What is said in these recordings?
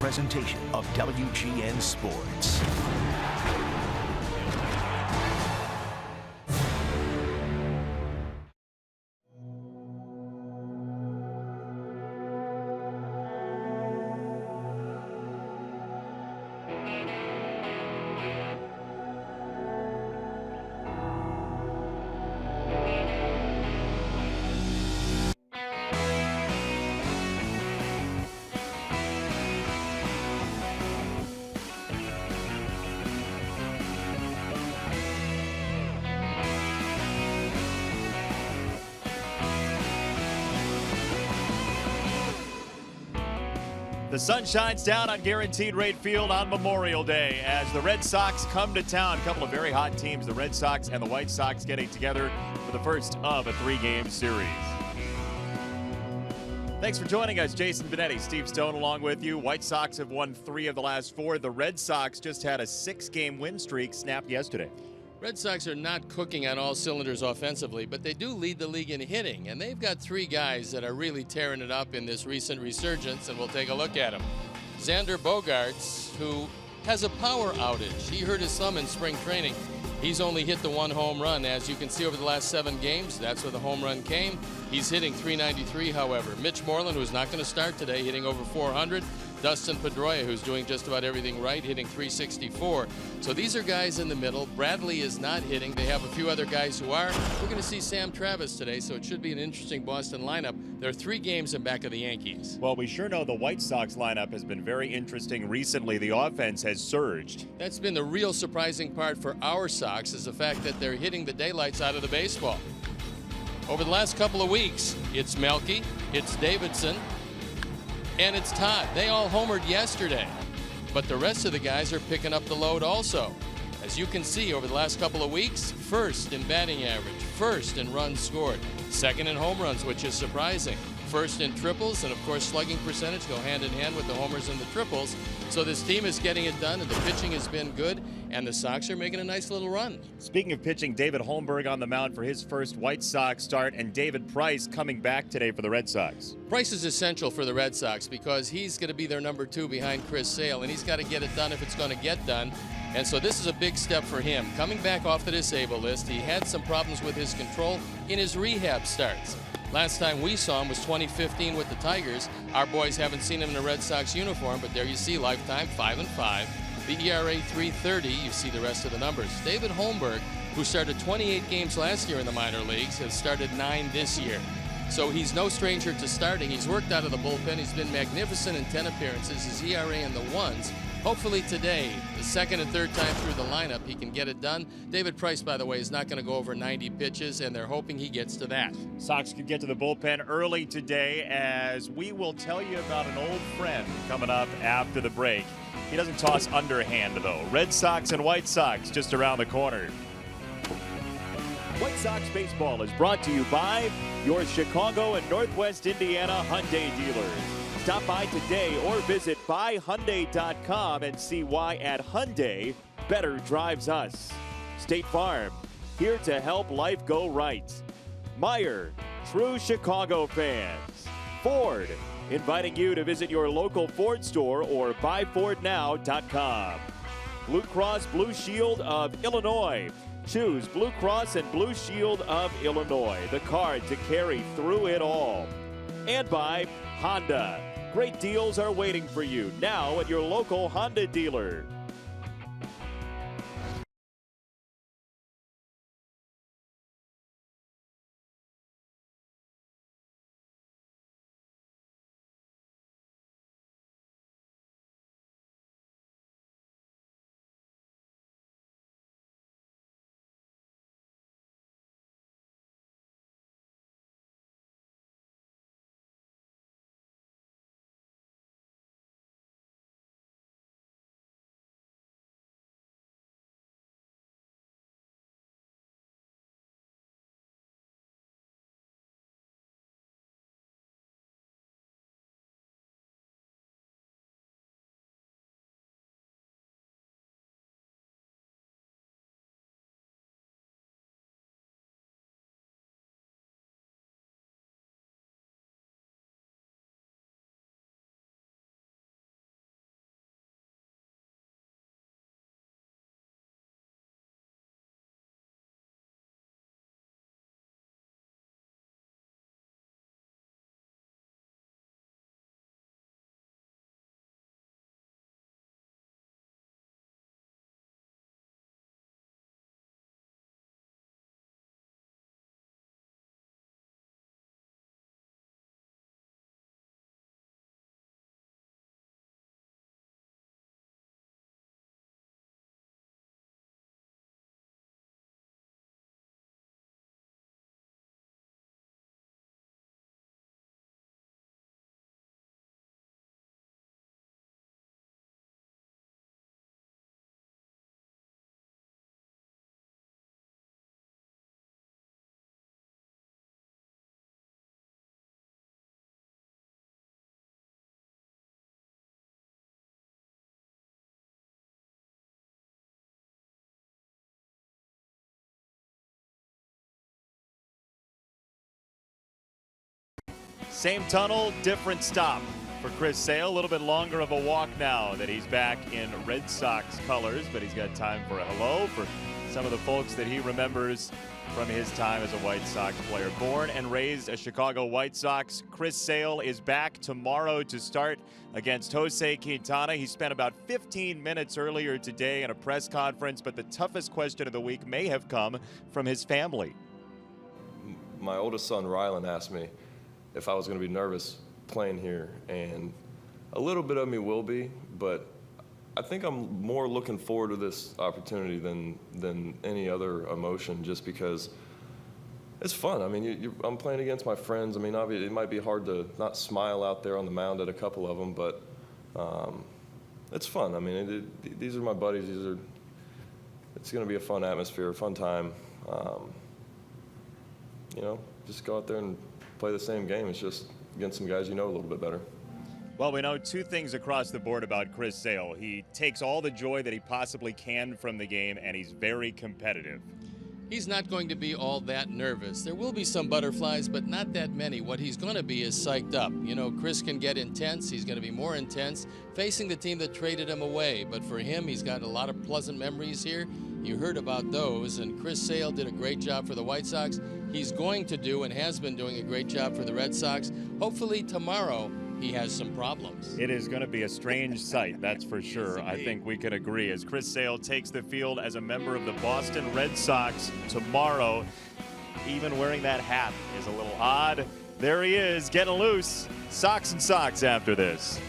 Presentation of WGN Sports. The sun shines down on Guaranteed Rate Field on Memorial Day as the Red Sox come to town. A couple of very hot teams, the Red Sox and the White Sox, getting together for the first of a three-game series. Thanks for joining us. Jason Benetti, Steve Stone along with you. White Sox have won 3 of the last 4. The Red Sox just had a 6-game win streak snapped yesterday. Red Sox are not cooking on all cylinders offensively, but they do lead the league in hitting, and they've got 3 guys that are really tearing it up in this recent resurgence, and we'll take a look at them. Xander Bogaerts, who has a power outage. He hurt his thumb in spring training. He's only hit the 1 home run. As you can see over the last 7 games, that's where the home run came. He's hitting .393, however. Mitch Moreland, who's not going to start today, hitting over .400. Dustin Pedroia, who's doing just about everything right, hitting .364. So these are guys in the middle. Bradley is not hitting. They have a few other guys who are. We're going to see Sam Travis today, so it should be an interesting Boston lineup. There are 3 games in back of the Yankees. Well, we sure know the White Sox lineup has been very interesting recently. The offense has surged. That's been the real surprising part for our Sox, is the fact that they're hitting the daylights out of the baseball. Over the last couple of weeks, it's Melky, it's Davidson, and it's Todd. They all homered yesterday, but the rest of the guys are picking up the load also. As you can see, over the last couple of weeks, first in batting average, first in runs scored, second in home runs, which is surprising, first in triples, and of course slugging percentage go hand in hand with the homers and the triples. So this team is getting it done, and the pitching has been good, and the Sox are making a nice little run. Speaking of pitching, David Holmberg on the mound for his first White Sox start, and David Price coming back today for the Red Sox. Price is essential for the Red Sox because he's going to be their number 2 behind Chris Sale, and he's got to get it done if it's going to get done. And so this is a big step for him. Coming back off the disabled list, he had some problems with his control in his rehab starts. Last time we saw him was 2015 with the Tigers. Our boys haven't seen him in a Red Sox uniform, but there you see lifetime 5-5. The ERA 3.30, you see the rest of the numbers. David Holmberg, who started 28 games last year in the minor leagues, has started 9 this year. So he's no stranger to starting. He's worked out of the bullpen. He's been magnificent in 10 appearances. His ERA in the 1s. Hopefully today, the second and third time through the lineup, he can get it done. David Price, by the way, is not going to go over 90 pitches, and they're hoping he gets to that. Sox could get to the bullpen early today, as we will tell you about an old friend coming up after the break. He doesn't toss underhand, though. Red Sox and White Sox just around the corner. White Sox baseball is brought to you by your Chicago and Northwest Indiana Hyundai dealers. Stop by today or visit buyhyundai.com and see why at Hyundai, better drives us. State Farm, here to help life go right. Meyer, true Chicago fans. Ford, inviting you to visit your local Ford store or buyfordnow.com. Blue Cross Blue Shield of Illinois. Choose Blue Cross and Blue Shield of Illinois, the card to carry through it all. And by Honda. Great deals are waiting for you now at your local Honda dealer. Same tunnel, different stop for Chris Sale. A little bit longer of a walk now that he's back in Red Sox colors, but he's got time for a hello for some of the folks that he remembers from his time as a White Sox player. Born and raised a Chicago White Sox, Chris Sale is back tomorrow to start against Jose Quintana. He spent about 15 minutes earlier today in a press conference, but the toughest question of the week may have come from his family. My oldest son, Rylan, asked me if I was going to be nervous playing here, and a little bit of me will be, but I think I'm more looking forward to this opportunity than any other emotion, just because it's fun. I mean, I'm playing against my friends. I mean, obviously, it might be hard to not smile out there on the mound at a couple of them, but it's fun. I mean, these are my buddies. It's going to be a fun atmosphere, a fun time. You know, just go out there and play the same game. It's just against some guys you know a little bit better. Well, we know two things across the board about Chris Sale. He takes all the joy that he possibly can from the game, and he's very competitive. He's not going to be all that nervous. There will be some butterflies, but not that many. What he's going to be is psyched up. You know, Chris can get intense. He's going to be more intense facing the team that traded him away. But for him, he's got a lot of pleasant memories here. You heard about those, and Chris Sale did a great job for the White Sox. He's going to do and has been doing a great job for the Red Sox. Hopefully tomorrow he has some problems. It is going to be a strange sight, that's for sure. Yes, I think we can agree. As Chris Sale takes the field as a member of the Boston Red Sox tomorrow, even wearing that hat is a little odd. There he is, getting loose. Sox and Sox after this.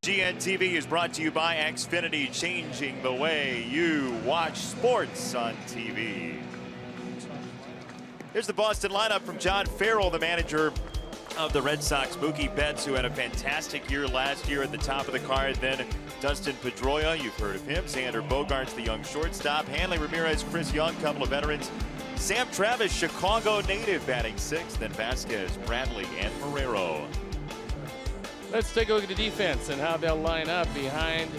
GNTV is brought to you by Xfinity, changing the way you watch sports on TV. Here's the Boston lineup from John Farrell, the manager of the Red Sox. Mookie Betts, who had a fantastic year last year at the top of the card. Then Dustin Pedroia, you've heard of him. Xander Bogaerts, the young shortstop. Hanley Ramirez, Chris Young, couple of veterans. Sam Travis, Chicago native, batting sixth. Then Vasquez, Bradley, and Marrero. Let's take a look at the defense and how they'll line up behind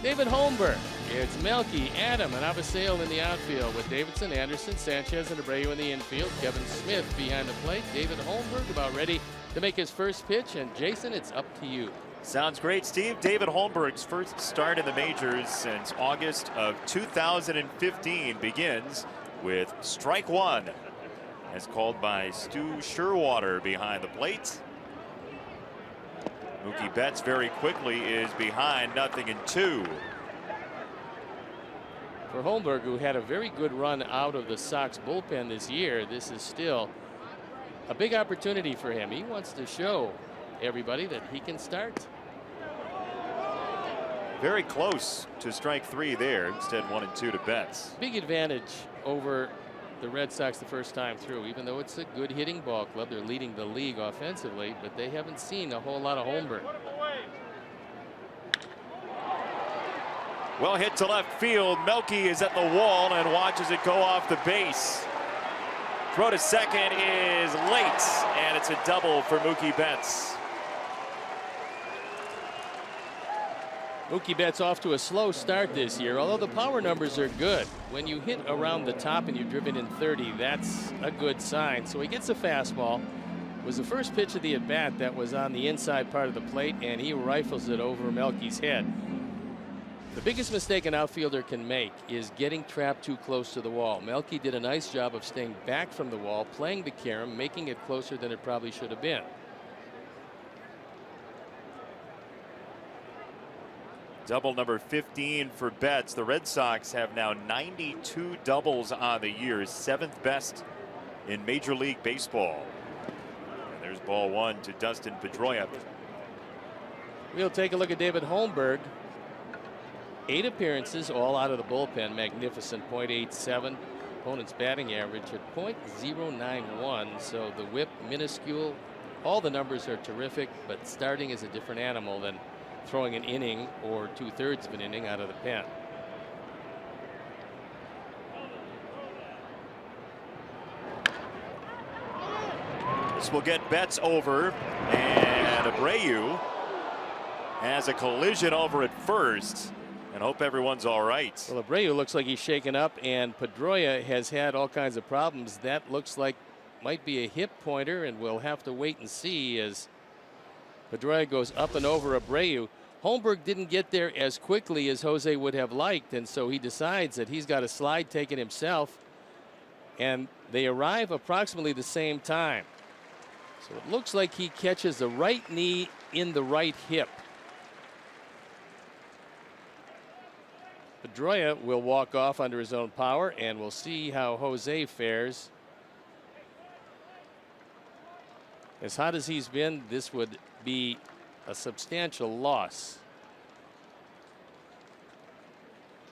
David Holmberg. It's Melky, Adam, and Abbasale in the outfield with Davidson, Anderson, Sanchez, and Abreu in the infield. Kevin Smith behind the plate. David Holmberg about ready to make his first pitch. And Jason, it's up to you. Sounds great, Steve. David Holmberg's first start in the majors since August of 2015 begins with strike one, as called by Stu Sherwater behind the plate. Mookie Betts very quickly is behind 0-2. For Holmberg, who had a very good run out of the Sox bullpen this year, this is still a big opportunity for him. He wants to show everybody that he can start. Very close to strike three there. Instead 1-2 to Betts. Big advantage over the Red Sox the first time through, even though it's a good hitting ball club. They're leading the league offensively, but they haven't seen a whole lot of Holmberg. Well hit to left field. Melky is at the wall and watches it go off the base. Throw to second is late, and it's a double for Mookie Betts. Mookie Betts off to a slow start this year, although the power numbers are good. When you hit around the top and you're driven in 30, that's a good sign. So he gets a fastball. It was the first pitch of the at-bat that was on the inside part of the plate, and he rifles it over Melky's head. The biggest mistake an outfielder can make is getting trapped too close to the wall. Melky did a nice job of staying back from the wall, playing the carom, making it closer than it probably should have been. Double number 15 for Betts. The Red Sox have now 92 doubles on the year, 7th best in Major League Baseball. And there's ball one to Dustin Pedroia. We'll take a look at David Holmberg. 8 appearances, all out of the bullpen. Magnificent. .87. Opponent's batting average at .091. So the whip minuscule. All the numbers are terrific, but starting is a different animal than throwing an inning or 2/3 of an inning out of the pen. This will get Betts over, and Abreu has a collision over at first. And hope everyone's all right. Well, Abreu looks like he's shaken up, and Pedroia has had all kinds of problems. That looks like might be a hip pointer, and we'll have to wait and see as Pedroia goes up and over Abreu. Holmberg didn't get there as quickly as Jose would have liked, and so he decides that he's got a slide taken himself, and they arrive approximately the same time. So it looks like he catches the right knee in the right hip. Pedroia will walk off under his own power, and we'll see how Jose fares. As hot as he's been, this would be a substantial loss.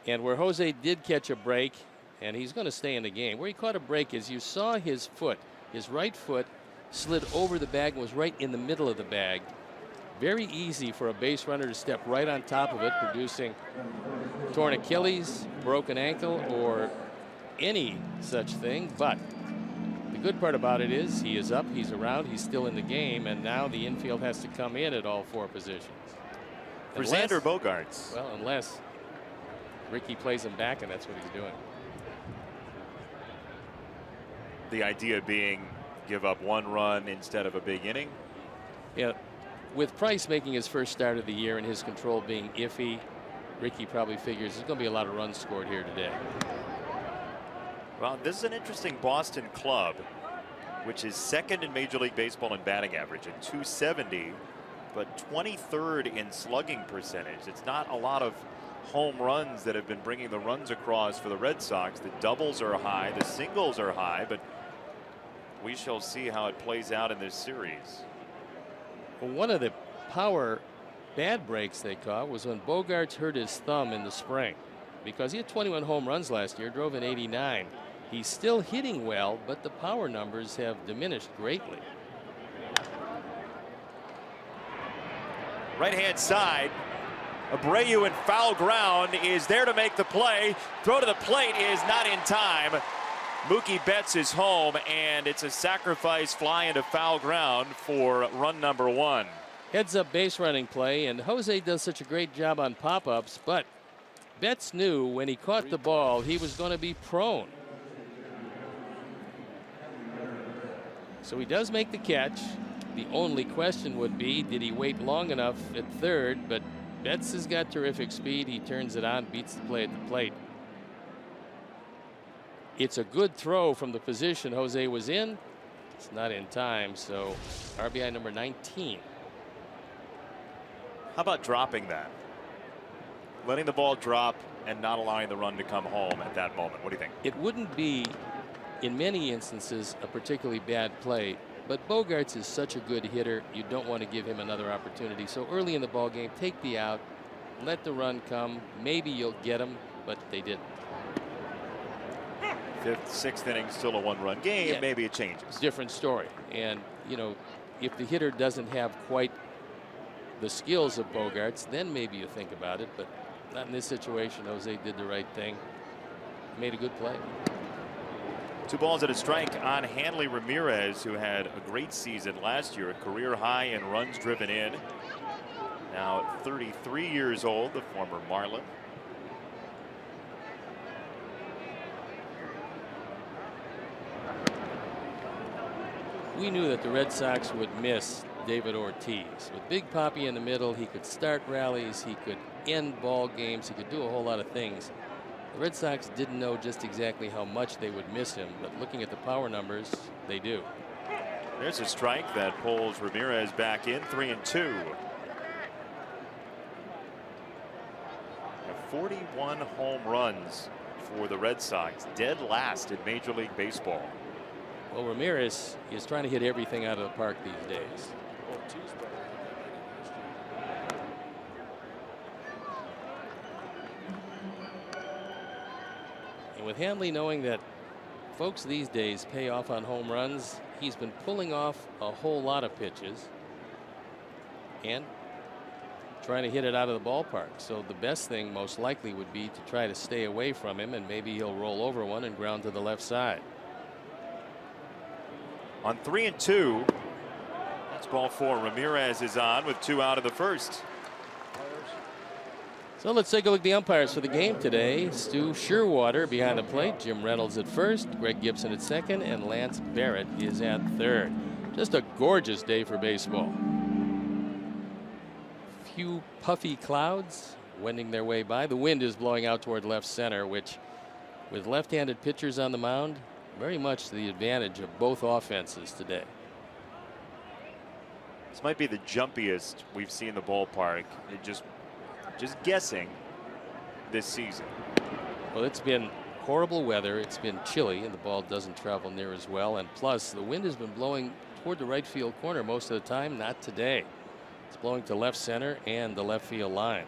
And where Jose did catch a break, and he's going to stay in the game, where he caught a break is you saw his foot, his right foot slid over the bag and was right in the middle of the bag. Very easy for a base runner to step right on top of it, producing torn Achilles, broken ankle, or any such thing. But the good part about it is he is up, he's around, he's still in the game, and now the infield has to come in at all 4 positions. For Xander Bogaerts. Well, unless Ricky plays him back, and that's what he's doing. The idea being give up 1 run instead of a big inning. Yeah. With Price making his first start of the year and his control being iffy, Ricky probably figures there's going to be a lot of runs scored here today. Well, this is an interesting Boston club, which is 2nd in Major League Baseball in batting average at .270, but 23rd in slugging percentage. It's not a lot of home runs that have been bringing the runs across for the Red Sox. The doubles are high, the singles are high, but we shall see how it plays out in this series. Well, one of the power bad breaks they caught was when Bogaerts hurt his thumb in the spring, because he had 21 home runs last year, drove in 89. He's still hitting well, but the power numbers have diminished greatly. Right hand side. Abreu in foul ground is there to make the play. Throw to the plate is not in time. Mookie Betts is home, and it's a sacrifice fly into foul ground for run number 1. Heads up base running play, and Jose does such a great job on pop-ups, but Betts knew when he caught the ball he was going to be prone. So he does make the catch. The only question would be, did he wait long enough at third? But Betts has got terrific speed. He turns it on, beats the play at the plate. It's a good throw from the position Jose was in. It's not in time, so RBI number 19. How about dropping that? Letting the ball drop and not allowing the run to come home at that moment. What do you think? It wouldn't be, in many instances, a particularly bad play, but Bogaerts is such a good hitter, you don't want to give him another opportunity. So early in the ball game, take the out, let the run come. Maybe you'll get him, but they didn't. 5th, 6th inning, still a 1-run game. Yeah. Maybe it changes. Different story. And, you know, if the hitter doesn't have quite the skills of Bogaerts, then maybe you think about it. But Not in this situation. Jose did the right thing. Made a good play. 2 balls and a strike on Hanley Ramirez, who had a great season last year, a career high in runs driven in. Now at 33 years old, the former Marlin. We knew that the Red Sox would miss David Ortiz. With Big Papi in the middle, he could start rallies, he could end ball games, he could do a whole lot of things. The Red Sox didn't know just exactly how much they would miss him, but looking at the power numbers, they do. There's a strike that pulls Ramirez back in. 3-2. 41 home runs for the Red Sox, dead last in Major League Baseball. Well, Ramirez is trying to hit everything out of the park these days. And with Hanley knowing that folks these days pay off on home runs, he's been pulling off a whole lot of pitches and trying to hit it out of the ballpark. So the best thing most likely would be to try to stay away from him, and maybe he'll roll over one and ground to the left side. On 3-2, that's ball 4. Ramirez is on with 2 out of the first. So let's take a look at the umpires for the game today. Stu Sherwater behind the plate, Jim Reynolds at first, Greg Gibson at second, and Lance Barrett is at third. Just a gorgeous day for baseball. Few puffy clouds wending their way by. The wind is blowing out toward left center, which, with left-handed pitchers on the mound, very much to the advantage of both offenses today. This might be the jumpiest we've seen the ballpark. Just guessing this season. Well, it's been horrible weather. It's been chilly, and the ball doesn't travel near as well. And plus, the wind has been blowing toward the right field corner most of the time. Not today. It's blowing to left center and the left field line.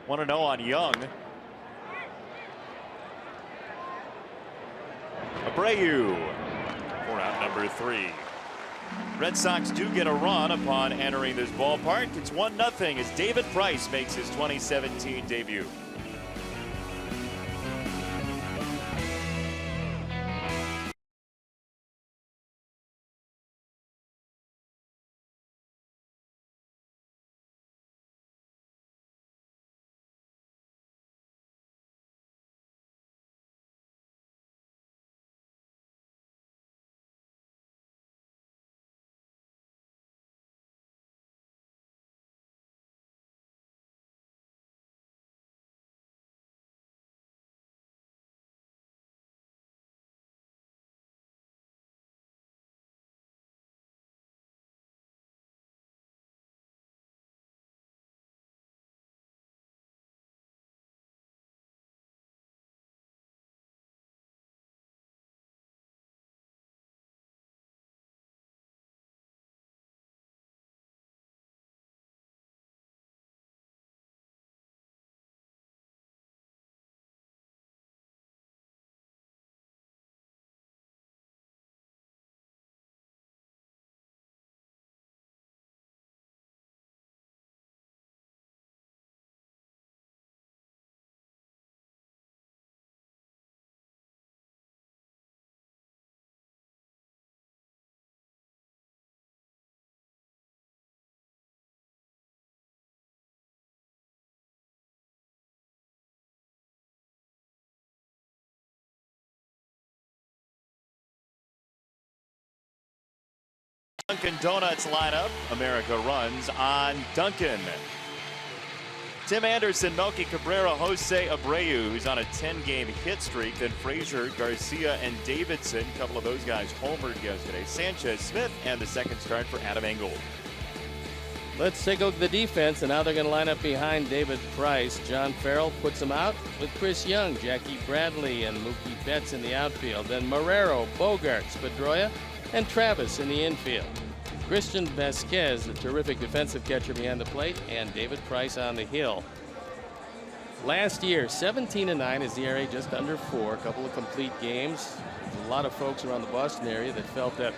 Want to know on Young. Abreu for out number 3. Red Sox do get a run upon entering this ballpark. It's 1-0 as David Price makes his 2017 debut. Dunkin' Donuts lineup. America runs on Dunkin'. Tim Anderson, Melky Cabrera, Jose Abreu, who's on a 10-game hit streak. Then Frazier, Garcia, and Davidson. A couple of those guys homered yesterday. Sanchez, Smith, and the second start for Adam Engel. Let's take a look at the defense, and now they're going to line up behind David Price. John Farrell puts him out with Chris Young, Jackie Bradley, and Mookie Betts in the outfield. Then Marrero, Bogarts, Pedroia, and Travis in the infield. Christian Vasquez, a terrific defensive catcher behind the plate, and David Price on the hill. Last year, 17-9 is the ERA, just under 4. A couple of complete games. There's a lot of folks around the Boston area that felt that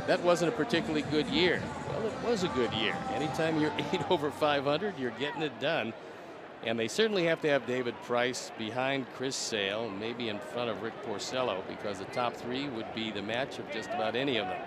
that wasn't a particularly good year. Well, it was a good year. Anytime you're 8 over 500, you're getting it done. And they certainly have to have David Price behind Chris Sale, maybe in front of Rick Porcello, because the top 3 would be the match of just about any of them.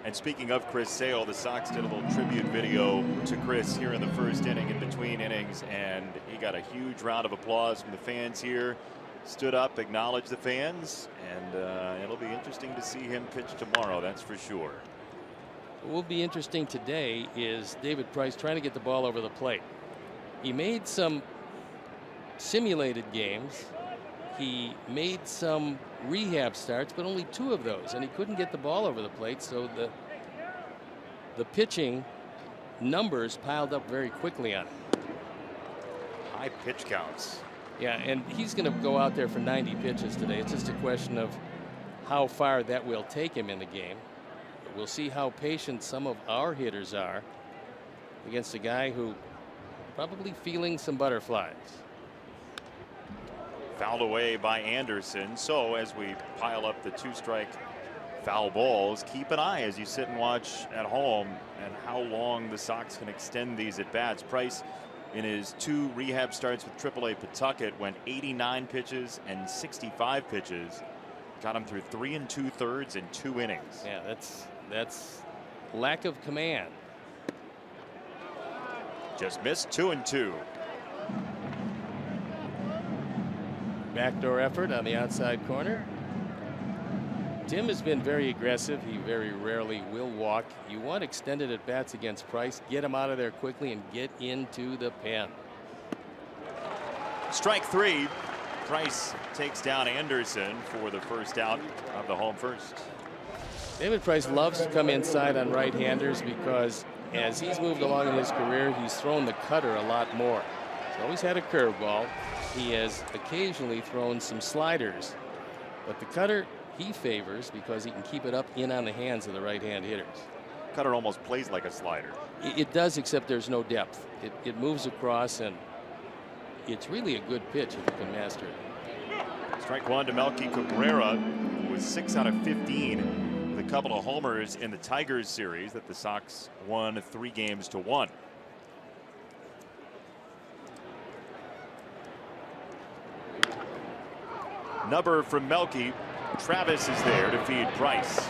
And speaking of Chris Sale, the Sox did a little tribute video to Chris here in the first inning, in between innings, and he got a huge round of applause from the fans here. Stood up, acknowledged the fans, and it'll be interesting to see him pitch tomorrow, that's for sure. What will be interesting today is David Price trying to get the ball over the plate. He made some simulated games. He made some rehab starts, but only 2 of those, and he couldn't get the ball over the plate, so the pitching numbers piled up very quickly on him. High pitch counts. Yeah, and he's going to go out there for 90 pitches today. It's just a question of how far that will take him in the game. But we'll see how patient some of our hitters are against a guy who probably feeling some butterflies. Fouled away by Anderson. So as we pile up the 2-strike foul balls, keep an eye as you sit and watch at home and how long the Sox can extend these at bats. Price, in his 2 rehab starts with AAA Pawtucket, went 89 pitches and 65 pitches. Got him through 3 2/3 in 2 innings. Yeah, that's lack of command. Just missed. 2-2. Backdoor effort on the outside corner. Tim has been very aggressive. He very rarely will walk. You want extended at bats against Price. Get him out of there quickly and get into the pen. Strike 3. Price takes down Anderson for the first out of the home first. David Price loves to come inside on right-handers because as he's moved along in his career, he's thrown the cutter a lot more. He's always had a curveball. He has occasionally thrown some sliders, but the cutter he favors because he can keep it up in on the hands of the right-hand hitters. Cutter almost plays like a slider. It does, except there's no depth. It moves across, and it's really a good pitch if you can master it. Strike 1 to Melky Cabrera, who was 6 out of 15 with a couple of homers in the Tigers series that the Sox won 3-1. Number from Melky. Travis is there to feed Price.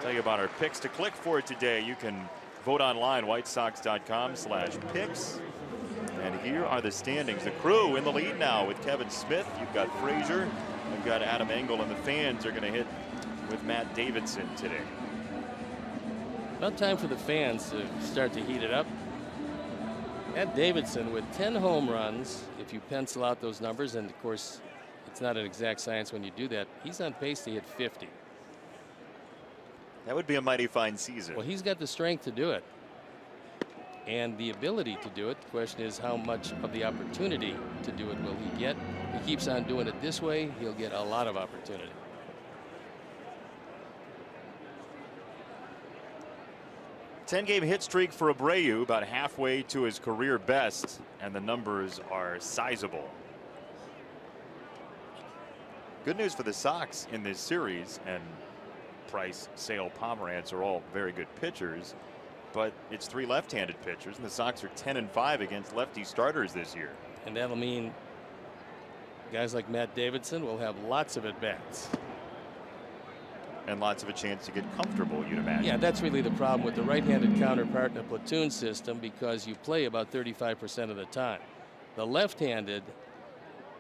Tell you about our picks to click for today. You can vote online, whitesox.com/picks. And here are the standings. The Crew in the lead now with Kevin Smith. You've got Frazier, you've got Adam Engel, and the fans are going to hit with Matt Davidson today. About time for the fans to start to heat it up. Matt Davidson with 10 home runs, if you pencil out those numbers, and of course it's not an exact science when you do that. He's on pace to hit 50. That would be a mighty fine season. Well, he's got the strength to do it and the ability to do it. The question is how much of the opportunity to do it will he get. If he keeps on doing it this way, he'll get a lot of opportunity. Ten-game hit streak for Abreu, about halfway to his career best, and the numbers are sizable. Good news for the Sox in this series, and Price, Sale, Pomerantz are all very good pitchers, but it's 3 left-handed pitchers, and the Sox are 10-5 against lefty starters this year. And that'll mean guys like Matt Davidson will have lots of at-bats. And lots of a chance to get comfortable, you'd imagine. Yeah, that's really the problem with the right-handed counterpart in a platoon system, because you play about 35% of the time. The left-handed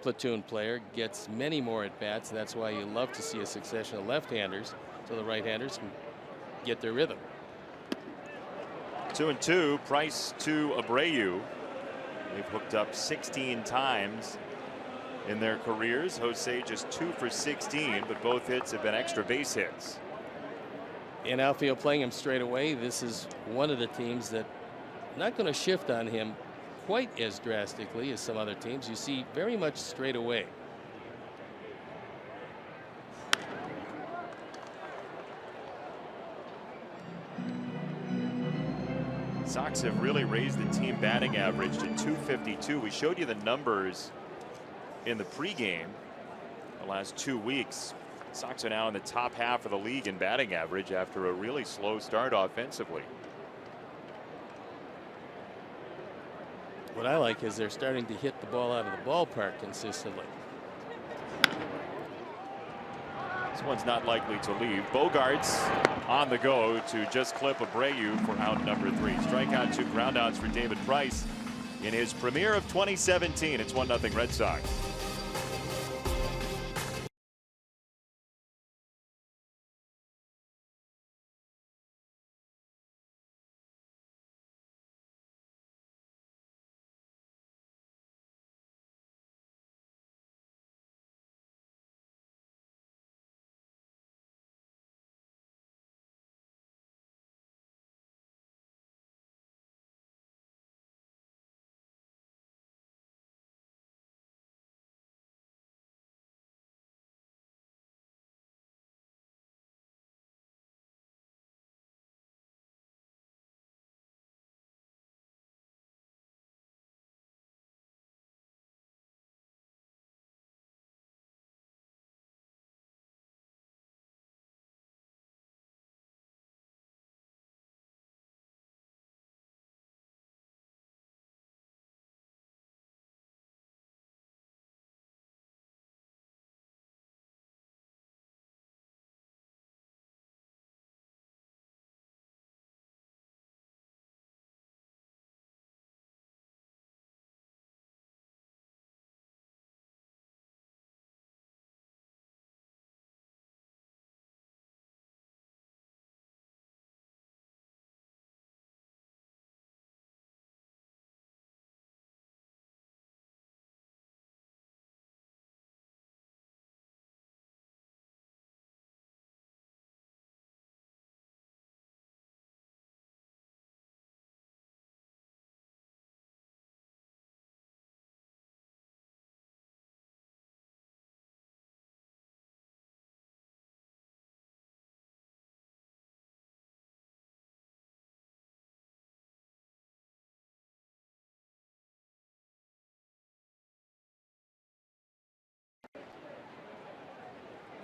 platoon player gets many more at-bats. That's why you love to see a succession of left-handers so the right-handers can get their rhythm. 2-2. Price to Abreu. They've hooked up 16 times in their careers. Jose just 2 for 16, but both hits have been extra base hits. In outfield, playing him straight away, this is one of the teams that not going to shift on him quite as drastically as some other teams. You see very much straight away. Sox have really raised the team batting average to .252. We showed you the numbers in the pregame the last 2 weeks. Sox are now in the top half of the league in batting average after a really slow start offensively. What I like is they're starting to hit the ball out of the ballpark consistently. This one's not likely to leave. Bogarts on the go to just clip Abreu for out number 3. Strikeout, 2 groundouts for David Price in his premiere of 2017. It's 1-0 Red Sox.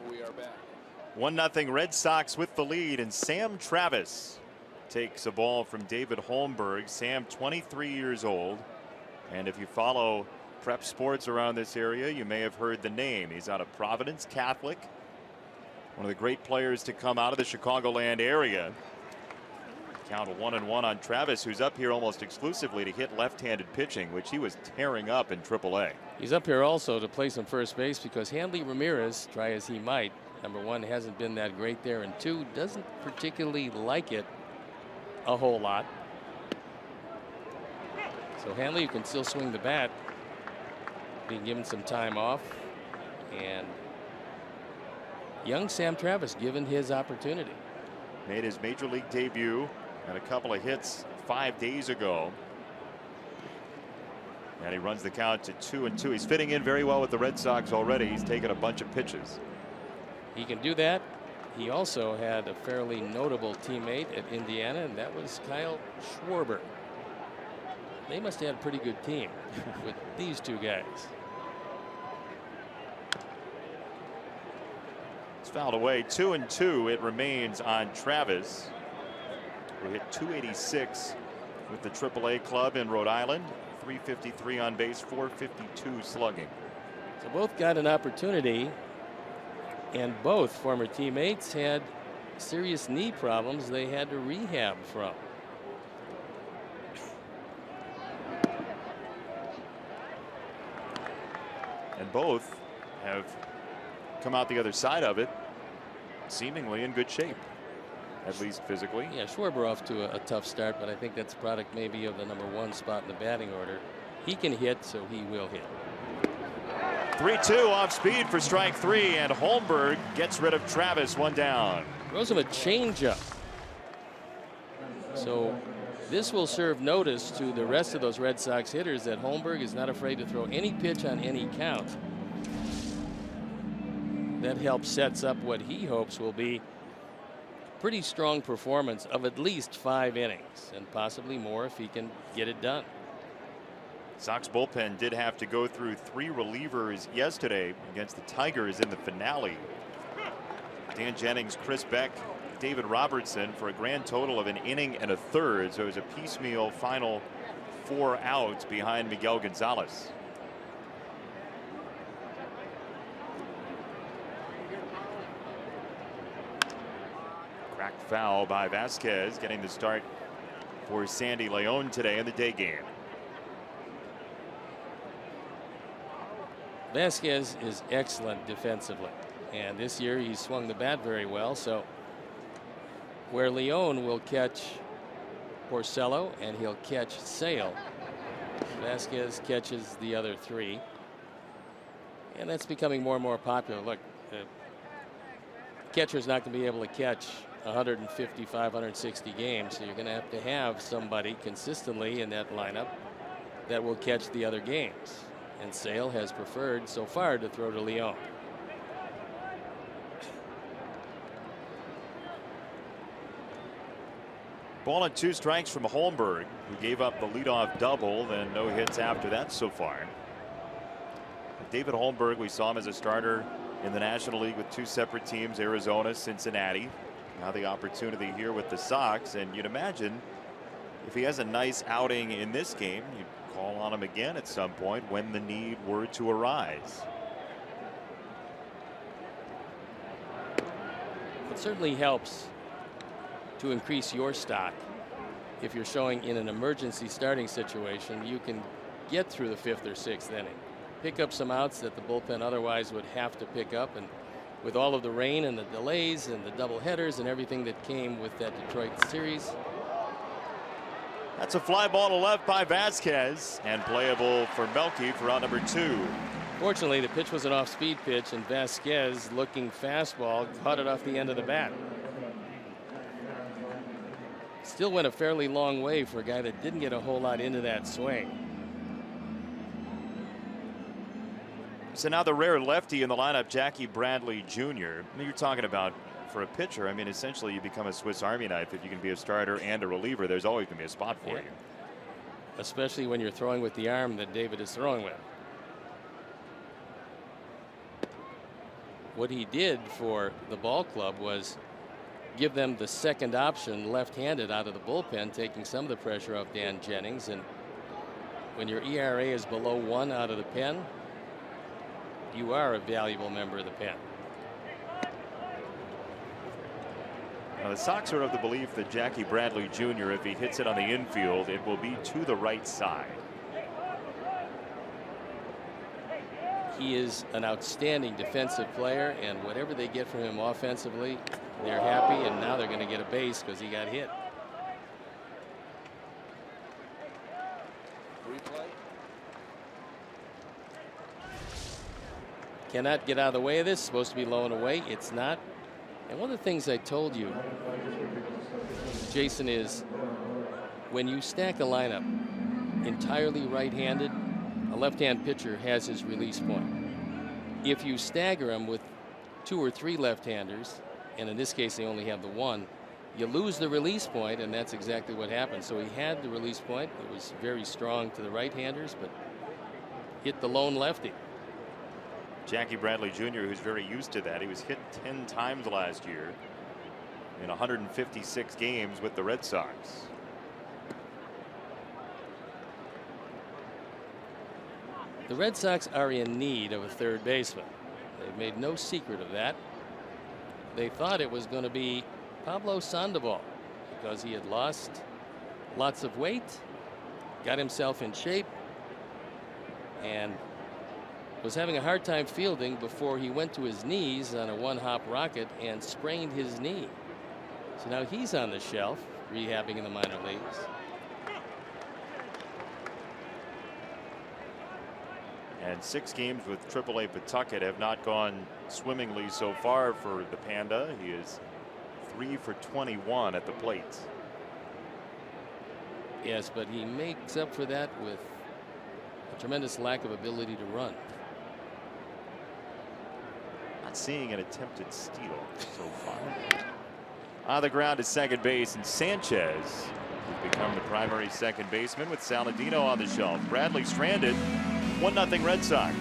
We are back. 1-0 Red Sox with the lead, and Sam Travis takes a ball from David Holmberg. Sam, 23 years old, and if you follow prep sports around this area, you may have heard the name. He's out of Providence Catholic, one of the great players to come out of the Chicagoland area. Count a 1-1 on Travis, who's up here almost exclusively to hit left-handed pitching, which he was tearing up in AAA. He's up here also to play some first base because Hanley Ramirez, try as he might, number 1, hasn't been that great there, and 2, doesn't particularly like it a whole lot. So Hanley, you can still swing the bat, being given some time off, and young Sam Travis given his opportunity. Made his major league debut and a couple of hits 5 days ago. And he runs the count to 2-2. He's fitting in very well with the Red Sox already. He's taken a bunch of pitches. He can do that. He also had a fairly notable teammate at Indiana, and that was Kyle Schwarber. They must have had a pretty good team with these 2 guys. It's fouled away. 2-2. It remains on Travis, who hit .286 with the AAA club in Rhode Island. .353 on base, .452 slugging. So both got an opportunity, and both former teammates had serious knee problems they had to rehab from. And both have come out the other side of it seemingly in good shape, at least physically. Yeah, Schwarber off to a tough start, but I think that's a product maybe of the number 1 spot in the batting order. He can hit, so he will hit. 3-2 off speed for strike 3, and Holmberg gets rid of Travis. 1 down. Throws him a changeup. So this will serve notice to the rest of those Red Sox hitters that Holmberg is not afraid to throw any pitch on any count. That helps sets up what he hopes will be pretty strong performance of at least 5 innings, and possibly more if he can get it done. Sox bullpen did have to go through 3 relievers yesterday against the Tigers in the finale Dan Jennings, Chris Beck, David Robertson for a grand total of an inning and a third. So it was a piecemeal final 4 outs behind Miguel Gonzalez. Cracked foul by Vasquez, getting the start for Sandy Leon today in the day game. Vasquez is excellent defensively, and this year he swung the bat very well. So where Leon will catch Porcello and he'll catch Sale, Vasquez catches the other 3, and that's becoming more and more popular. Look, the catcher's not going to be able to catch 155, 160 games, so you're going to have somebody consistently in that lineup that will catch the other games. And Sale has preferred so far to throw to Leon. Ball and 2 strikes from Holmberg, who gave up the leadoff double, then no hits after that so far. David Holmberg, we saw him as a starter in the National League with 2 separate teams, Arizona, Cincinnati. Now the opportunity here with the Sox, and you'd imagine if he has a nice outing in this game, you'd call on him again at some point when the need were to arise. It certainly helps to increase your stock if you're showing in an emergency starting situation you can get through the 5th or 6th inning, pick up some outs that the bullpen otherwise would have to pick up, and with all of the rain and the delays and the double headers and everything that came with that Detroit series. That's a fly ball to left by Vasquez, and playable for Melky for out number 2. Fortunately, the pitch was an off-speed pitch, and Vasquez, looking fastball, caught it off the end of the bat. Still went a fairly long way for a guy that didn't get a whole lot into that swing. So now the rare lefty in the lineup, Jackie Bradley Jr. I mean, you're talking about for a pitcher, I mean, essentially you become a Swiss Army knife if you can be a starter and a reliever. There's always going to be a spot for you. Especially when you're throwing with the arm that David is throwing with. What he did for the ball club was give them the second option left-handed out of the bullpen, taking some of the pressure off Dan Jennings. And when your ERA is below 1 out of the pen, you are a valuable member of the pen. Now the Sox are of the belief that Jackie Bradley Jr., if he hits it on the infield, it will be to the right side. He is an outstanding defensive player, and whatever they get from him offensively, they're happy, and now they're going to get a base because he got hit. Replay. Cannot get out of the way of this. Supposed to be low and away. It's not. And one of the things I told you, Jason, is when you stack a lineup entirely right-handed, a left-hand pitcher has his release point. If you stagger him with 2 or 3 left-handers, and in this case they only have the 1, you lose the release point, and that's exactly what happened. So he had the release point. It was very strong to the right-handers, but hit the lone lefty. Jackie Bradley Jr., who's very used to that. He was hit 10 times last year in 156 games with the Red Sox. The Red Sox are in need of a third baseman. They've made no secret of that. They thought it was going to be Pablo Sandoval because he had lost lots of weight, got himself in shape, and was having a hard time fielding before he went to his knees on a 1-hop rocket and sprained his knee. So now he's on the shelf, rehabbing in the minor leagues. And 6 games with AAA Pawtucket have not gone swimmingly so far for the Panda. He is 3 for 21 at the plate. Yes, but he makes up for that with a tremendous lack of ability to run. Not seeing an attempted steal so far. On the ground to second base, and Sanchez has become the primary second baseman with Saladino on the shelf. Bradley stranded. 1-0 Red Sox.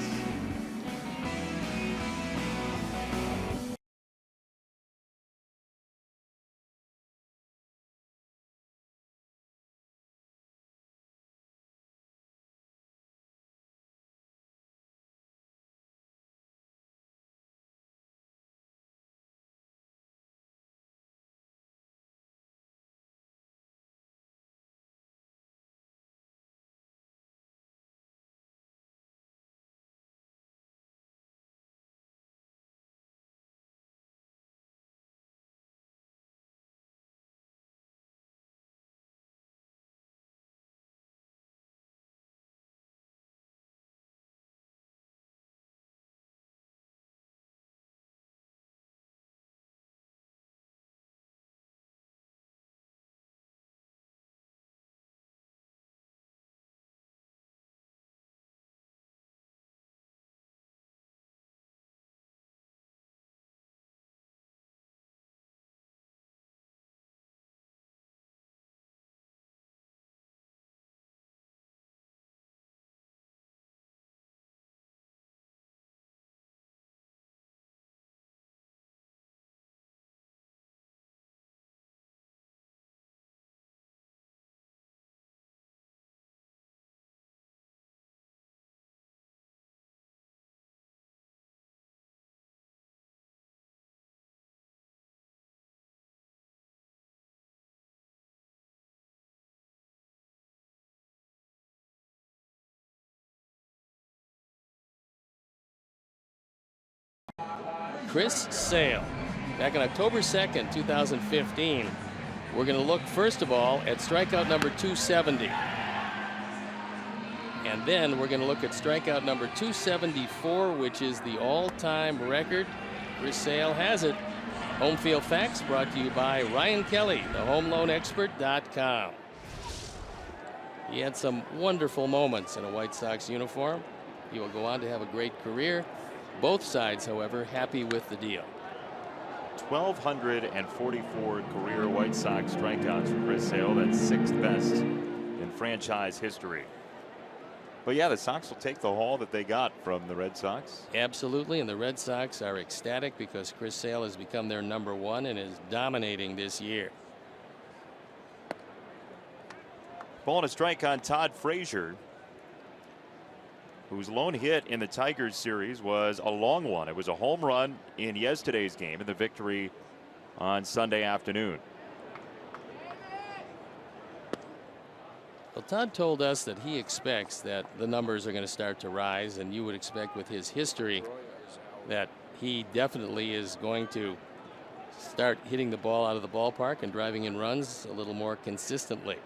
Chris Sale. Back on October 2nd, 2015, we're going to look first of all at strikeout number 270. And then we're going to look at strikeout number 274, which is the all-time record. Chris Sale has it. Home Field Facts brought to you by Ryan Kelly, thehomeloanexpert.com. He had some wonderful moments in a White Sox uniform. He will go on to have a great career. Both sides, however, happy with the deal. 1,244 career White Sox strikeouts for Chris Sale. That's 6th best in franchise history. But yeah, the Sox will take the haul that they got from the Red Sox. Absolutely, and the Red Sox are ecstatic because Chris Sale has become their #1 and is dominating this year. Ball and a strike on Todd Frazier, whose lone hit in the Tigers series was a long one. It was a home run in yesterday's game in the victory on Sunday afternoon. Well, Todd told us that he expects that the numbers are going to start to rise, and you would expect with his history that he definitely is going to start hitting the ball out of the ballpark and driving in runs a little more consistently.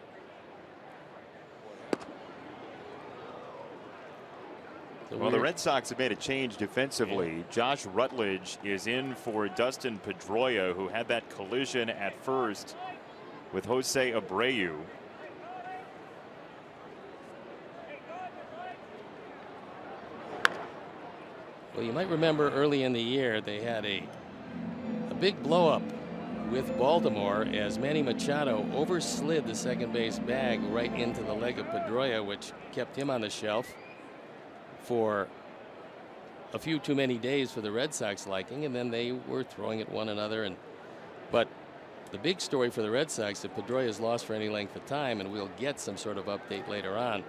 Well, the Red Sox have made a change defensively. Yeah. Josh Rutledge is in for Dustin Pedroia, who had that collision at first with Jose Abreu. Well, you might remember early in the year they had a big blow-up with Baltimore as Manny Machado overslid the second base bag right into the leg of Pedroia, which kept him on the shelf for a few too many days for the Red Sox liking, and then they were throwing at one another. But the big story for the Red Sox, if Pedroia is lost for any length of time, and we'll get some sort of update later on,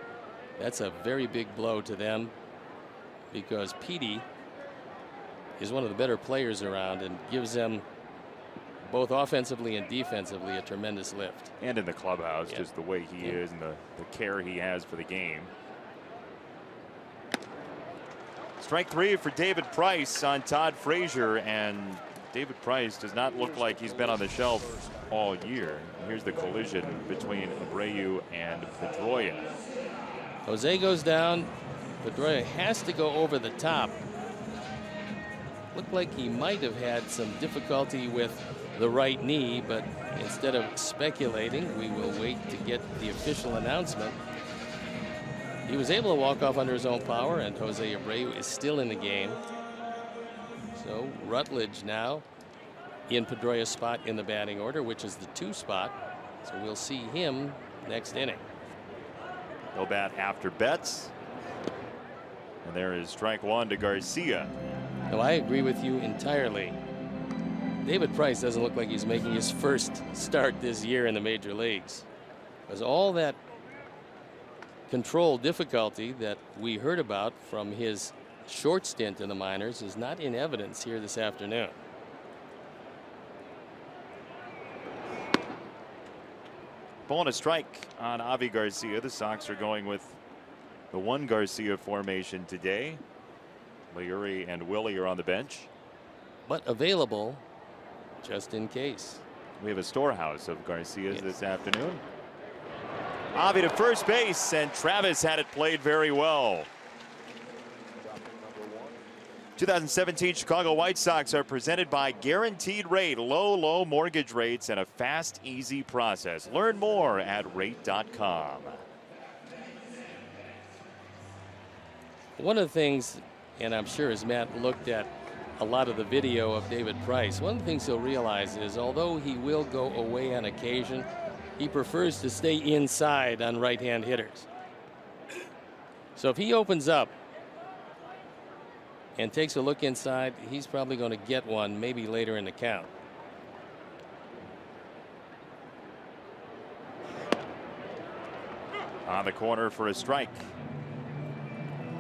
that's a very big blow to them because Petey is one of the better players around and gives them both offensively and defensively a tremendous lift. And in the clubhouse, just the way he is and the care he has for the game. Strike 3 for David Price on Todd Frazier, and David Price does not look like he's been on the shelf all year. Here's the collision between Abreu and Pedroia. Jose goes down. Pedroia has to go over the top. Looked like he might have had some difficulty with the right knee, but instead of speculating, we will wait to get the official announcement. He was able to walk off under his own power, and Jose Abreu is still in the game. So Rutledge now in Pedroia's spot in the batting order, which is the 2 spot. So we'll see him next inning. He'll bat after Betts. And there is strike 1 to Garcia. No, I agree with you entirely. David Price doesn't look like he's making his first start this year in the major leagues, because all that control difficulty that we heard about from his short stint in the minors is not in evidence here this afternoon. Ball and a strike on Avi Garcia. The Sox are going with the 1 Garcia formation today. Leary and Willie are on the bench, but available just in case. We have a storehouse of Garcias this afternoon. Avi to first base, and Travis had it played very well. 2017 Chicago White Sox are presented by Guaranteed Rate, low mortgage rates, and a fast, easy process. Learn more at rate.com. One of the things, and I'm sure as Matt looked at a lot of the video of David Price, one of the things he'll realize is although he will go away on occasion, he prefers to stay inside on right-hand hitters. So if he opens up and takes a look inside, he's probably going to get one maybe later in the count. On the corner for a strike.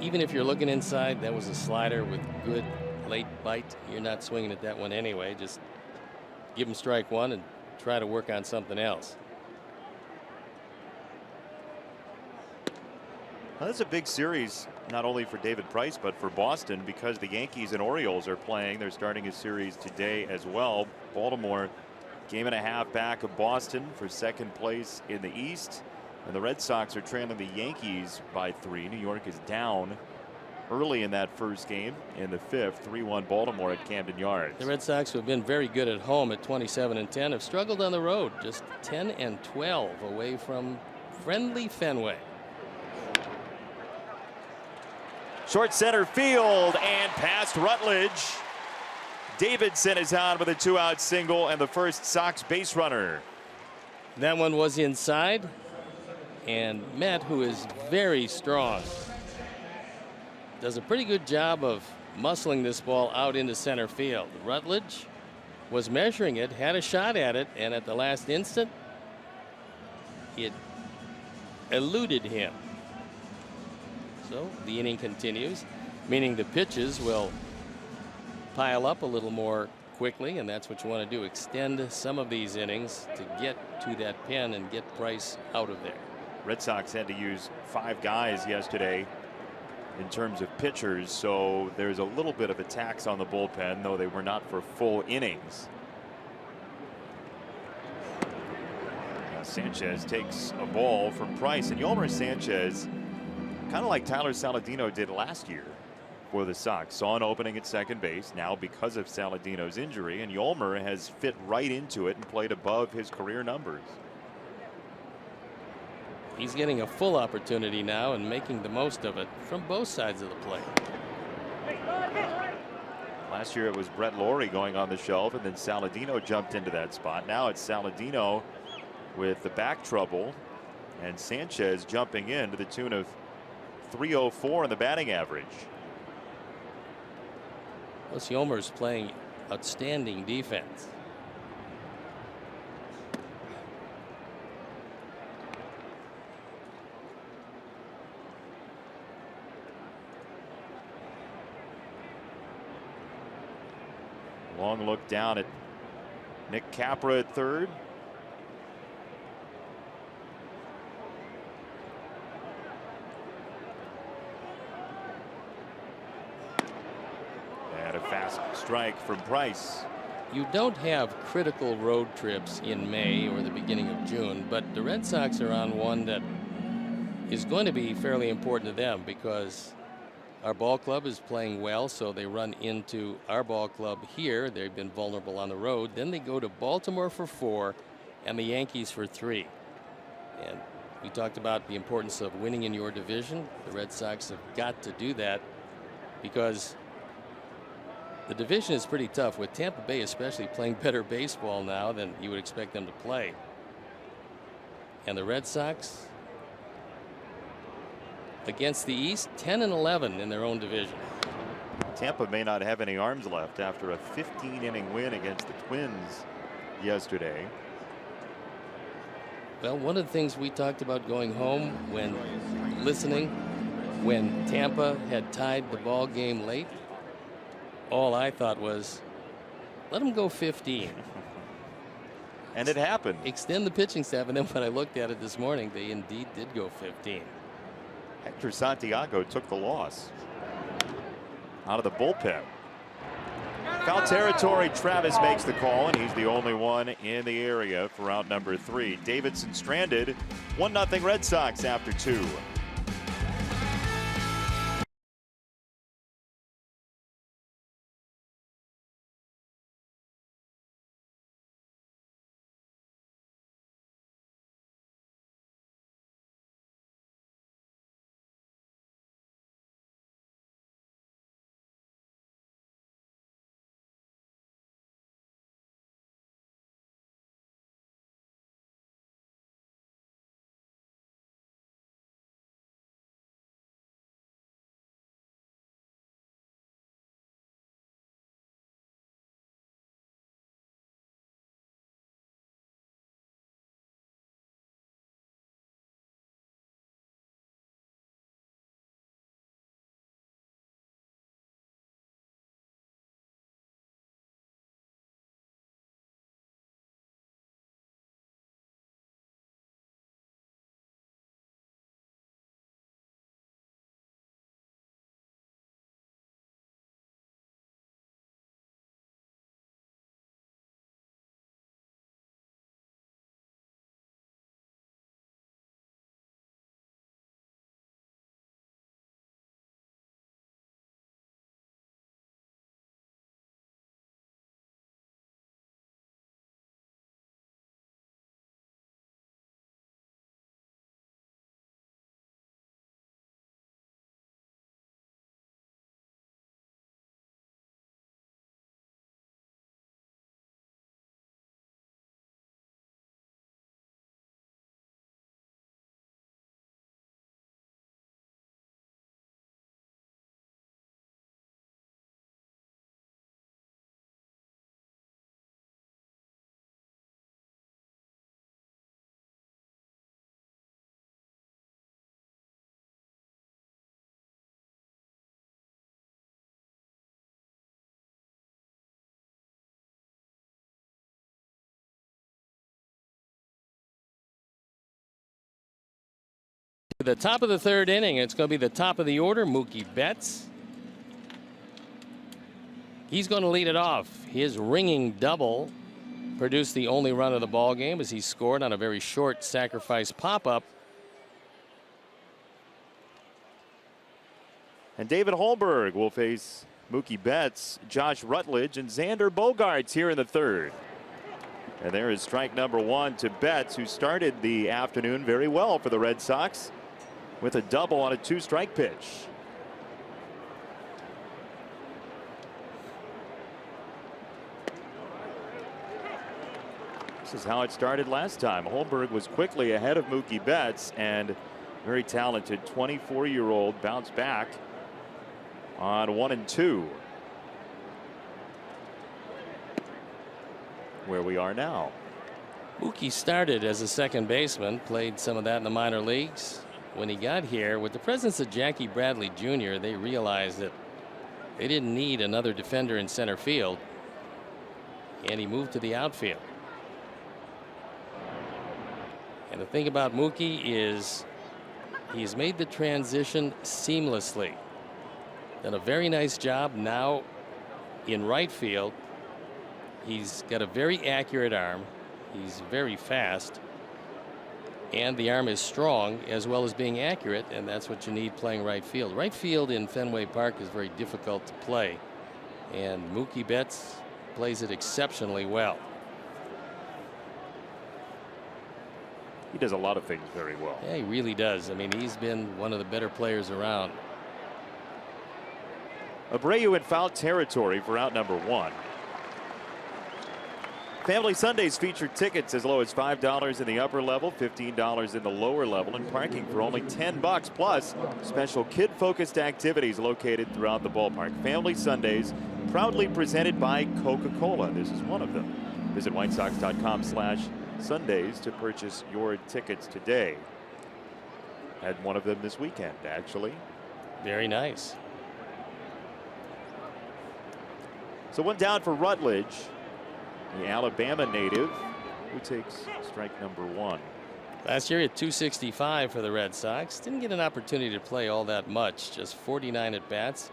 Even if you're looking inside, that was a slider with good late bite. You're not swinging at that one anyway. Just give him strike 1 and try to work on something else. Well, that's a big series, not only for David Price, but for Boston, because the Yankees and Orioles are playing. They're starting a series today as well. Baltimore, game and a half back of Boston for second place in the East. And the Red Sox are trailing the Yankees by 3. New York is down early in that first game in the 5th. 3-1 Baltimore at Camden Yards. The Red Sox, who have been very good at home at 27-10, have struggled on the road, just 10-12 away from friendly Fenway. Short center field and past Rutledge. Davidson is on with a 2-out single and the first Sox base runner. That one was inside, and Matt, who is very strong, does a pretty good job of muscling this ball out into center field. Rutledge was measuring it, had a shot at it, and at the last instant it eluded him. So the inning continues, meaning the pitches will pile up a little more quickly, and that's what you want to do, extend some of these innings to get to that pen and get Price out of there. Red Sox had to use 5 guys yesterday in terms of pitchers, so there's a little bit of a tax on the bullpen, though they were not for full innings. Now Sanchez takes a ball from Price, and Yolmer Sanchez, kind of like Tyler Saladino did last year for the Sox, saw an opening at second base now because of Saladino's injury, and Yolmer has fit right into it and played above his career numbers. He's getting a full opportunity now and making the most of it from both sides of the plate. Last year it was Brett Lawrie going on the shelf, and then Saladino jumped into that spot. Now it's Saladino with the back trouble and Sanchez jumping in to the tune of 304 in the batting average. Plus Yolmer's playing outstanding defense. Long look down at Nick Capra at third. And a fast strike from Price. You don't have critical road trips in May or the beginning of June, but the Red Sox are on one that is going to be fairly important to them because our ball club is playing well, so they run into our ball club here. They've been vulnerable on the road. Then they go to Baltimore for 4 and the Yankees for 3. And we talked about the importance of winning in your division. The Red Sox have got to do that because the division is pretty tough, with Tampa Bay especially playing better baseball now than you would expect them to play. And the Red Sox, against the East, 10-11 in their own division. Tampa may not have any arms left after a 15-inning win against the Twins yesterday. Well, one of the things we talked about going home when listening, when Tampa had tied the ball game late, all I thought was, let them go 15. And it happened. Extend the pitching staff, and then when I looked at it this morning, they indeed did go 15. Hector Santiago took the loss out of the bullpen. Foul territory. Travis makes the call, and he's the only one in the area for out number 3. Davidson stranded. 1-0 Red Sox after 2. The top of the third inning. It's going to be the top of the order. Mookie Betts. He's going to lead it off. His ringing double produced the only run of the ball game as he scored on a very short sacrifice pop-up. And David Holmberg will face Mookie Betts, Josh Rutledge, and Xander Bogaerts here in the third. And there is strike number one to Betts, who started the afternoon very well for the Red Sox with a double on a 2-strike pitch. This is how it started last time. Holmberg was quickly ahead of Mookie Betts, and very talented 24-year-old bounced back on 1-2. Where we are now. Mookie started as a second baseman, played some of that in the minor leagues. When he got here, with the presence of Jackie Bradley Jr., they realized that they didn't need another defender in center field, and he moved to the outfield. And the thing about Mookie is he's made the transition seamlessly. Done a very nice job now in right field. He's got a very accurate arm. He's very fast. And the arm is strong as well as being accurate, and that's what you need playing right field. Right field in Fenway Park is very difficult to play, and Mookie Betts plays it exceptionally well. He does a lot of things very well. Yeah, he really does. I mean, he's been one of the better players around. Abreu in foul territory for out number one. Family Sundays feature tickets as low as $5 in the upper level, $15 in the lower level, and parking for only $10, plus special kid-focused activities located throughout the ballpark. Family Sundays, proudly presented by Coca-Cola. This is one of them. Visit whitesox.com/Sundays to purchase your tickets today. Had one of them this weekend, actually. Very nice. So one down for Rutledge, the Alabama native, who takes strike number one. Last year at 265 for the Red Sox. Didn't get an opportunity to play all that much, just 49 at bats.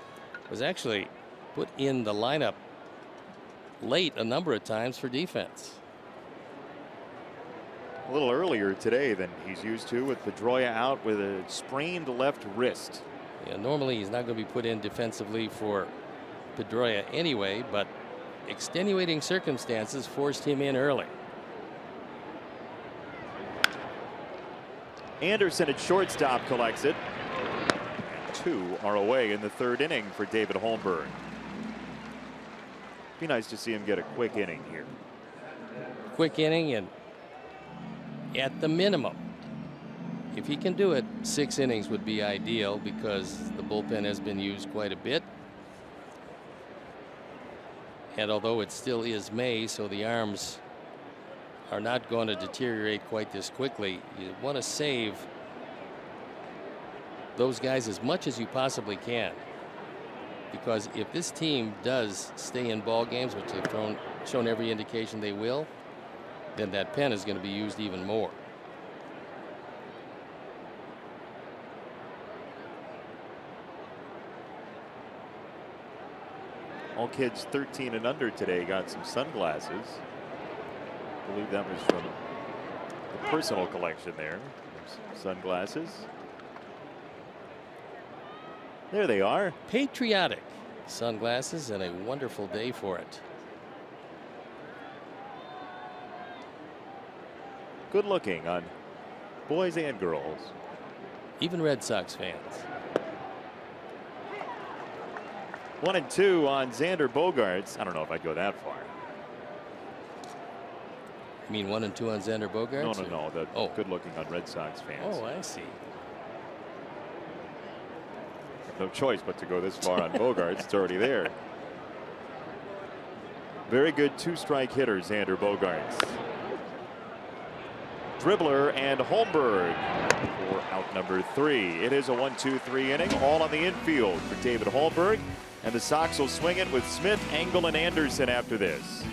Was actually put in the lineup late a number of times for defense. A little earlier today than he's used to, with Pedroia out with a sprained left wrist. Yeah, normally he's not going to be put in defensively for Pedroia anyway, but extenuating circumstances forced him in early. Anderson at shortstop collects it. And two are away in the third inning for David Holmberg. Be nice to see him get a quick inning here. Quick inning, and at the minimum, if he can do it, 6 innings would be ideal, because the bullpen has been used quite a bit. And although it still is May, so the arms are not going to deteriorate quite this quickly, you want to save those guys as much as you possibly can. Because if this team does stay in ball games, which they've shown every indication they will, then that pen is going to be used even more. All kids 13 and under today got some sunglasses. I believe that was from the personal collection there. There's sunglasses. There they are. Patriotic sunglasses, and a wonderful day for it. Good looking on boys and girls. Even Red Sox fans. 1-2 on Xander Bogaerts. I don't know if I'd go that far. You mean 1-2 on Xander Bogaerts? No. The good looking on Red Sox fans. Oh, I see. No choice but to go this far on Bogaerts. It's already there. Very good 2-strike hitter, Xander Bogaerts. Dribbler and Holmberg for out number 3. It is a 1-2-3 inning, all on the infield for David Holmberg. And the Sox will swing it with Smith, Engel, and Anderson after this.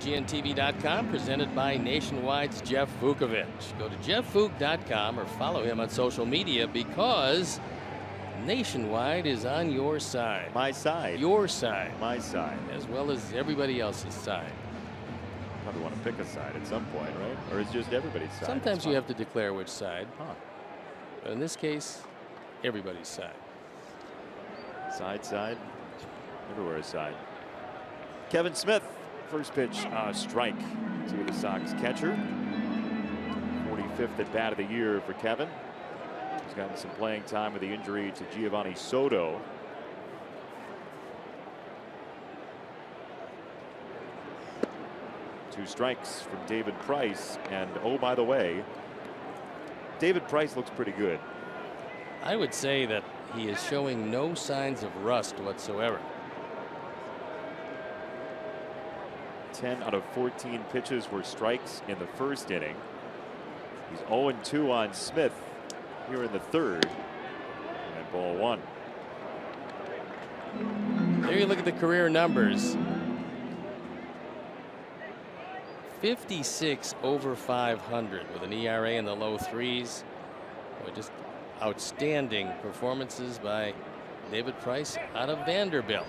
GNTV.com, presented by Nationwide's Jeff Vukovich. Go to jeffvuk.com or follow him on social media because Nationwide is on your side. My side. Your side. My side. As well as everybody else's side. Probably want to pick a side at some point, right? Or it's just everybody's side. Sometimes you have to declare which side. Huh. But in this case, everybody's side. Side. Everywhere a side. Kevin Smith. First pitch, strike to the Sox catcher. 45th at bat of the year for Kevin. He's gotten some playing time with the injury to Giovanni Soto. Two strikes from David Price. And oh, by the way, David Price looks pretty good. I would say that he is showing no signs of rust whatsoever. 10 out of 14 pitches were strikes in the first inning. He's 0-2 on Smith here in the third. And ball one. There you look at the career numbers. 56 over 500 with an ERA in the low threes. Boy, just outstanding performances by David Price out of Vanderbilt.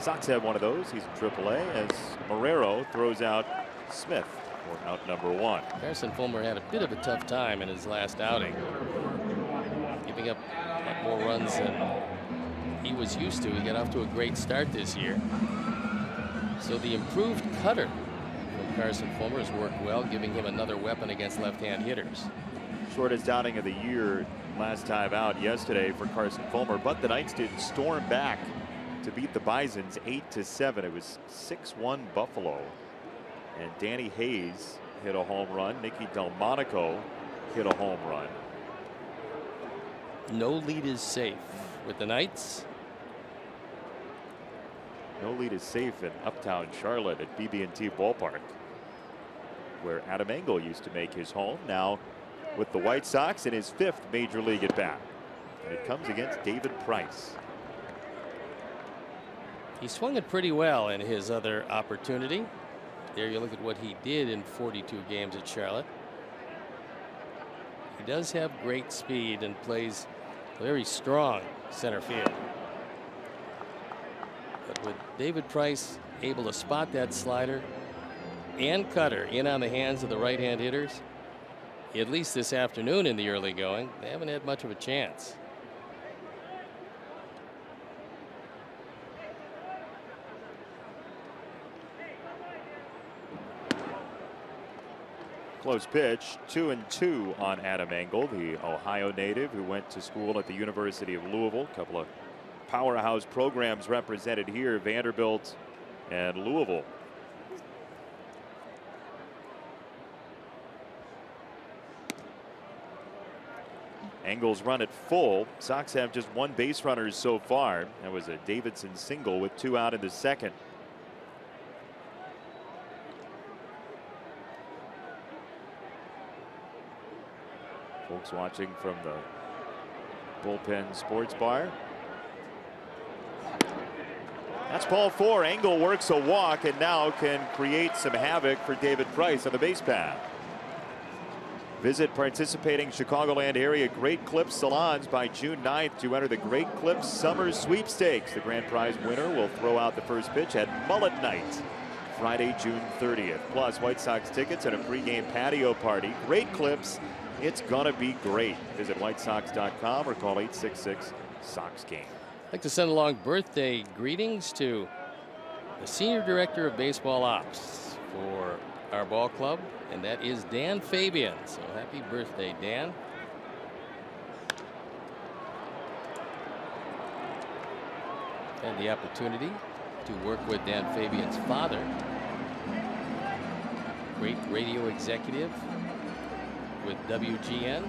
Sox have one of those. He's in AAA as Marrero throws out Smith for out number one. Carson Fulmer had a bit of a tough time in his last outing, giving up a lot more runs than he was used to. He got off to a great start this year. So the improved cutter from Carson Fulmer has worked well, giving him another weapon against left-hand hitters. Shortest outing of the year last time out yesterday for Carson Fulmer, but the Knights did storm back to beat the Bisons 8-7. It was 6-1 Buffalo, and Danny Hayes hit a home run. Nicky Delmonico hit a home run. No lead is safe with the Knights. No lead is safe in uptown Charlotte at BB&T Ballpark, where Adam Engel used to make his home. Now with the White Sox in his 5th major league at bat, and it comes against David Price. He swung it pretty well in his other opportunity. There you look at what he did in 42 games at Charlotte. He does have great speed and plays very strong center field. But with David Price able to spot that slider and cutter in on the hands of the right-hand hitters, at least this afternoon in the early going, they haven't had much of a chance. Close pitch, 2-2 on Adam Engel, the Ohio native who went to school at the University of Louisville. A couple of powerhouse programs represented here, Vanderbilt and Louisville. Engel's run at full. Sox have just one base runner so far. That was a Davidson single with 2 out in the second. Folks watching from the bullpen sports bar. That's ball 4. Engel works a walk and now can create some havoc for David Price on the base path. Visit participating Chicagoland area Great Clips salons by June 9th to enter the Great Clips Summer Sweepstakes. The grand prize winner will throw out the first pitch at Mullet Night, Friday, June 30th. Plus White Sox tickets and a pregame patio party. Great Clips. It's gonna be great. Visit whitesox.com or call 866-SOX-GAME. I'd like to send along birthday greetings to the Senior Director of Baseball Ops for our ball club, and that is Dan Fabian. So happy birthday, Dan. Had the opportunity to work with Dan Fabian's father, great radio executive with WGN.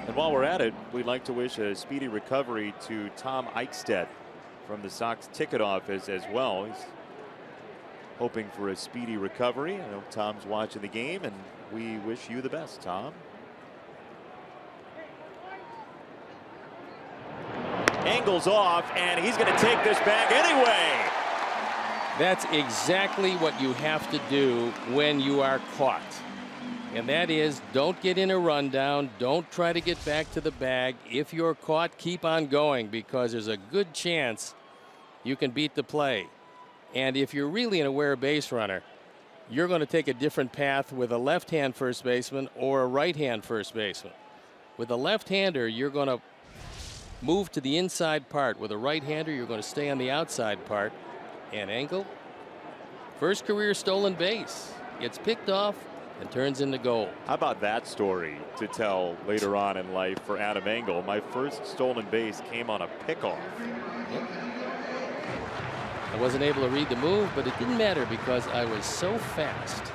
And while we're at it, we'd like to wish a speedy recovery to Tom Eichstedt from the Sox ticket office as well. He's hoping for a speedy recovery. I know Tom's watching the game, and we wish you the best, Tom. Angles off, and he's going to take this bag anyway. That's exactly what you have to do when you are caught. And that is, don't get in a rundown. Don't try to get back to the bag. If you're caught, keep on going, because there's a good chance you can beat the play. And if you're really an aware base runner, you're going to take a different path with a left-hand first baseman or a right-hand first baseman. With a left-hander, you're going to move to the inside part. With a right-hander, you're going to stay on the outside part. And Engel, first career stolen base, gets picked off and turns into goal. How about that story to tell later on in life for Adam Engel? My first stolen base came on a pickoff. Yep. I wasn't able to read the move, but it didn't matter because I was so fast.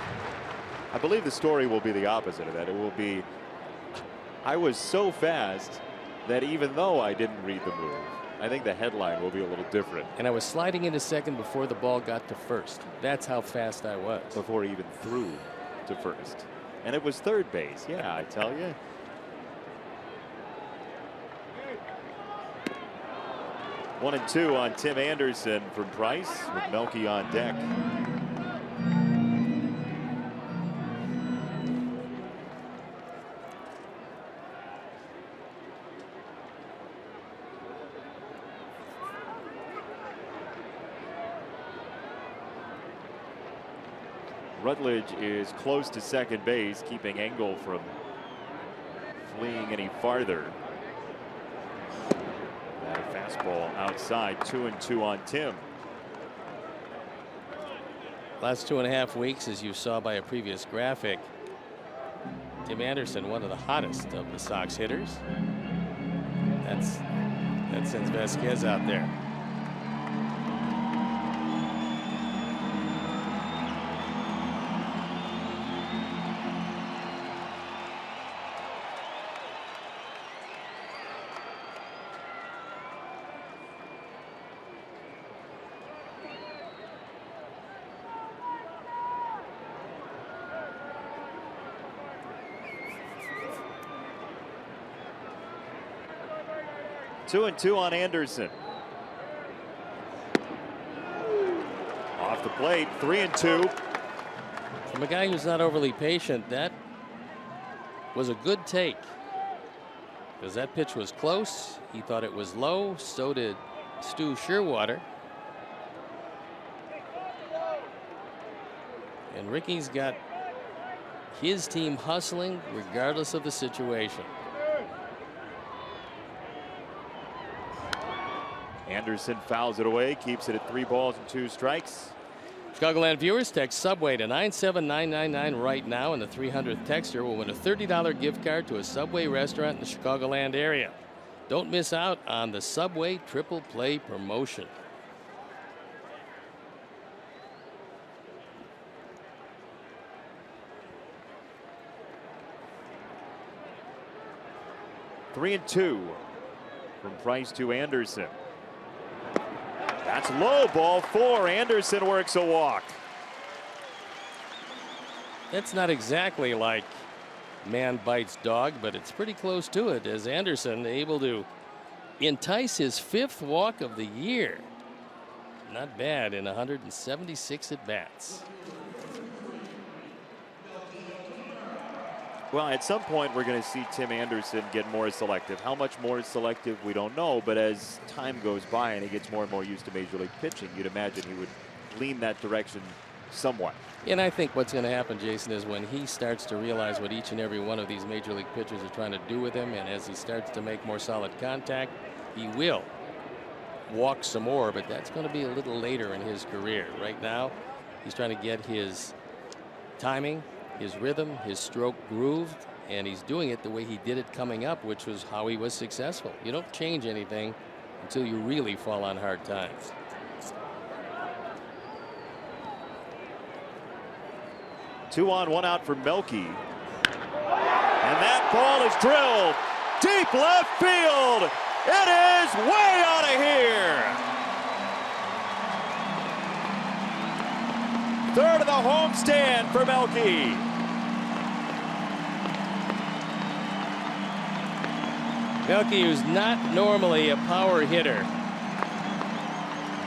I believe the story will be the opposite of that. It will be, I was so fast that even though I didn't read the move, I think the headline will be a little different. And I was sliding into second before the ball got to first. That's how fast I was. Before he even threw to first. And it was third base. Yeah, I tell you. One and two on Tim Anderson from Price with Melky on deck. Rutledge is close to second base, keeping Engel from fleeing any farther. That a fastball outside, 2-2 on Tim. Last 2.5 weeks, as you saw by a previous graphic, Tim Anderson, one of the hottest of the Sox hitters. That sends Vasquez out there. Two and two on Anderson. Off the plate, 3-2. From a guy who's not overly patient, that was a good take. Because that pitch was close. He thought it was low. So did Stu Shearwater. And Ricky's got his team hustling regardless of the situation. Anderson fouls it away, keeps it at 3 balls and 2 strikes. Chicagoland viewers, text Subway to 97999 right now, and the 300th texter will win a $30 gift card to a Subway restaurant in the Chicagoland area. Don't miss out on the Subway Triple Play promotion. Three and two from Price to Anderson. That's low, ball 4. Anderson works a walk. That's not exactly like man bites dog, but it's pretty close to it, as Anderson able to entice his 5th walk of the year. Not bad in 176 at bats. Well, at some point we're going to see Tim Anderson get more selective. How much more selective, we don't know, but as time goes by and he gets more and more used to Major League pitching, you'd imagine he would lean that direction somewhat. And I think what's going to happen, Jason, is when he starts to realize what each and every one of these Major League pitchers are trying to do with him, and as he starts to make more solid contact, he will walk some more, but that's going to be a little later in his career. Right now, he's trying to get his timing, his rhythm, his stroke grooved, and he's doing it the way he did it coming up, which was how he was successful. You don't change anything until you really fall on hard times. Two on, 1 out for Melky. And that ball is drilled deep left field. It is way out of here. Third of the homestand for Melky. Melky, who's not normally a power hitter,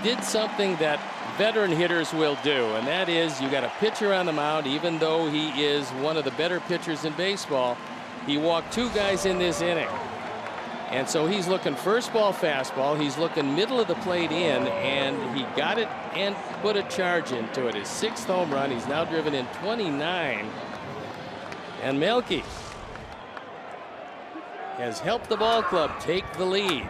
did something that veteran hitters will do, and that is you got a pitcher on the mound. Even though he is one of the better pitchers in baseball, he walked 2 guys in this inning. And so he's looking first ball fastball. He's looking middle of the plate in, and he got it and put a charge into it. His 6th home run. He's now driven in 29. And Melky has helped the ball club take the lead.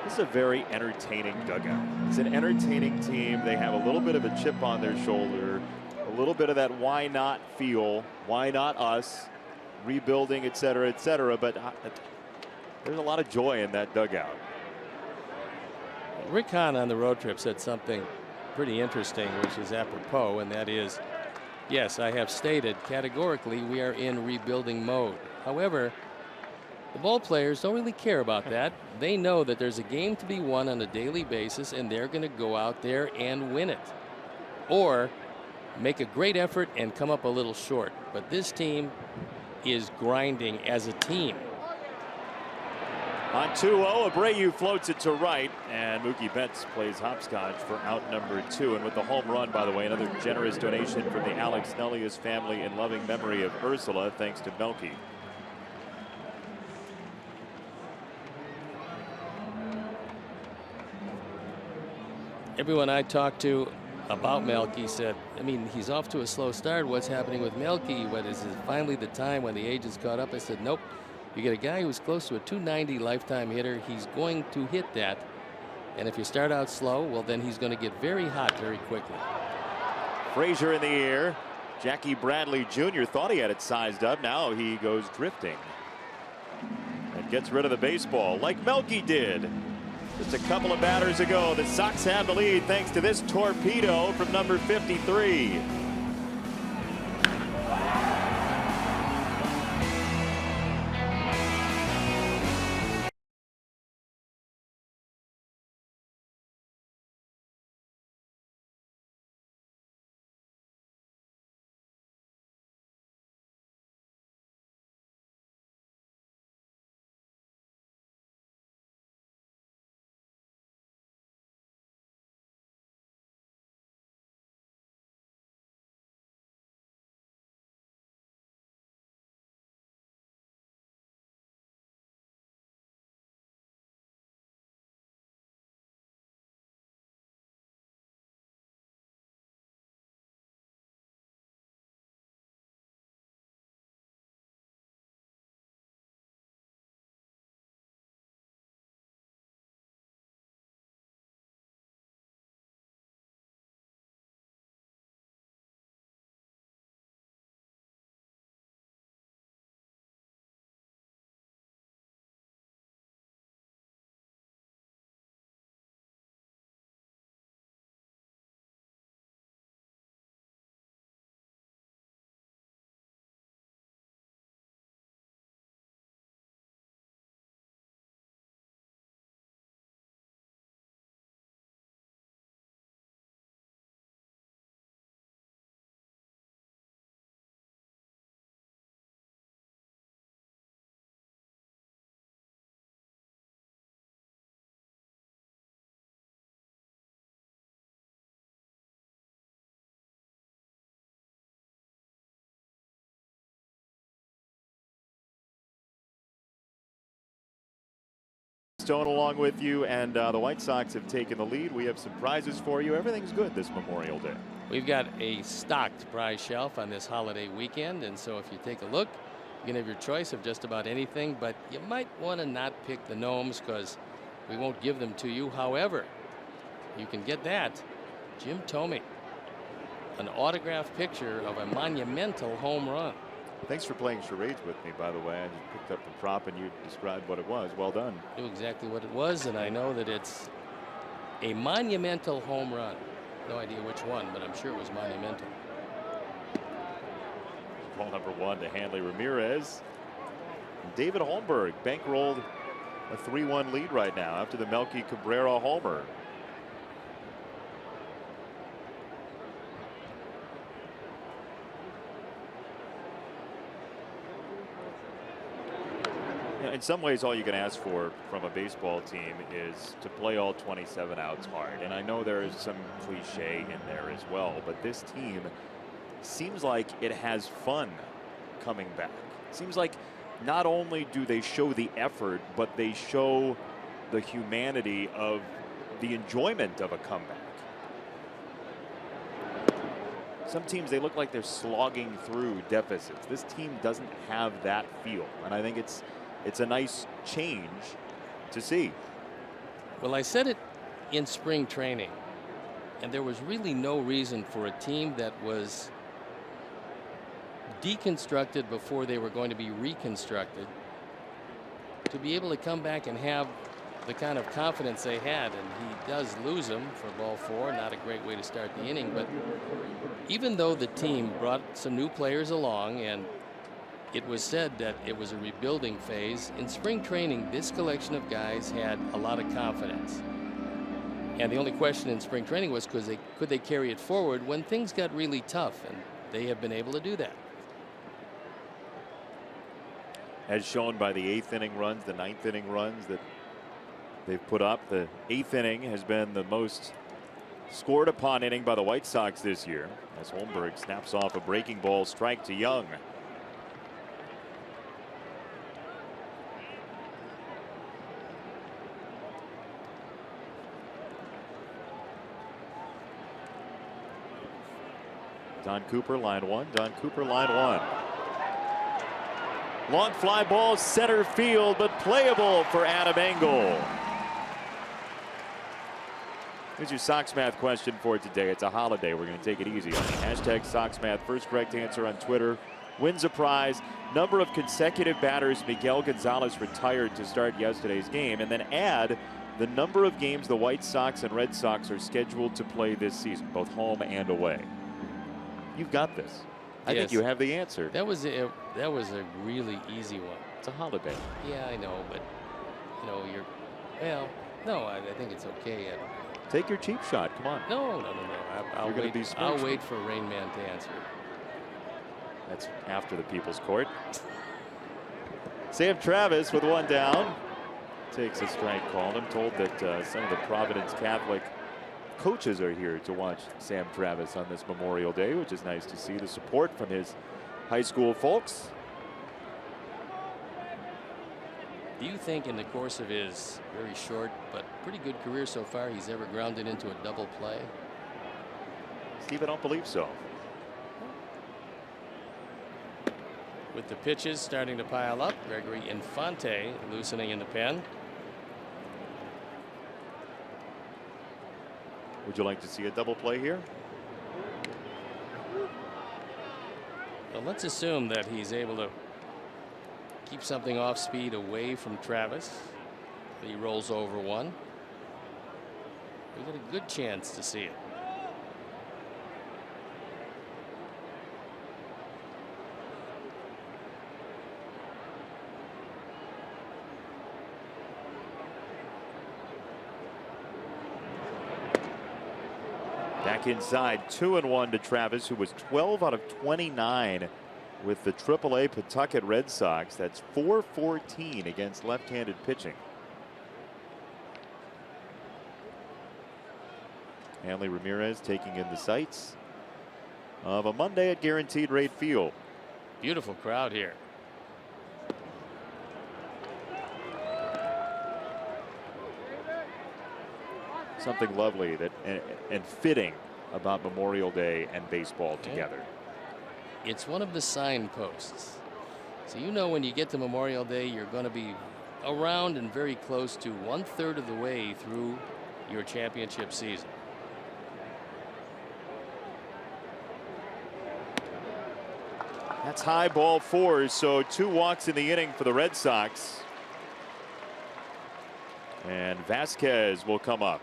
This is a very entertaining dugout. It's an entertaining team. They have a little bit of a chip on their shoulder, a little bit of that why not feel, why not us, rebuilding, et cetera, but there's a lot of joy in that dugout. Rick Hahn on the road trip said something pretty interesting, which is apropos, and that is, yes, I have stated categorically we are in rebuilding mode. However, the ball players don't really care about that. They know that there's a game to be won on a daily basis, and they're going to go out there and win it, or make a great effort and come up a little short. But this team is grinding as a team. On 2-0, Abreu floats it to right, and Mookie Betts plays hopscotch for out number 2. And with the home run, by the way, another generous donation from the Alex Nellius family in loving memory of Ursula, thanks to Melky. Everyone I talked to about Melky said, I mean, he's off to a slow start. What's happening with Melky? What is it finally the time when the age is caught up? I said, nope. You get a guy who's close to a 290 lifetime hitter. He's going to hit that. And if you start out slow, well, then he's going to get very hot very quickly. Frazier in the air. Jackie Bradley Jr. thought he had it sized up. Now he goes drifting and gets rid of the baseball like Melky did just a couple of batters ago. The Sox have the lead thanks to this torpedo from number 53. Stone along with you, and the White Sox have taken the lead. We have some prizes for you. Everything's good this Memorial Day. We've got a stocked prize shelf on this holiday weekend, and so if you take a look, you can have your choice of just about anything, but you might want to not pick the gnomes because we won't give them to you. However, you can get that. Jim Thome, an autographed picture of a monumental home run. Thanks for playing charades with me, by the way. I just picked up the prop and you described what it was. Well done. I knew exactly what it was, and I know that it's a monumental home run. No idea which one, but I'm sure it was monumental. Ball number 1 to Hanley Ramirez. David Holmberg bankrolled a 3-1 lead right now after the Melky Cabrera homer. In some ways, all you can ask for from a baseball team is to play all 27 outs hard. And I know there is some cliche in there as well, but this team seems like it has fun coming back. It seems like not only do they show the effort, but they show the humanity of the enjoyment of a comeback. Some teams, they look like they're slogging through deficits. This team doesn't have that feel, and I think it's a nice change to see. Well, I said it in spring training, and there was really no reason for a team that was deconstructed before they were going to be reconstructed to be able to come back and have the kind of confidence they had. And he does lose them for ball 4. Not a great way to start the inning, but even though the team brought some new players along and it was said that it was a rebuilding phase, in spring training this collection of guys had a lot of confidence. And the only question in spring training was could they carry it forward when things got really tough, and they have been able to do that. As shown by the 8th inning runs, the 9th inning runs that they've put up. The 8th inning has been the most scored upon inning by the White Sox this year, as Holmberg snaps off a breaking ball strike to Young. Don Cooper, line 1. Don Cooper, line 1. Long fly ball, center field, but playable for Adam Engel. Here's your Sox Math question for today. It's a holiday. We're going to take it easy on you. Hashtag Sox Math. First correct answer on Twitter wins a prize. Number of consecutive batters Miguel Gonzalez retired to start yesterday's game, and then add the number of games the White Sox and Red Sox are scheduled to play this season, both home and away. You've got this. I think you have the answer. That was a really easy one. It's a holiday. Yeah, I know, but well, no, I think it's okay. Take your cheap shot. Come on. No. I'll wait for Rain Man to answer. That's after the People's Court. Sam Travis with 1 down takes a strike call. I'm told that some of the Providence Catholic coaches are here to watch Sam Travis on this Memorial Day, which is nice to see the support from his high school folks. Do you think in the course of his very short but pretty good career so far he's ever grounded into a double play? Steve, I don't believe so. With the pitches starting to pile up, Gregory Infante loosening in the pen. Would you like to see a double play here? Well, let's assume that he's able to keep something off speed away from Travis. He rolls over one. We got a good chance to see it. Back inside, 2-1 to Travis, who was 12 out of 29 with the AAA Pawtucket Red Sox. That's .414 against left-handed pitching. Hanley Ramirez taking in the sights of a Monday at Guaranteed Rate Field. Beautiful crowd here. Something lovely that and fitting about Memorial Day and baseball together. It's one of the signposts. So you know when you get to Memorial Day, you're going to be around and very close to 1/3 of the way through your championship season. That's high, ball 4, so 2 walks in the inning for the Red Sox. And Vasquez will come up.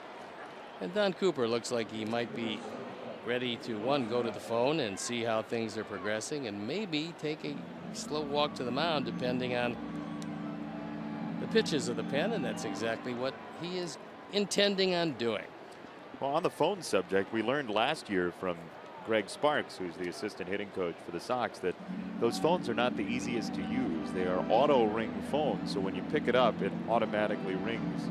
And Don Cooper looks like he might be ready to, one, go to the phone and see how things are progressing, and maybe take a slow walk to the mound depending on the pitches of the pen, and that's exactly what he is intending on doing. Well, on the phone subject, we learned last year from Greg Sparks, who's the assistant hitting coach for the Sox, that those phones are not the easiest to use. They are auto ring phones, so when you pick it up, it automatically rings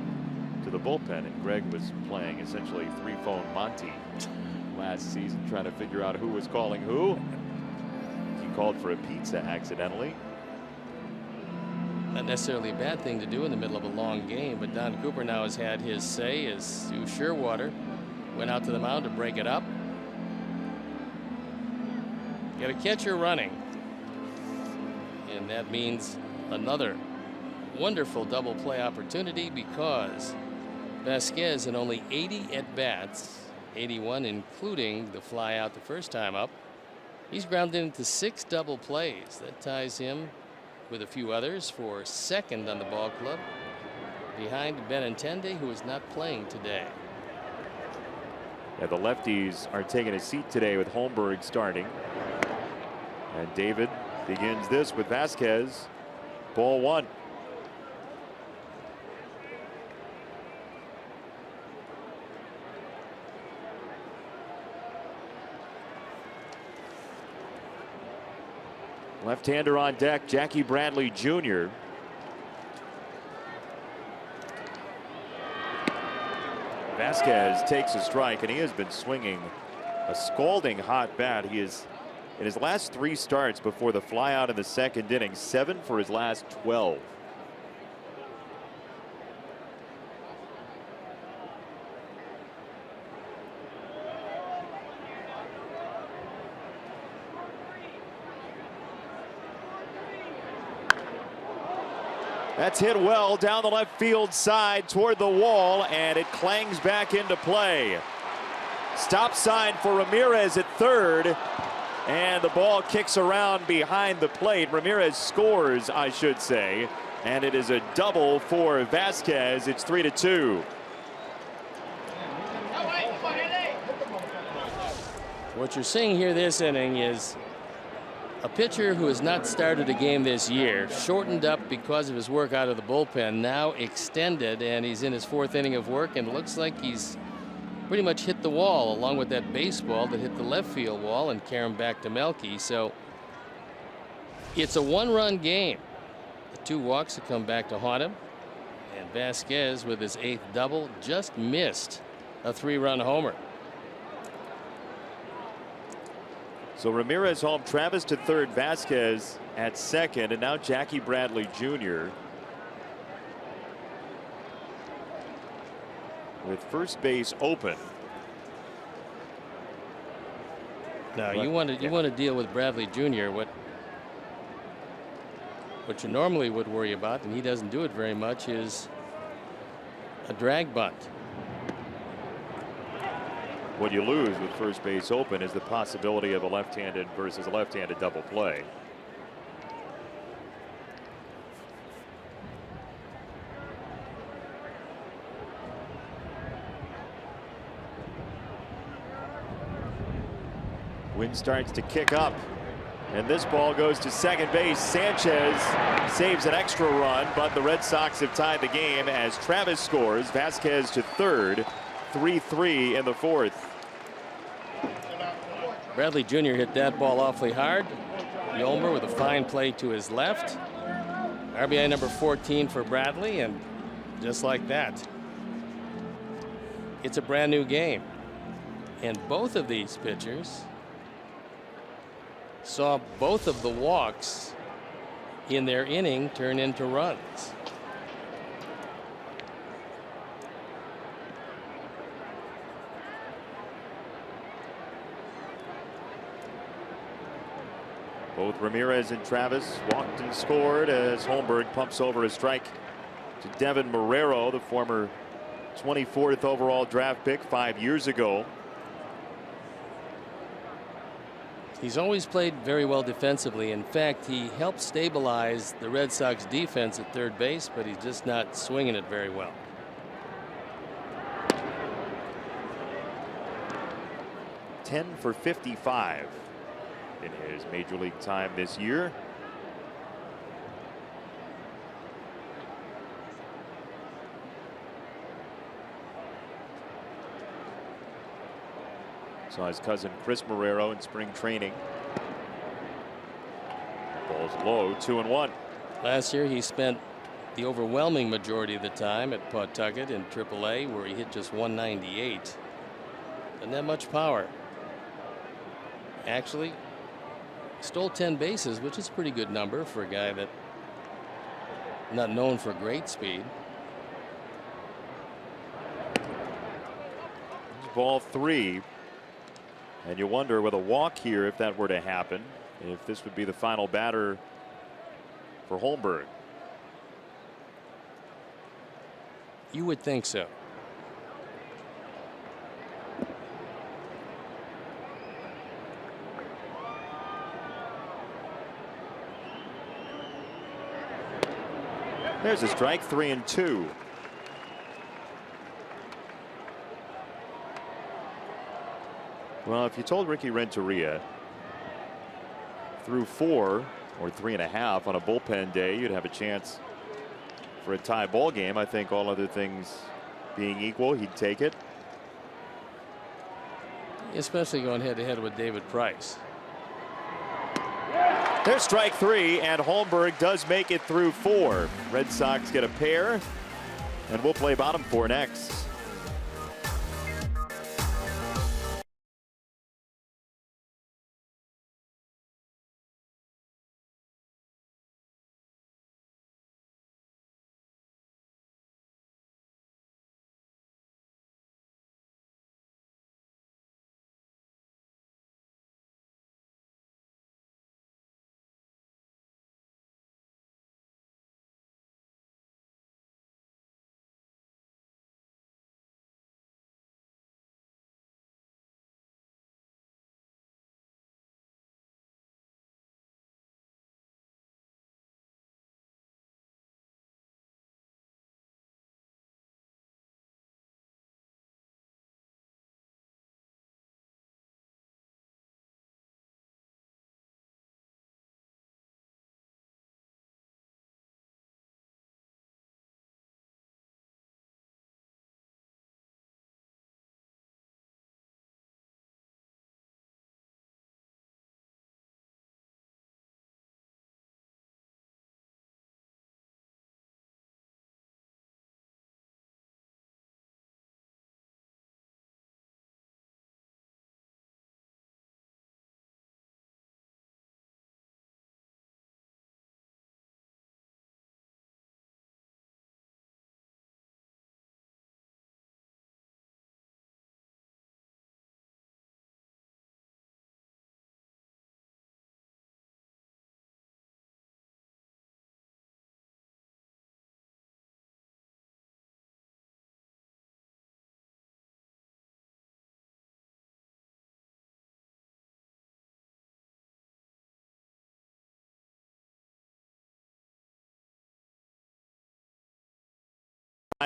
to the bullpen. And Greg was playing essentially 3-phone Monty last season, trying to figure out who was calling who. He called for a pizza accidentally. Not necessarily a bad thing to do in the middle of a long game, but Don Cooper now has had his say as Stu Sherwater went out to the mound to break it up. Got a catcher running, and that means another wonderful double play opportunity because Vasquez in only 80 at bats, 81 including the fly out the first time up, he's grounded into 6 double plays. That ties him with a few others for second on the ball club behind Benintendi, who is not playing today. Yeah, the lefties are taking a seat today with Holmberg starting. And David begins this with Vasquez. Ball 1. Left-hander on deck, Jackie Bradley Jr. Vasquez takes a strike, and he has been swinging a scalding hot bat. He is, in his last 3 starts before the flyout in the second inning, 7 for his last 12. That's hit well down the left field side toward the wall, and it clangs back into play. Stop sign for Ramirez at third, and the ball kicks around behind the plate. Ramirez scores, I should say, and it is a double for Vasquez. It's 3-2. What you're seeing here this inning is a pitcher who has not started a game this year, shortened up because of his work out of the bullpen, now extended, and he's in his 4th inning of work, and looks like he's pretty much hit the wall along with that baseball that hit the left field wall and carry him back to Melky. So it's a 1-run game. The 2 walks have come back to haunt him, and Vasquez with his 8th double just missed a 3-run homer. So Ramirez home, Travis to third, Vasquez at second, and now Jackie Bradley Jr. with first base open. Now you want to deal with Bradley Jr. What you normally would worry about, and he doesn't do it very much, is a drag bunt. What you lose with first base open is the possibility of a left-handed versus a left-handed double play. Wind starts to kick up, and this ball goes to second base. Sanchez saves an extra run, but the Red Sox have tied the game as Travis scores. Vasquez to third. 3-3 in the 4th. Bradley Jr. hit that ball awfully hard. Yolmer with a fine play to his left. RBI number 14 for Bradley, and just like that, it's a brand new game. And both of these pitchers saw both of the walks in their inning turn into runs. Both Ramirez and Travis walked and scored as Holmberg pumps over a strike to Devin Marrero, the former 24th overall draft pick 5 years ago. He's always played very well defensively. In fact, he helped stabilize the Red Sox defense at third base, but he's just not swinging it very well. $10 for 55 in his major league time this year. Saw his cousin Chris Marrero in spring training. Ball's low, 2-1. Last year he spent the overwhelming majority of the time at Pawtucket in AAA, where he hit just 198. Doesn't have much power. Actually stole 10 bases, which is a pretty good number for a guy that not known for great speed. Ball 3. And you wonder with a walk here if that were to happen, if this would be the final batter for Holmberg. You would think so. There's a strike, 3-2. Well, if you told Ricky Renteria through 4 or 3.5 on a bullpen day, you'd have a chance for a tie ball game. I think all other things being equal, he'd take it. Especially going head to head with David Price. There's strike 3, and Holmberg does make it through 4. Red Sox get a pair, and we'll play bottom 4 next.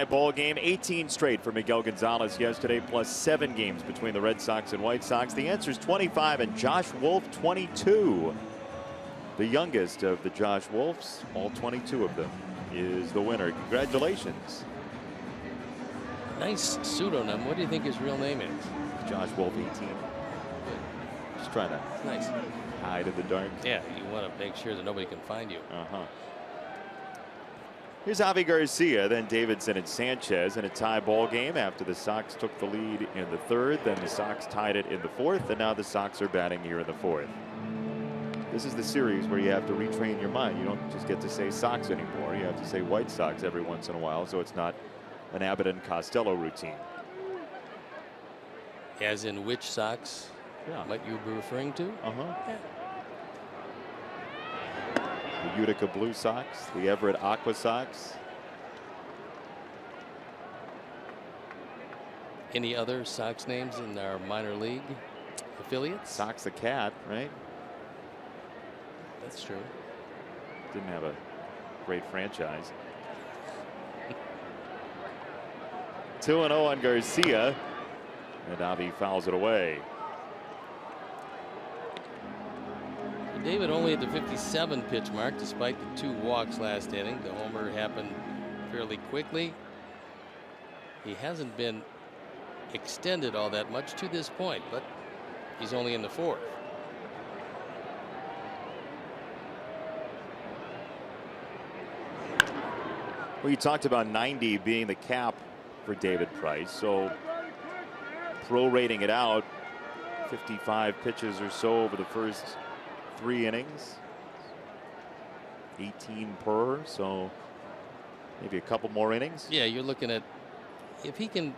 Ball game, 18 straight for Miguel Gonzalez yesterday, plus 7 games between the Red Sox and White Sox. The answer is 25, and Josh Wolf 22. The youngest of the Josh Wolfs, all 22 of them, is the winner. Congratulations. Nice pseudonym. What do you think his real name is? Josh Wolf, 18. Just trying to Nice. hide in the dark. Yeah, you want to make sure that nobody can find you. Here's Javi Garcia, then Davidson and Sanchez in a tie ball game after the Sox took the lead in the 3rd. Then the Sox tied it in the 4th, and now the Sox are batting here in the 4th. This is the series where you have to retrain your mind. You don't just get to say Sox anymore. You have to say White Sox every once in a while, so it's not an Abbott and Costello routine. As in which Sox might you be referring to? Yeah. The Utica Blue Sox, the Everett Aqua Sox. Any other Sox names in our minor league affiliates? Sox the Cat, right? That's true. Didn't have a great franchise. 2-0 on Garcia, and Avi fouls it away. David only at the 57 pitch mark, despite the 2 walks last inning. The homer happened fairly quickly. He hasn't been extended all that much to this point, but He's only in the 4th. Well, you talked about 90 being the cap for David Price, so prorating it out, 55 pitches or so over the first 3 innings, 18 per, so maybe a couple more innings. Yeah, you're looking at if he can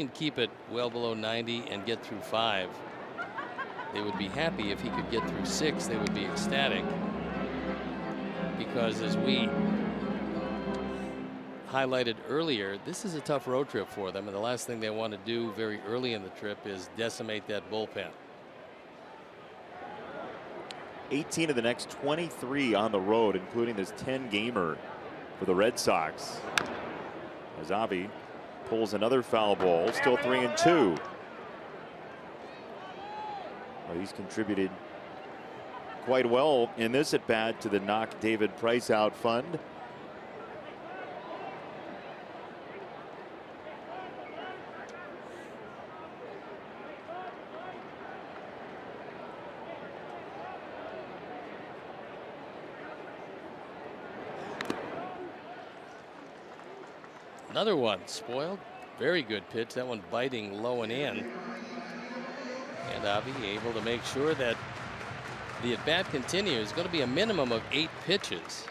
keep it well below 90 and get through 5, they would be happy. If he could get through 6, they would be ecstatic, because as we highlighted earlier, this is a tough road trip for them, and the last thing they want to do very early in the trip is decimate that bullpen. 18 of the next 23 on the road, including this 10-gamer for the Red Sox. As Avi pulls another foul ball, still 3-2. Well, he's contributed quite well in this at bat to the knock David Price out fund. Another one spoiled. Very good pitch. That one biting low and in. And Avi able to make sure that the at bat continues. It's going to be a minimum of 8 pitches.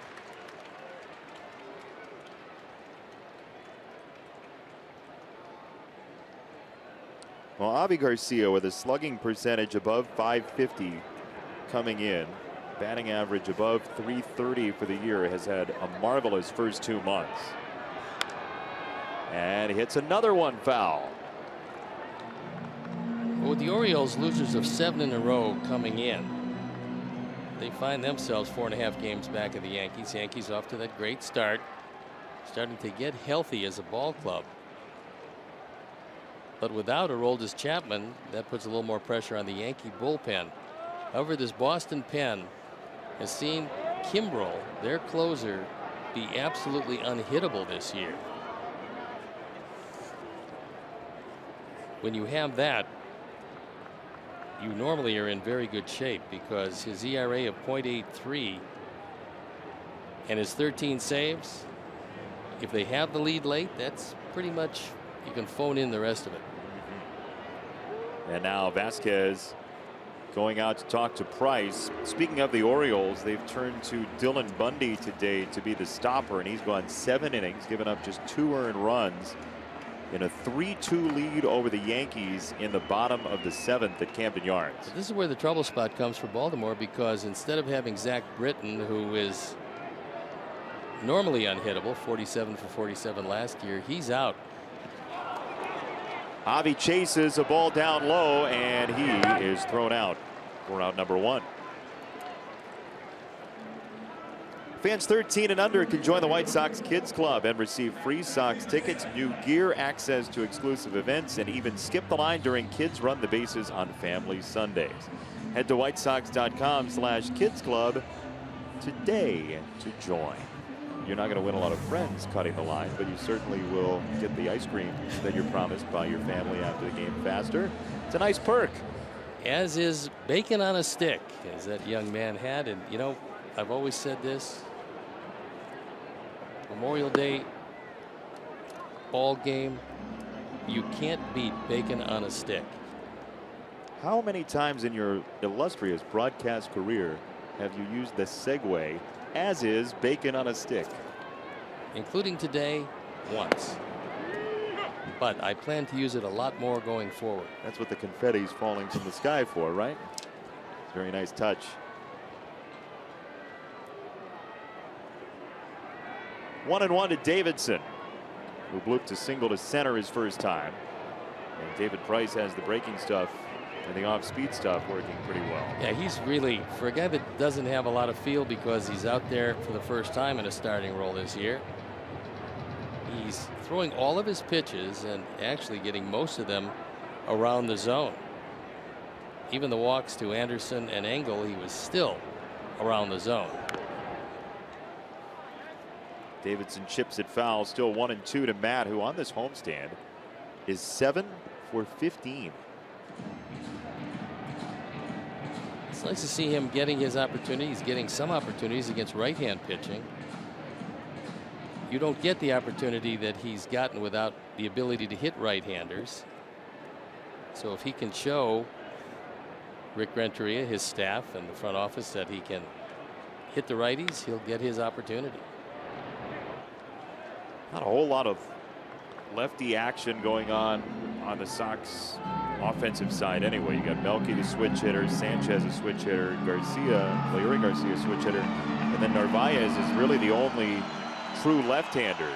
Well, Avi Garcia with a slugging percentage above .550 coming in, batting average above .330 for the year, has had a marvelous first 2 months. And he hits another one foul. With the Orioles losers of 7 in a row coming in, they find themselves 4.5 games back of the Yankees. Yankees off to that great start, starting to get healthy as a ball club. But without Aroldis Chapman, that puts a little more pressure on the Yankee bullpen. However, this Boston pen has seen Kimbrel, their closer, be absolutely unhittable this year. When you have that, you normally are in very good shape, because his ERA of .83 and his 13 saves, if they have the lead late, that's pretty much, you can phone in the rest of it. And now Vasquez going out to talk to Price. Speaking of the Orioles, they've turned to Dylan Bundy today to be the stopper, and he's gone 7 innings, given up just 2 earned runs in a 3-2 lead over the Yankees in the bottom of the 7th at Camden Yards. This is where the trouble spot comes for Baltimore, because instead of having Zach Britton, who is normally unhittable, 47 for 47 last year, he's out. Avi chases a ball down low, and he is thrown out for out number 1. Fans 13 and under can join the White Sox Kids Club and receive free Sox tickets, new gear, access to exclusive events, and even skip the line during Kids Run the Bases on Family Sundays. Head to whitesox.com/Kids Club today to join. You're not going to win a lot of friends cutting the line, but you certainly will get the ice cream that you're promised by your family after the game faster. It's a nice perk. As is bacon on a stick, as that young man had. And, you know, I've always said this. Memorial Day ball game, you can't beat bacon on a stick. How many times in your illustrious broadcast career have you used the segue, as is bacon on a stick? Including today, once. But I plan to use it a lot more going forward. That's what the confetti's falling from the sky for, right? It's a very nice touch. 1-1 to Davidson, who blooped a single to center his first time. And David Price has the breaking stuff and the off-speed stuff working pretty well. Yeah, he's really, for a guy that doesn't have a lot of feel because he's out there for the first time in a starting role this year, he's throwing all of his pitches and actually getting most of them around the zone. Even the walks to Anderson and Engel, he was still around the zone. Davidson chips it foul, still 1-2 to Matt, who on this homestand is 7 for 15. It's nice to see him getting his opportunities, getting some opportunities against right-hand pitching. You don't get the opportunity that he's gotten without the ability to hit right-handers. So if he can show Rick Renteria, his staff, and the front office that he can hit the righties, he'll get his opportunity. Not a whole lot of lefty action going on the Sox offensive side anyway. You got Melky, the switch hitter, Sanchez, a switch hitter, Leury Garcia, switch hitter, and then Narvaez is really the only true left-hander.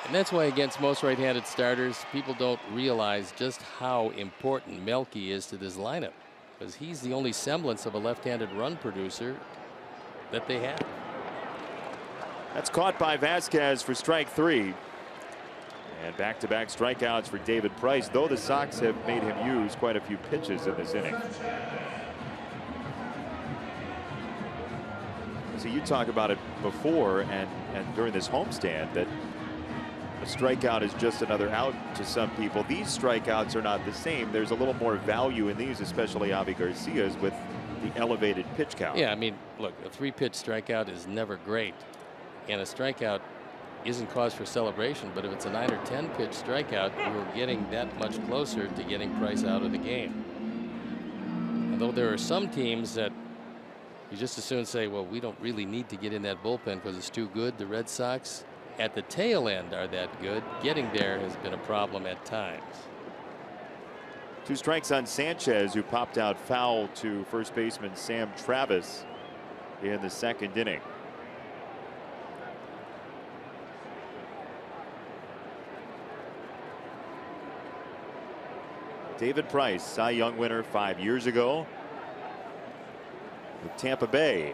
And that's why against most right-handed starters, people don't realize just how important Melky is to this lineup, because he's the only semblance of a left-handed run producer that they have. That's caught by Vasquez for strike 3. And back-to-back strikeouts for David Price, though the Sox have made him use quite a few pitches in this inning. So you talk about it before and during this homestand that a strikeout is just another out to some people. These strikeouts are not the same. There's a little more value in these, especially Avi Garcia's with the elevated pitch count. Yeah, I mean, look, a 3-pitch strikeout is never great, and a strikeout isn't cause for celebration, but if it's a 9 or 10 pitch strikeout, you're getting that much closer to getting Price out of the game. Although there are some teams that you just as soon say, well, we don't really need to get in that bullpen because it's too good. The Red Sox at the tail end are that good. Getting there has been a problem at times. 2 strikes on Sanchez, who popped out foul to first baseman Sam Travis in the 2nd inning. David Price, Cy Young winner 5 years ago with Tampa Bay.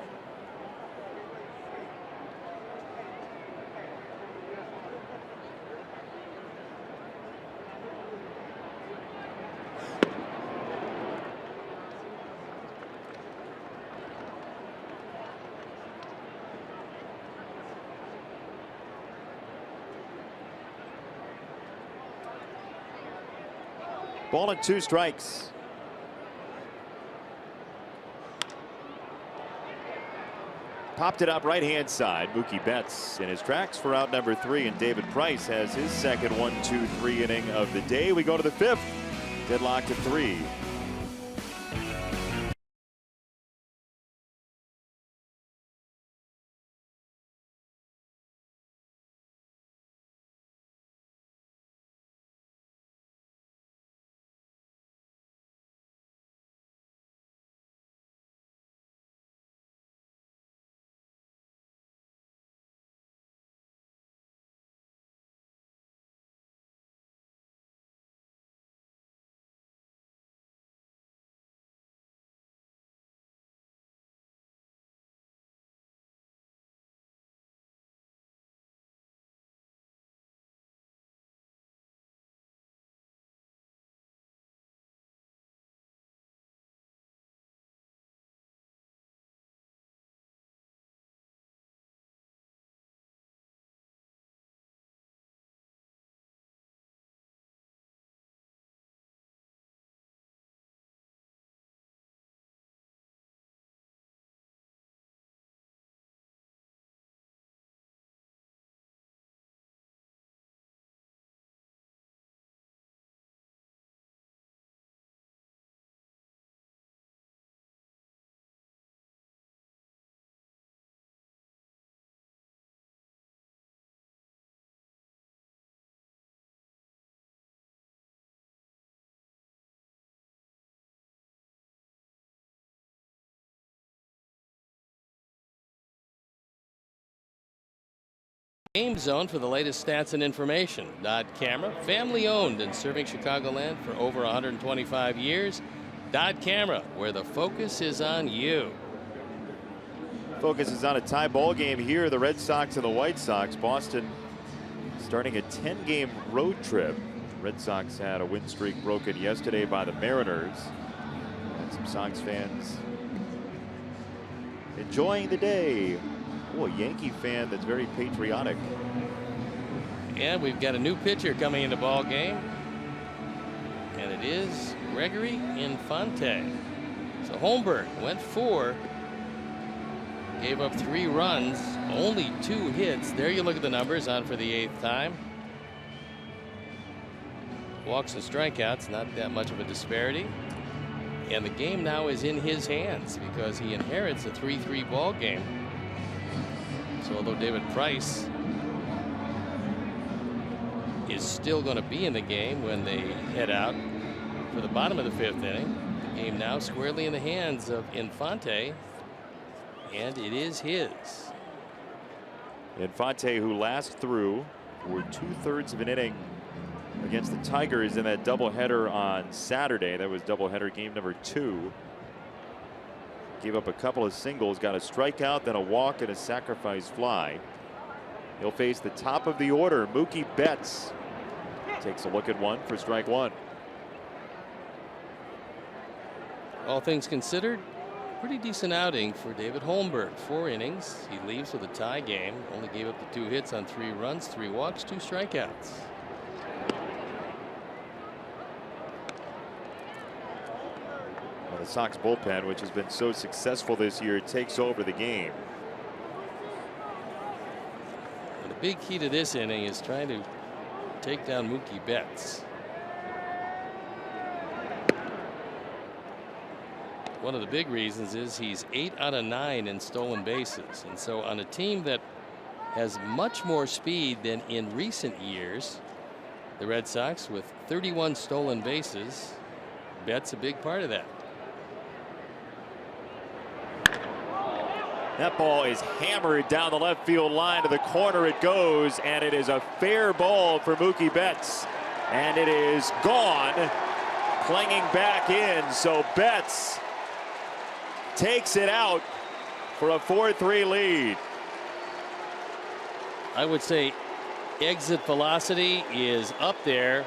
Ball and 2 strikes. Popped it up right-hand side. Mookie Betts in his tracks for out number 3, and David Price has his second 1-2-3 inning of the day. We go to the 5th. Deadlocked at 3. Game Zone for the latest stats and information. Dot Camera, family owned and serving Chicagoland for over 125 years. Dot Camera, where the focus is on you. Focus is on a tie ball game here. The Red Sox and the White Sox. Boston starting a 10-game road trip. Red Sox had a win streak broken yesterday by the Mariners. And some Sox fans enjoying the day. Oh, a Yankee fan that's very patriotic. And we've got a new pitcher coming in the ball game, and it is Gregory Infante. So Holmberg went 4, gave up 3 runs, only 2 hits. There you look at the numbers, on for the 8th time. Walks and strikeouts, not that much of a disparity. And the game now is in his hands because he inherits a 3-3 ball game. So although David Price is still going to be in the game when they head out for the bottom of the 5th inning, the game now squarely in the hands of Infante, and it is his. Infante, who last threw for 2/3 of an inning against the Tigers in that doubleheader on Saturday. That was doubleheader game number 2. Gave up a couple of singles, got a strikeout, then a walk and a sacrifice fly. He'll face the top of the order, Mookie Betts. Takes a look at one for strike 1. All things considered, pretty decent outing for David Holmberg. 4 innings. He leaves with a tie game. Only gave up the 2 hits on 3 runs, 3 walks, 2 strikeouts. Well, the Sox bullpen, which has been so successful this year, takes over the game. And the big key to this inning is trying to take down Mookie Betts. One of the big reasons is he's 8 out of 9 in stolen bases. And so on a team that has much more speed than in recent years, the Red Sox with 31 stolen bases, Betts a big part of that. That ball is hammered down the left field line. To the corner it goes, and it is a fair ball for Mookie Betts. And it is gone, clanging back in. So Betts takes it out for a 4-3 lead. I would say exit velocity is up there.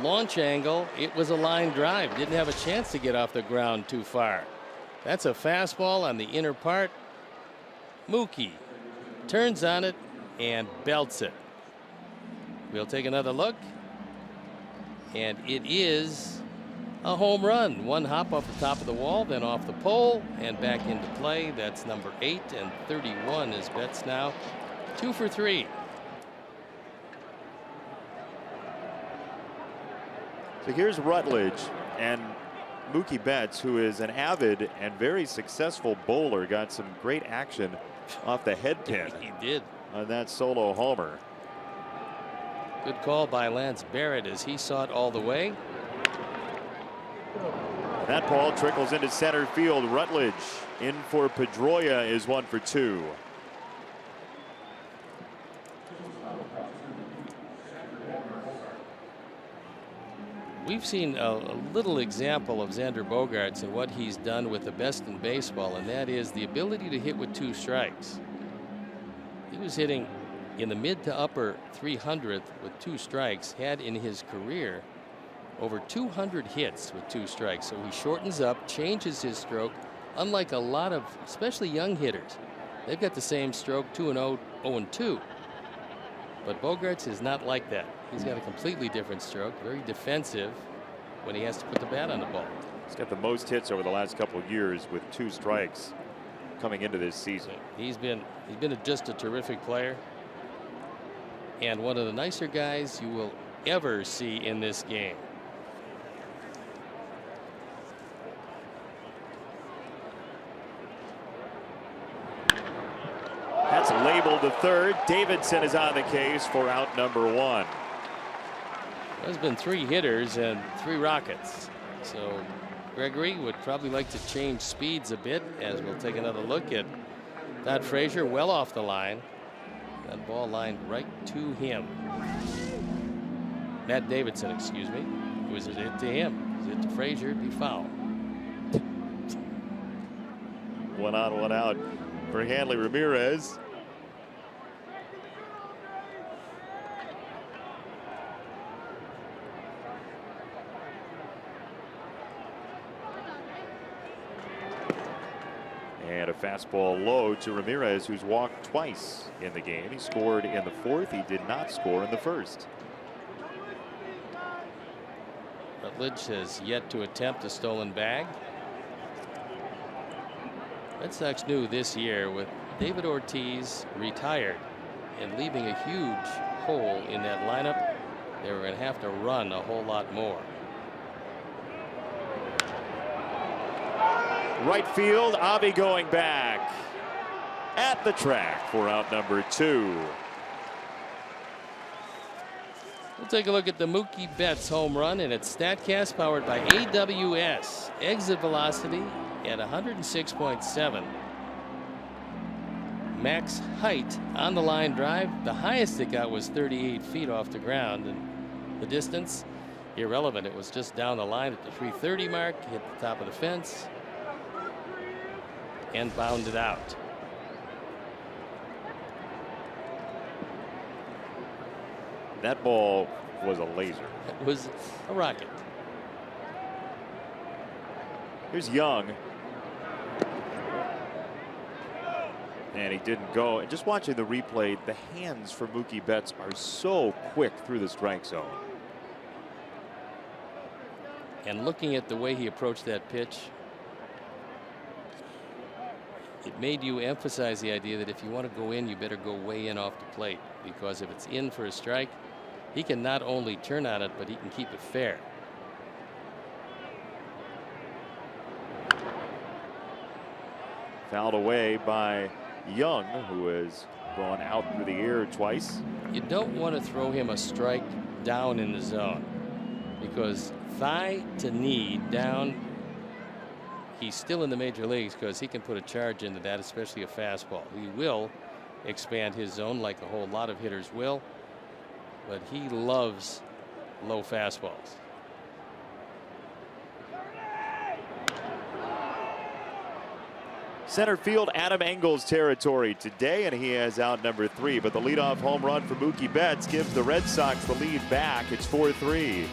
Launch angle, it was a line drive. Didn't have a chance to get off the ground too far. That's a fastball on the inner part. Mookie turns on it and belts it. We'll take another look. And it is a home run. One hop off the top of the wall, then off the pole and back into play. That's number 8, and 31 is Betts now. 2 for 3. So here's Rutledge, and Mookie Betts, who is an avid and very successful bowler, got some great action off the head pin. He did. On that solo homer. Good call by Lance Barrett as he saw it all the way. That ball trickles into center field. Rutledge in for Pedroia is 1 for 2. We've seen a little example of Xander Bogaerts and what he's done with the best in baseball, and that is the ability to hit with 2 strikes. He was hitting in the mid to upper 300th with 2 strikes, had in his career over 200 hits with 2 strikes. So he shortens up, changes his stroke, unlike a lot of especially young hitters. They've got the same stroke, 2-0, 0-2. But Bogaerts is not like that. He's got a completely different stroke, very defensive when he has to put the bat on the ball. He's got the most hits over the last couple of years with 2 strikes coming into this season. He's been just a terrific player and one of the nicer guys you will ever see in this game. That's labeled to third. Davidson is on the case for out number 1. There's been 3 hitters and 3 Rockets. So Gregory would probably like to change speeds a bit, as we'll take another look at that. Frazier well off the line. That ball lined right to him. Matt Davidson, excuse me. It was a hit to him. It was a hit to Frazier. It'd be foul. 1 on, 1 out for Hanley Ramirez. And a fastball low to Ramirez, who's walked twice in the game. He scored in the 4th. He did not score in the 1st. Rutledge has yet to attempt a stolen bag. Red Sox knew this year with David Ortiz retired and leaving a huge hole in that lineup, they were going to have to run a whole lot more. Right field, Avi going back at the track for out number 2. We'll take a look at the Mookie Betts home run, and it's StatCast powered by AWS. Exit velocity at 106.7. Max height on the line drive. The highest it got was 38 feet off the ground, and the distance irrelevant. It was just down the line at the 330 mark, hit the top of the fence, and bounded out. That ball was a laser. It was a rocket. Here's Young. And he didn't go. And just watching the replay, the hands for Mookie Betts are so quick through the strike zone. And looking at the way he approached that pitch, it made you emphasize the idea that if you want to go in, you better go way in off the plate, because if it's in for a strike, he can not only turn on it, but he can keep it fair. Fouled away by Young, who has gone out through the air twice. You don't want to throw him a strike down in the zone, because thigh to knee down, he's still in the major leagues because he can put a charge into that, especially a fastball. He will expand his zone like a whole lot of hitters will, but he loves low fastballs. Center field, Adam Engel's territory today, and he has out number 3. But the leadoff home run for Mookie Betts gives the Red Sox the lead back. It's 4-3.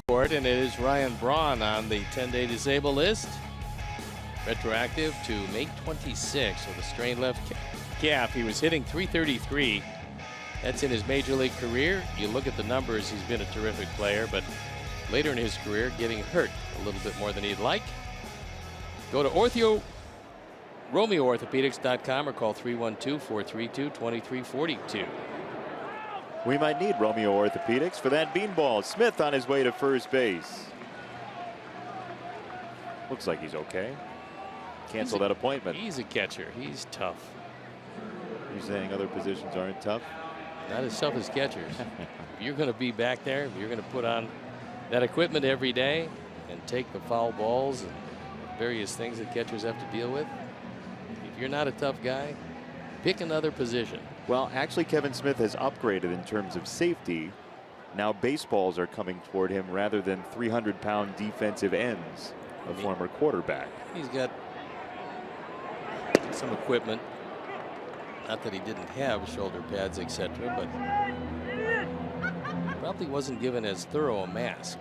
And it is Ryan Braun on the 10-day disabled list, retroactive to May 26th with a strained left calf. He was hitting .333. That's in his major league career. You look at the numbers, he's been a terrific player, but later in his career getting hurt a little bit more than he'd like. Go to RomeoOrthopedics.com or call 312-432-2342. We might need Romeo Orthopedics for that beanball. Smith on his way to first base. Looks like he's okay. Cancel that appointment. He's a catcher. He's tough. You're saying other positions aren't tough? Not as tough as catchers. If you're going to be back there, if you're going to put on that equipment every day and take the foul balls and various things that catchers have to deal with, if you're not a tough guy, pick another position. Well, actually, Kevin Smith has upgraded in terms of safety. Now baseballs are coming toward him rather than 300-pound defensive ends, a former quarterback. He's got some equipment. Not that he didn't have shoulder pads, etc., but probably wasn't given as thorough a mask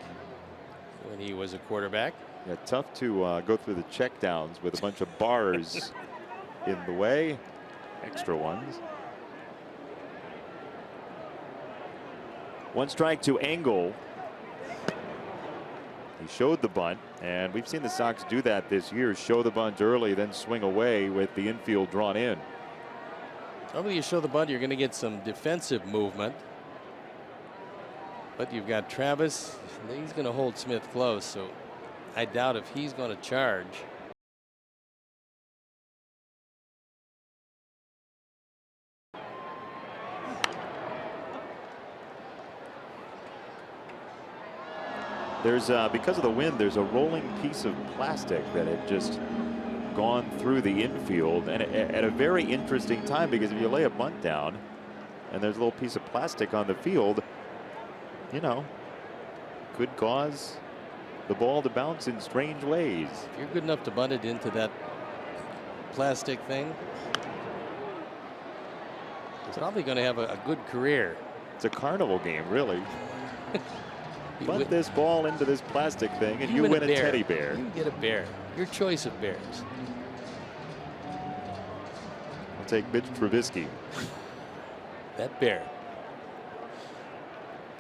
when he was a quarterback. Yeah, tough to go through the checkdowns with a bunch of bars in the way, extra ones. One strike to Engel. He showed the bunt, and we've seen the Sox do that this year. Show the bunt early, then swing away with the infield drawn in. Normally you show the bunt, you're going to get some defensive movement. But you've got Travis. He's going to hold Smith close, so I doubt if he's going to charge. There's because of the wind, there's a rolling piece of plastic that had just gone through the infield, and at a very interesting time, because if you lay a bunt down and there's a little piece of plastic on the field, you know, could cause the ball to bounce in strange ways. If you're good enough to bunt it into that plastic thing, it's probably going to have a good career. It's a carnival game, really. Bunt this ball into this plastic thing, and you win a teddy bear. You get a bear. Your choice of bears. I'll take Mitch Trubisky. That bear.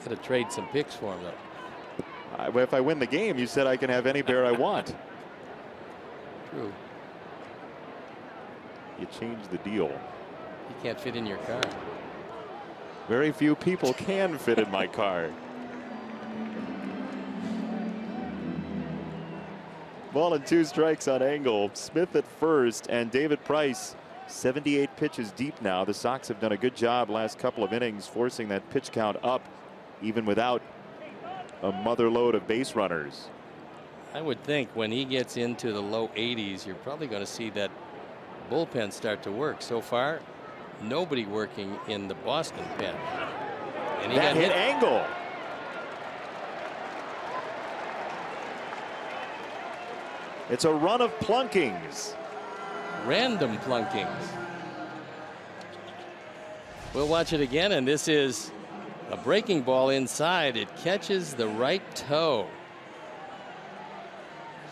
Got to trade some picks for him, though. If I win the game, you said I can have any bear I want. True. You change the deal. He can't fit in your car. Very few people can fit in my car. Ball and 2 strikes on Engel. Smith at first, and David Price 78 pitches deep now. The Sox have done a good job last couple of innings forcing that pitch count up even without a mother load of base runners. I would think when he gets into the low 80s, you're probably going to see that bullpen start to work. So far, nobody working in the Boston pen. And he that got hit Engel. It's a run of plunkings. Random plunkings. We'll watch it again, and this is a breaking ball inside. It catches the right toe.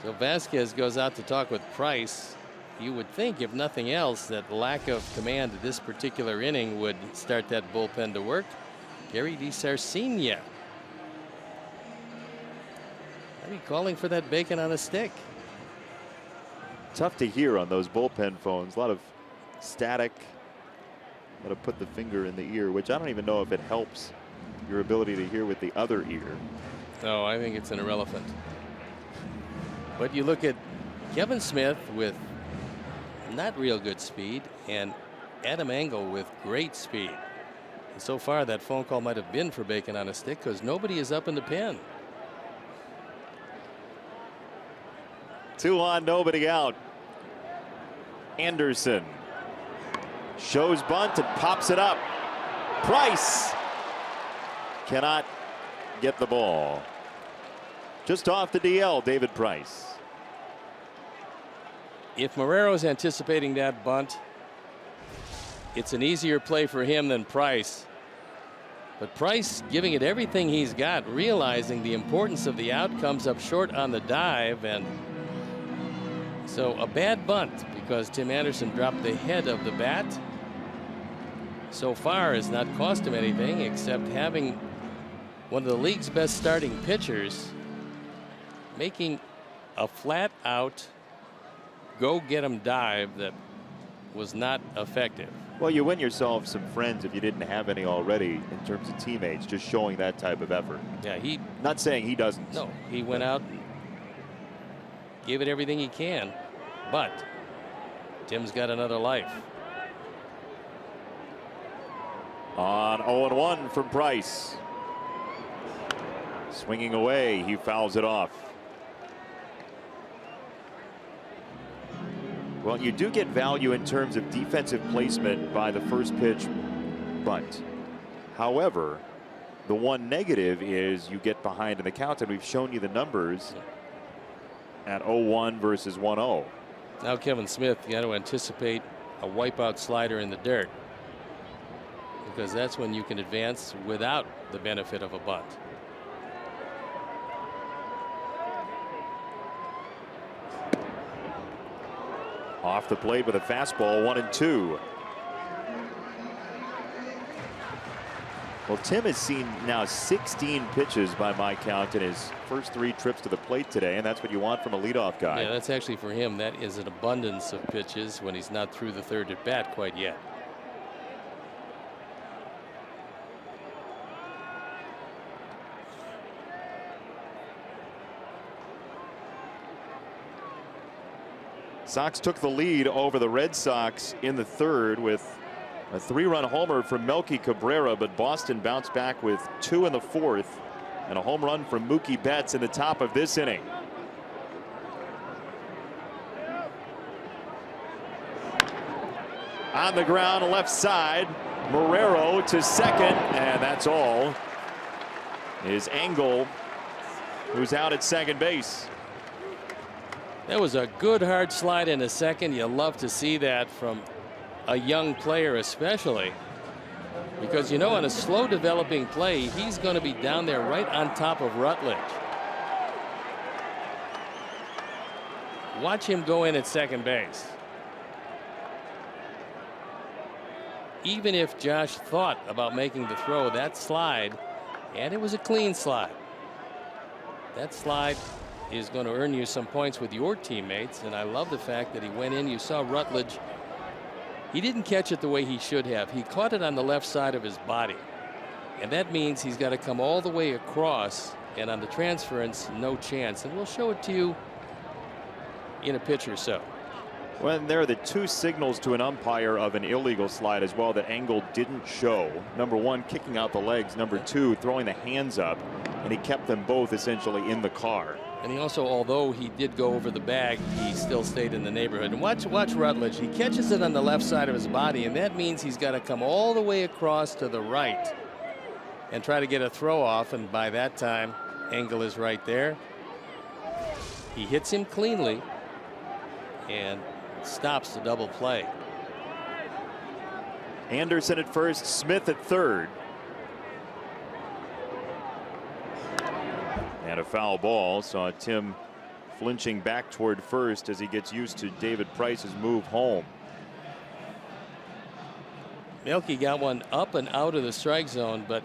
So Vasquez goes out to talk with Price. You would think, if nothing else, that lack of command at this particular inning would start that bullpen to work. Gary DeSarcina. Are you calling for that bacon on a stick? Tough to hear on those bullpen phones. A lot of static. Got to put the finger in the ear, which I don't even know if it helps your ability to hear with the other ear. No, I think it's an irrelevant. But you look at Kevin Smith with not real good speed and Adam Engel with great speed. And so far, that phone call might have been for bacon on a stick because nobody is up in the pen. 2 on, nobody out. Anderson shows bunt and pops it up. Price cannot get the ball. Just off the DL, David Price. If Marrero's anticipating that bunt, it's an easier play for him than Price. But Price giving it everything he's got, realizing the importance of the outcomes up short on the dive, and so a bad bunt because Tim Anderson dropped the head of the bat. So far has not cost him anything except having one of the league's best starting pitchers making a flat out go get him dive that was not effective. Well, you win yourself some friends if you didn't have any already in terms of teammates, just showing that type of effort. Yeah, he. Not saying he doesn't. No, he went out and gave it everything he can, but Tim's got another life. On 0-1 from Price. Swinging away, he fouls it off. Well, you do get value in terms of defensive placement by the first pitch bunt. However, the one negative is you get behind in the count, and we've shown you the numbers at 0-1 versus 1-0. Now Kevin Smith got to anticipate a wipeout slider in the dirt, because that's when you can advance without the benefit of a bunt. Off the plate with a fastball, 1-2. Well, Tim has seen now 16 pitches by my count in his first 3 trips to the plate today, and that's what you want from a leadoff guy. Yeah, that's actually for him. That is an abundance of pitches when he's not through the 3rd at bat quite yet. Sox took the lead over the Red Sox in the 3rd with a 3-run homer from Melky Cabrera, but Boston bounced back with 2 in the 4th and a home run from Mookie Betts in the top of this inning. On the ground, left side, Marrero to second, and that's all. Is Engel, who's out at second base. That was a good hard slide in the second. You love to see that from a young player, especially because, you know, on a slow developing play, he's going to be down there right on top of Rutledge. Watch him go in at second base. Even if Josh thought about making the throw, that slide, and it was a clean slide, that slide is going to earn you some points with your teammates. And I love the fact that he went in. You saw Rutledge. He didn't catch it the way he should have. He caught it on the left side of his body, and that means he's got to come all the way across, and on the transference, no chance. And we'll show it to you in a pitch or so. Well, there are the 2 signals to an umpire of an illegal slide as well that Engel didn't show. Number 1, kicking out the legs. Number 2, throwing the hands up, and he kept them both essentially in the car. And he also, although he did go over the bag, he still stayed in the neighborhood. And watch Rutledge. He catches it on the left side of his body, and that means he's got to come all the way across to the right and try to get a throw off. And by that time, Engel is right there. He hits him cleanly and stops the double play. Anderson at first, Smith at third. And a foul ball. Saw Tim flinching back toward first as he gets used to David Price's move home. Melky got one up and out of the strike zone, but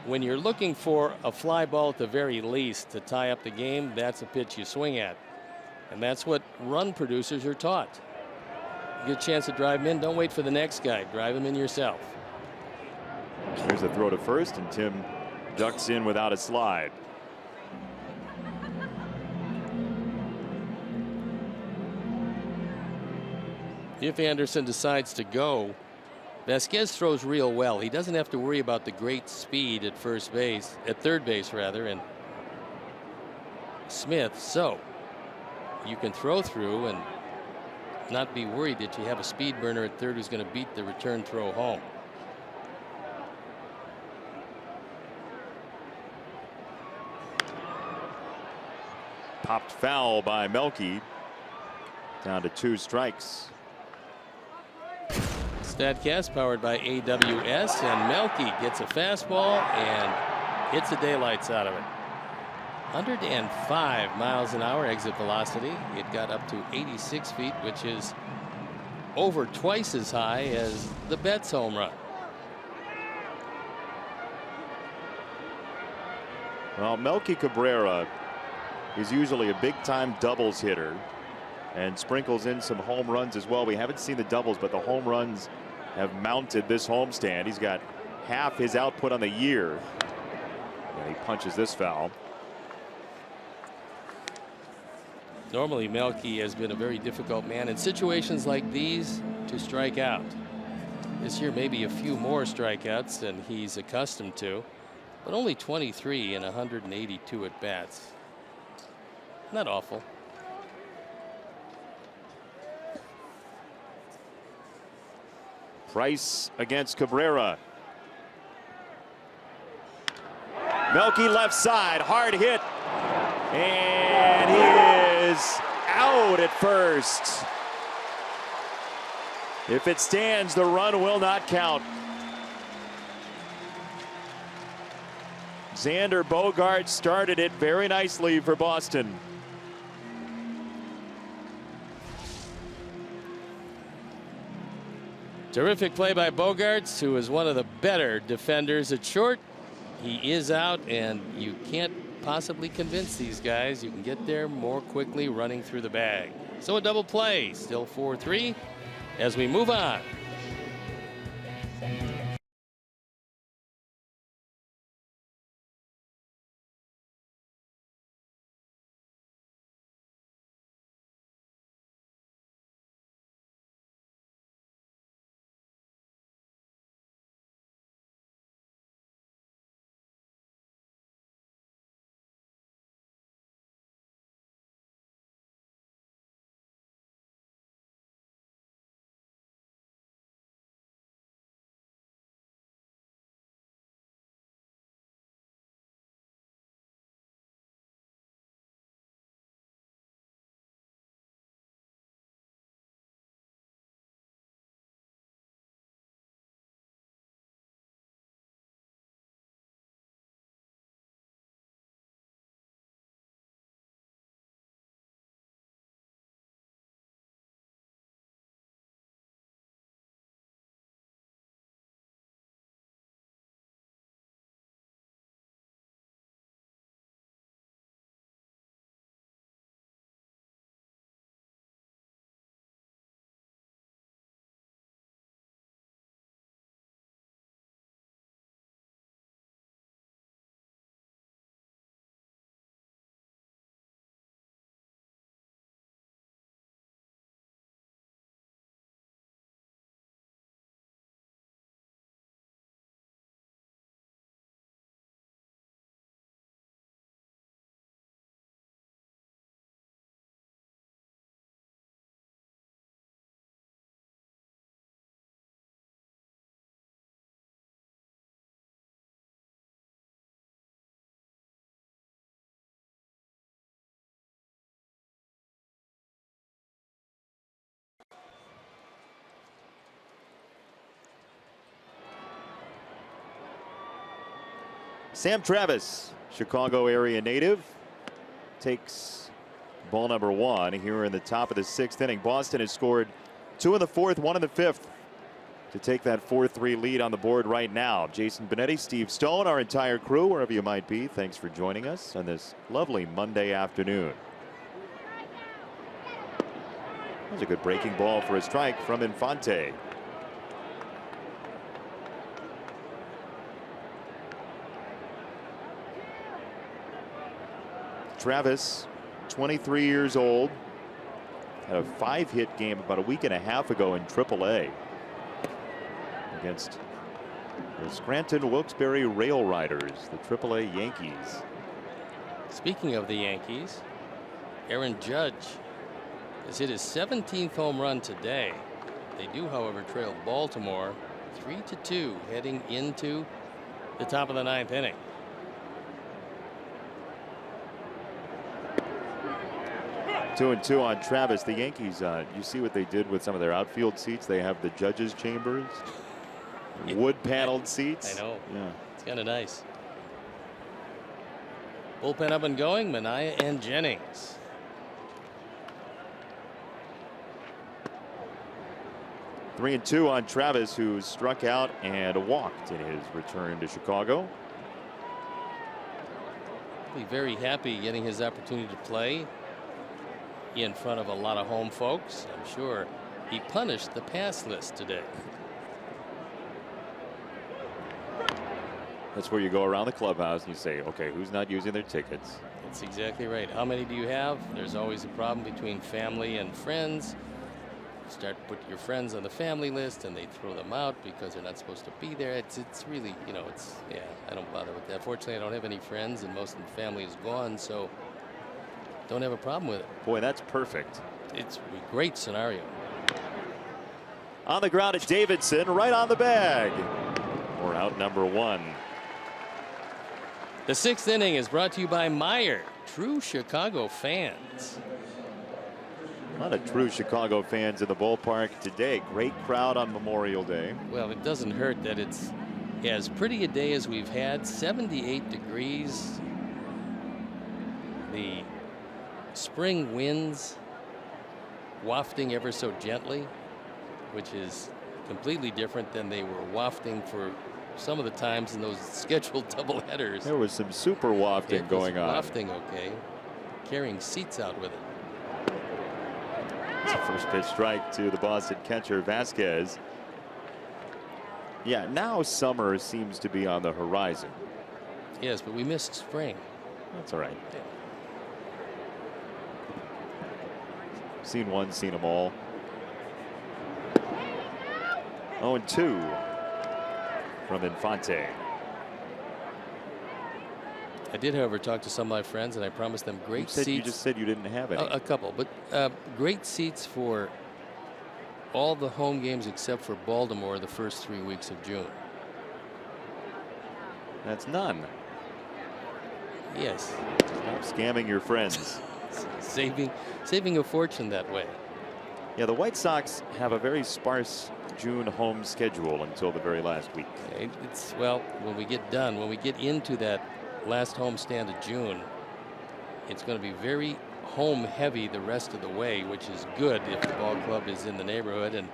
when you're looking for a fly ball at the very least to tie up the game, that's a pitch you swing at. And that's what run producers are taught. You get a chance to drive him in, don't wait for the next guy. Drive him in yourself. There's a throw to first, and Tim ducks in without a slide. If Anderson decides to go, Vasquez throws real well. He doesn't have to worry about the great speed at first base, at third base rather, and Smith. So you can throw through and not be worried that you have a speed burner at third who's going to beat the return throw home. Popped foul by Melky. Down to 2 strikes. StatCast powered by AWS, and Melky gets a fastball and hits the daylights out of it. 105 miles an hour exit velocity. It got up to 86 feet, which is over twice as high as the Betts home run. Well, Melky Cabrera is usually a big-time doubles hitter and sprinkles in some home runs as well. We haven't seen the doubles, but the home runs have mounted this homestand. He's got half his output on the year, and he punches this foul. Normally, Melky has been a very difficult man in situations like these to strike out. This year, maybe a few more strikeouts than he's accustomed to, but only 23 in 182 at bats. Not awful. Price against Cabrera. Melky left side, hard hit. And he is out at first. If it stands, the run will not count. Xander Bogaerts started it very nicely for Boston. Terrific play by Bogaerts, who is one of the better defenders at short. He is out, and you can't possibly convince these guys. You can get there more quickly running through the bag. So a double play, still 4-3 as we move on. Sam Travis, Chicago area native, takes ball number 1 here in the top of the 6th inning. Boston has scored 2 in the 4th, 1 in the 5th to take that 4-3 lead on the board right now. Jason Benetti, Steve Stone, our entire crew, wherever you might be, thanks for joining us on this lovely Monday afternoon. That was a good breaking ball for a strike from Infante. Travis, 23 years old, had a 5-hit game about a week and a half ago in AAA against the Scranton Wilkes-Barre Rail Riders, the AAA Yankees. Speaking of the Yankees, Aaron Judge has hit his 17th home run today. They do, however, trail Baltimore 3-2 heading into the top of the 9th inning. 2-2 on Travis. The Yankees, you see what they did with some of their outfield seats? They have the judges' chambers, wood paneled seats. I know. Yeah. It's kind of nice. Bullpen up and going, Minaya and Jennings. Three and two on Travis, who struck out and walked in his return to Chicago. Be very happy getting his opportunity to play in front of a lot of home folks. I'm sure he punished the pass list today. That's where you go around the clubhouse and you say, okay, who's not using their tickets? That's exactly right. How many do you have? There's always a problem between family and friends. Start put your friends on the family list and they throw them out because they're not supposed to be there. It's really, you know, yeah, I don't bother with that. Fortunately, I don't have any friends and most of the family is gone, so don't have a problem with it. Boy, that's perfect. It's a great scenario. On the ground at Davidson, right on the bag. We're out number 1. The 6th inning is brought to you by Meyer, true Chicago fans. A lot of true Chicago fans in the ballpark today. Great crowd on Memorial Day. Well, it doesn't hurt that it's as pretty a day as we've had. 78 degrees. The spring winds wafting ever so gently, which is completely different than they were wafting for some of the times in those scheduled doubleheaders. There was some super wafting going on. Wafting, okay. Carrying seats out with it. It's a first pitch strike to the Boston catcher Vasquez. Yeah, now summer seems to be on the horizon. Yes, but we missed spring. That's all right. Yeah. Seen one, seen them all. 0-2 from Infante. I did, however, talk to some of my friends, and I promised them great seats. You just said you didn't have any. A couple, but great seats for all the home games except for Baltimore the first 3 weeks of June. That's none. Yes. Stop scamming your friends. saving a fortune that way. Yeah, the White Sox have a very sparse June home schedule until the very last week. It's, well, when we get done, when we get into that last home stand of June, it's going to be very home heavy the rest of the way, which is good if the ball club is in the neighborhood. And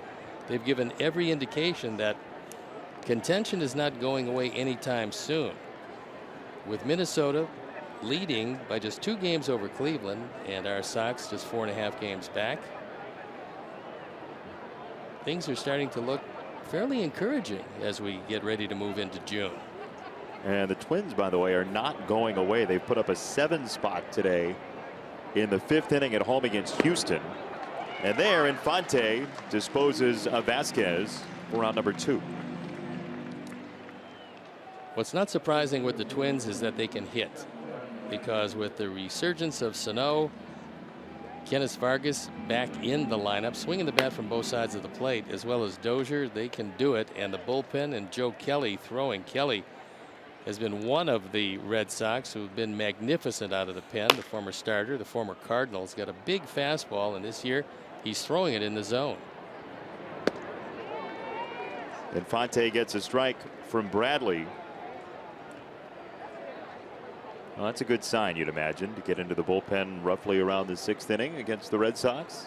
they've given every indication that contention is not going away anytime soon. With Minnesota leading by just 2 games over Cleveland and our Sox just 4.5 games back, things are starting to look fairly encouraging as we get ready to move into June. And the Twins, by the way, are not going away. They've put up a 7 spot today in the 5th inning at home against Houston. And there, Infante disposes of Vasquez for out number 2. What's not surprising with the Twins is that they can hit, because with the resurgence of Sano, Kenneth Vargas back in the lineup, swinging the bat from both sides of the plate, as well as Dozier, they can do it. And the bullpen and Joe Kelly throwing. Kelly has been one of the Red Sox who've been magnificent out of the pen. The former starter, the former Cardinals, got a big fastball, and this year he's throwing it in the zone. Infante gets a strike from Bradley. Well, that's a good sign, you'd imagine, to get into the bullpen roughly around the 6th inning against the Red Sox.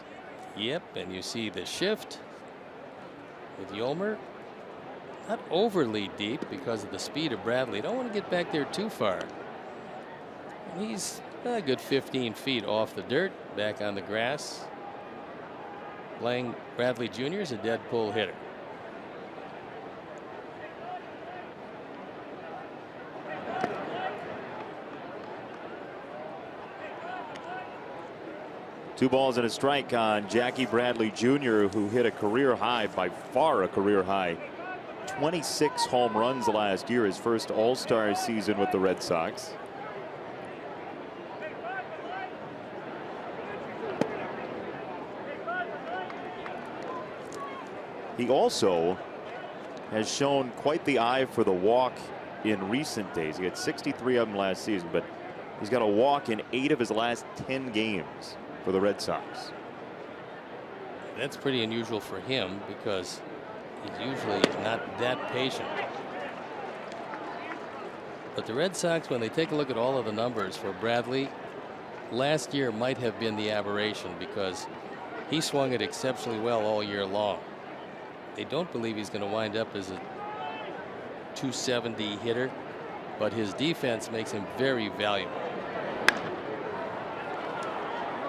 Yep, and you see the shift with Yolmer. Not overly deep because of the speed of Bradley. Don't want to get back there too far. And he's a good 15 feet off the dirt, back on the grass. Playing Bradley Jr. is a dead pull hitter. Two balls and a strike on Jackie Bradley Jr., who hit a career high, by far a career high, 26 home runs last year, his first All-Star season with the Red Sox. He also has shown quite the eye for the walk in recent days. He had 63 of them last season, but he's got a walk in 8 of his last 10 games for the Red Sox. That's pretty unusual for him because he's usually not that patient. But the Red Sox, when they take a look at all of the numbers for Bradley, last year might have been the aberration because he swung it exceptionally well all year long. They don't believe he's going to wind up as a 270 hitter, but his defense makes him very valuable.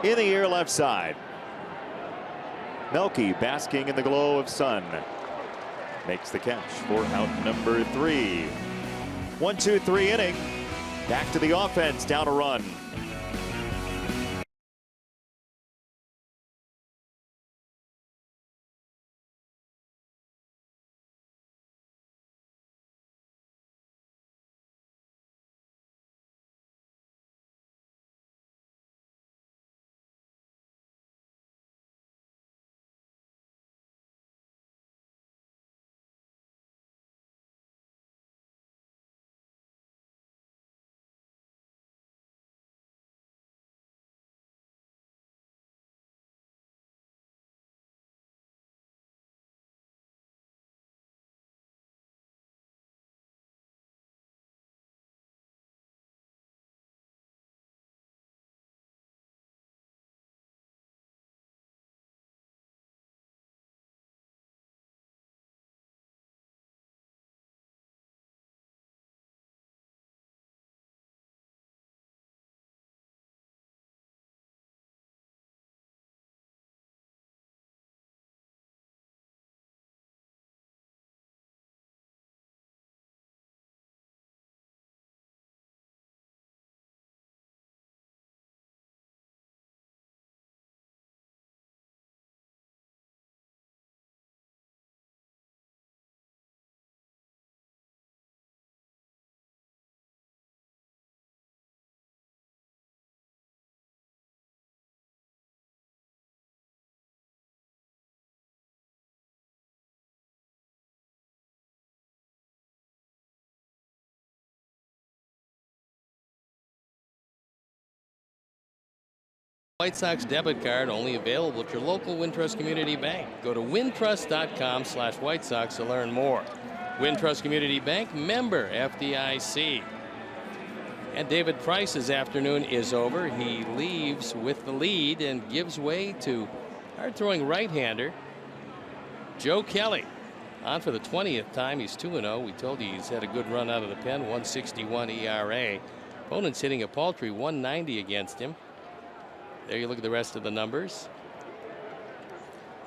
In the air left side. Melky basking in the glow of sun. Makes the catch for out number 3. 1-2-3 inning. Back to the offense, down a run. White Sox debit card only available at your local Wintrust Community Bank. Go to wintrust.com/White Sox to learn more. Wintrust Community Bank, member FDIC. And David Price's afternoon is over. He leaves with the lead and gives way to hard-throwing right-hander Joe Kelly. On for the 20th time. He's 2-0. We told you he's had a good run out of the pen. 1.61 ERA. Opponent's hitting a paltry 190 against him. There you look at the rest of the numbers.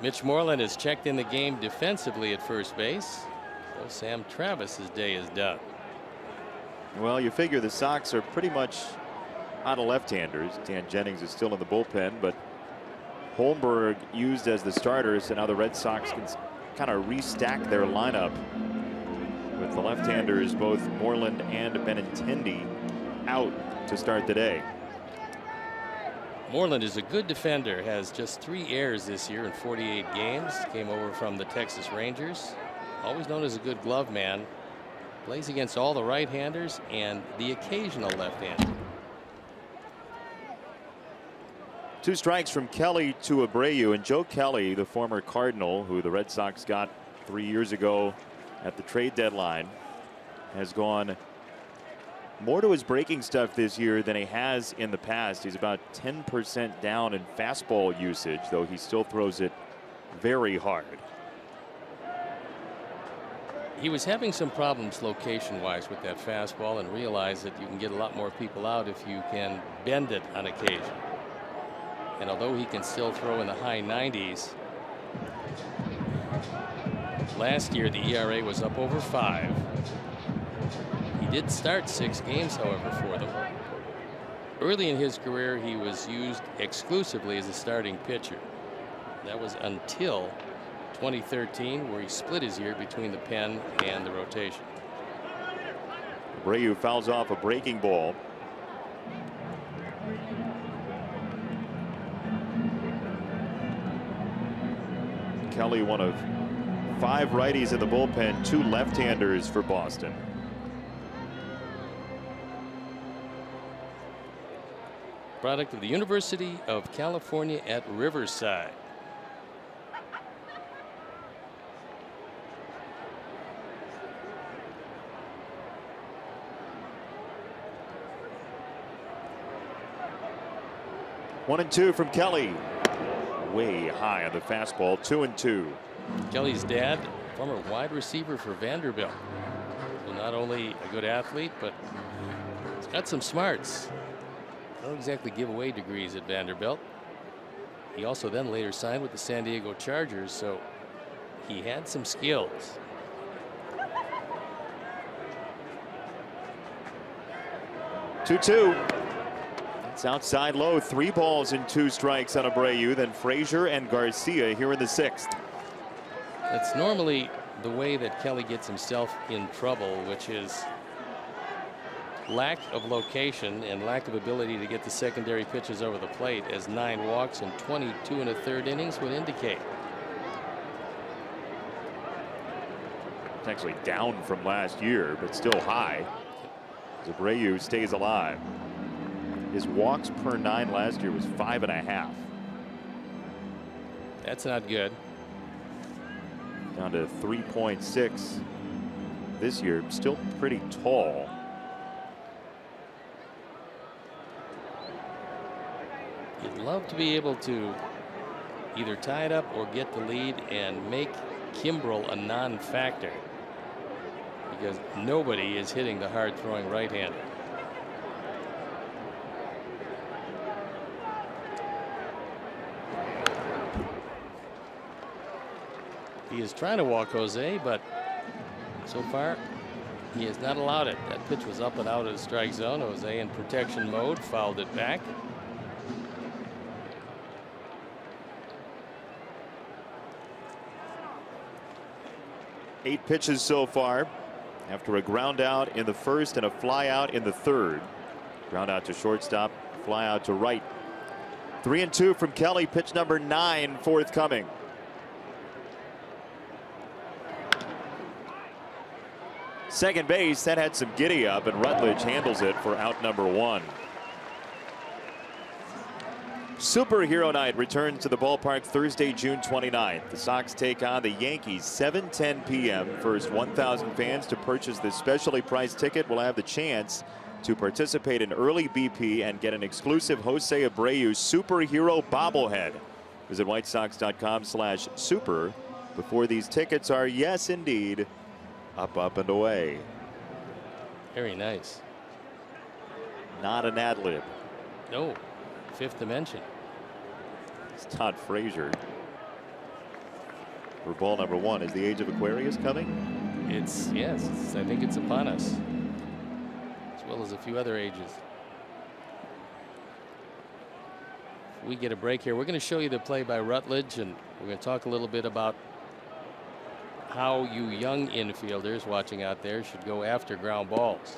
Mitch Moreland has checked in the game defensively at first base. So Sam Travis's day is done. Well, you figure the Sox are pretty much out of left-handers. Dan Jennings is still in the bullpen, but Holmberg used as the starter, so now the Red Sox can kind of restack their lineup with the left-handers, both Moreland and Benintendi, out to start the day. Moreland is a good defender, has just 3 errors this year in 48 games. Came over from the Texas Rangers. Always known as a good glove man. Plays against all the right-handers and the occasional left-hander. 2 strikes from Kelly to Abreu, and Joe Kelly, the former Cardinal, who the Red Sox got 3 years ago at the trade deadline, has gone more to his breaking stuff this year than he has in the past. He's about 10% down in fastball usage, though he still throws it very hard. He was having some problems location-wise with that fastball, and realized that you can get a lot more people out if you can bend it on occasion. And although he can still throw in the high 90s, last year the ERA was up over 5. He did start 6 games, however, for them. Early in his career, he was used exclusively as a starting pitcher. That was until 2013, where he split his year between the pen and the rotation. Abreu fouls off a breaking ball. Kelly, one of 5 righties in the bullpen, 2 left-handers for Boston. Product of the University of California at Riverside. One and 2 from Kelly. Way high on the fastball. 2-2. Kelly's dad, former wide receiver for Vanderbilt. So not only a good athlete, but he's got some smarts. Don't exactly give away degrees at Vanderbilt. He also then later signed with the San Diego Chargers, so he had some skills. Two. It's outside low. 3 balls and 2 strikes on Abreu. Then Frazier and Garcia here in the 6th. That's normally the way that Kelly gets himself in trouble, which is lack of location and lack of ability to get the secondary pitches over the plate, as 9 walks and 22 1/3 innings would indicate. It's actually down from last year, but still high. Abreu stays alive. His walks per 9 last year was 5.5. That's not good. Down to 3.6 this year. Still pretty tall. You'd love to be able to either tie it up or get the lead and make Kimbrel a non-factor, because nobody is hitting the hard-throwing right-hander. He is trying to walk Jose, but so far he has not allowed it. That pitch was up and out of the strike zone. Jose in protection mode fouled it back. Eight pitches so far, after a ground out in the 1st and a fly out in the 3rd. Ground out to shortstop, fly out to right. 3-2 from Kelly. Pitch number 9 forthcoming. Second base, that had some giddy up, and Rutledge handles it for out number 1. Superhero Night returns to the ballpark Thursday, June 29th. The Sox take on the Yankees, 7:10 p.m. First 1,000 fans to purchase this specially priced ticket will have the chance to participate in early BP and get an exclusive Jose Abreu superhero bobblehead. Visit WhiteSox.com/super before these tickets are, yes, indeed, up, and away. Very nice. Not an ad lib. No. Fifth dimension. It's Todd Frazier for ball number 1. Is the age of Aquarius coming? Yes, I think it's upon us, as well as a few other ages. If we get a break here, we're going to show you the play by Rutledge, and we're going to talk a little bit about how you young infielders watching out there should go after ground balls.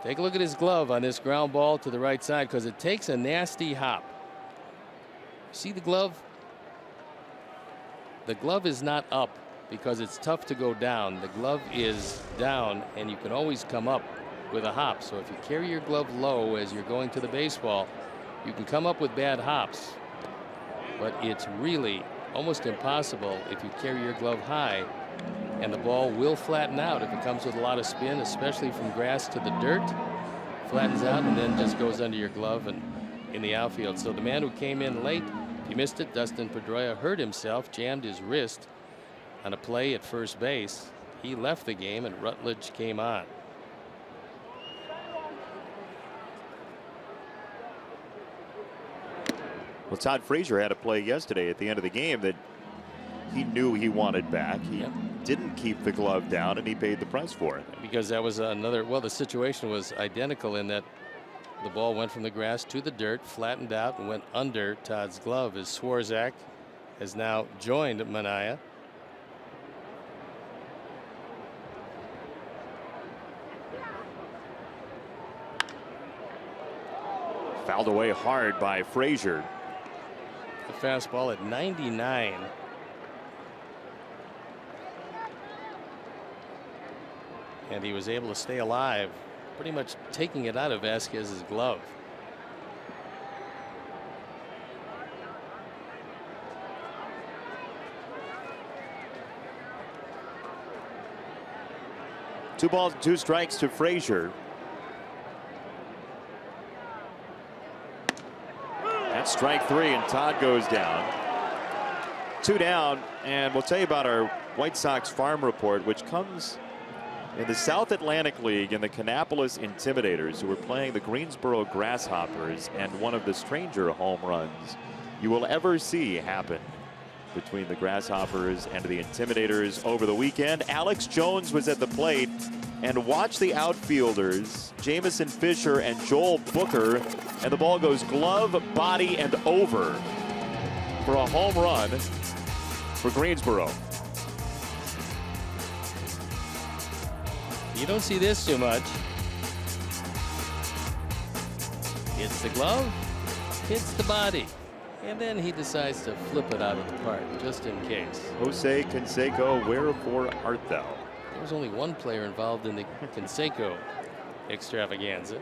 Take a look at his glove on this ground ball to the right side, because it takes a nasty hop. See the glove? The glove is not up because it's tough to go down. The glove is down, and you can always come up with a hop. So if you carry your glove low as you're going to the baseball, you can come up with bad hops. But it's really almost impossible if you carry your glove high, and the ball will flatten out if it comes with a lot of spin, especially from grass to the dirt. Flattens out and then just goes under your glove and in the outfield. So the man who came in late, if you missed it, Dustin Pedroia hurt himself, jammed his wrist on a play at first base. He left the game and Rutledge came on. Well, Todd Frazier had a play yesterday at the end of the game that he knew he wanted back. He didn't keep the glove down, and he paid the price for it. Because that was another, well, the situation was identical in that the ball went from the grass to the dirt, flattened out, and went under Todd's glove, as Swarzak has now joined Manaea. Fouled away hard by Frazier. The fastball at 99. And he was able to stay alive, pretty much taking it out of Vasquez's glove. Two balls and 2 strikes to Frazier. That's strike 3, and Todd goes down. 2 down, and we'll tell you about our White Sox farm report, which comes in the South Atlantic League in the Kannapolis Intimidators, who are playing the Greensboro Grasshoppers, and one of the stranger home runs you will ever see happen between the Grasshoppers and the Intimidators over the weekend. Alex Jones was at the plate, and watch the outfielders, Jamison Fisher and Joel Booker, and the ball goes glove, body, and over for a home run for Greensboro. You don't see this too much. Hits the glove, hits the body, and then he decides to flip it out of the park just in case. Jose Canseco, wherefore art thou? There was only one player involved in the Canseco extravaganza.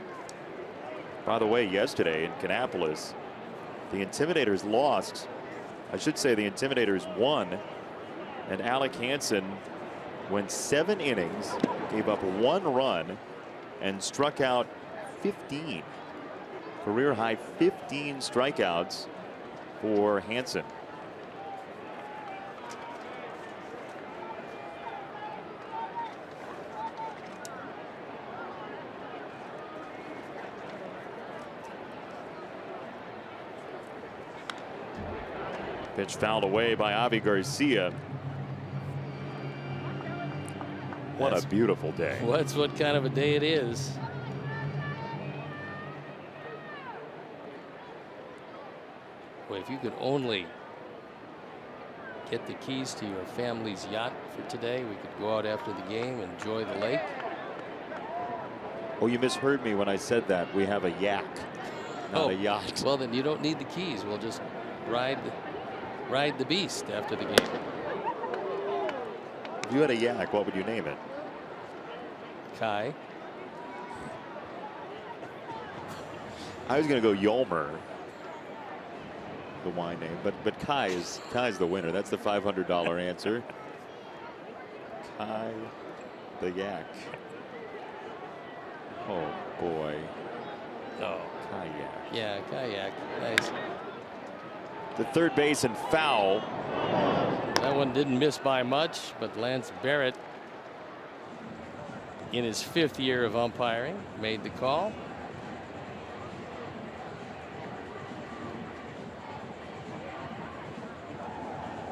By the way, yesterday in Kannapolis, the Intimidators lost. I should say the Intimidators won, and Alec Hansen went 7 innings, gave up 1 run, and struck out 15. Career high 15 strikeouts for Hansen. Pitch fouled away by Avi Garcia. What a beautiful day. What's what kind of a day it is. Well, if you could only get the keys to your family's yacht for today, we could go out after the game, enjoy the lake. Oh, you misheard me when I said that. We have a yak, not a yacht. Well, then you don't need the keys. We'll just ride the beast after the game. If you had a yak, what would you name it? Kai. I was going to go Yolmer, the wine name, but Kai's the winner. That's the $500 answer. Kai the Yak. Oh boy. Oh, Kayak. yeah, kayak. Nice. The third base and foul. That one didn't miss by much, but Lance Barrett, in his 5th year of umpiring, made the call.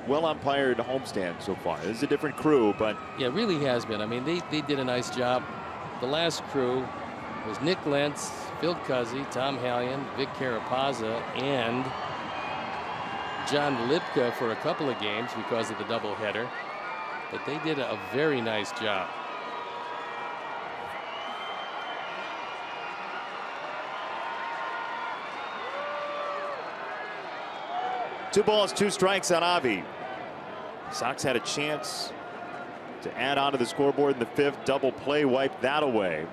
Well umpired homestand so far. This is a different crew, but Yeah, it really has been. I mean, they did a nice job. The last crew was Nick Lentz, Phil Cuzzy, Tom Hallion, Vic Carapazza, and John Lipka for a couple of games because of the doubleheader. But they did a very nice job. Two balls, 2 strikes on Avi. Sox had a chance to add on to the scoreboard in the 5th. Double play wiped that away.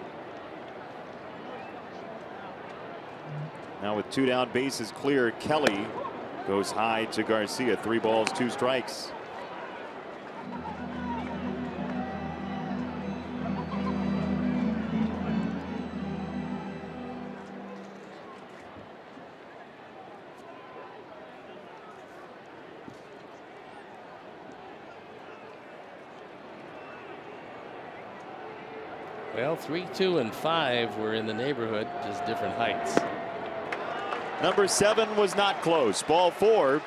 Now with 2 down, bases clear, Kelly goes high to Garcia. 3 balls, 2 strikes. Well, 3, 2, and 5 were in the neighborhood, just different heights. Number 7 was not close. Ball 4.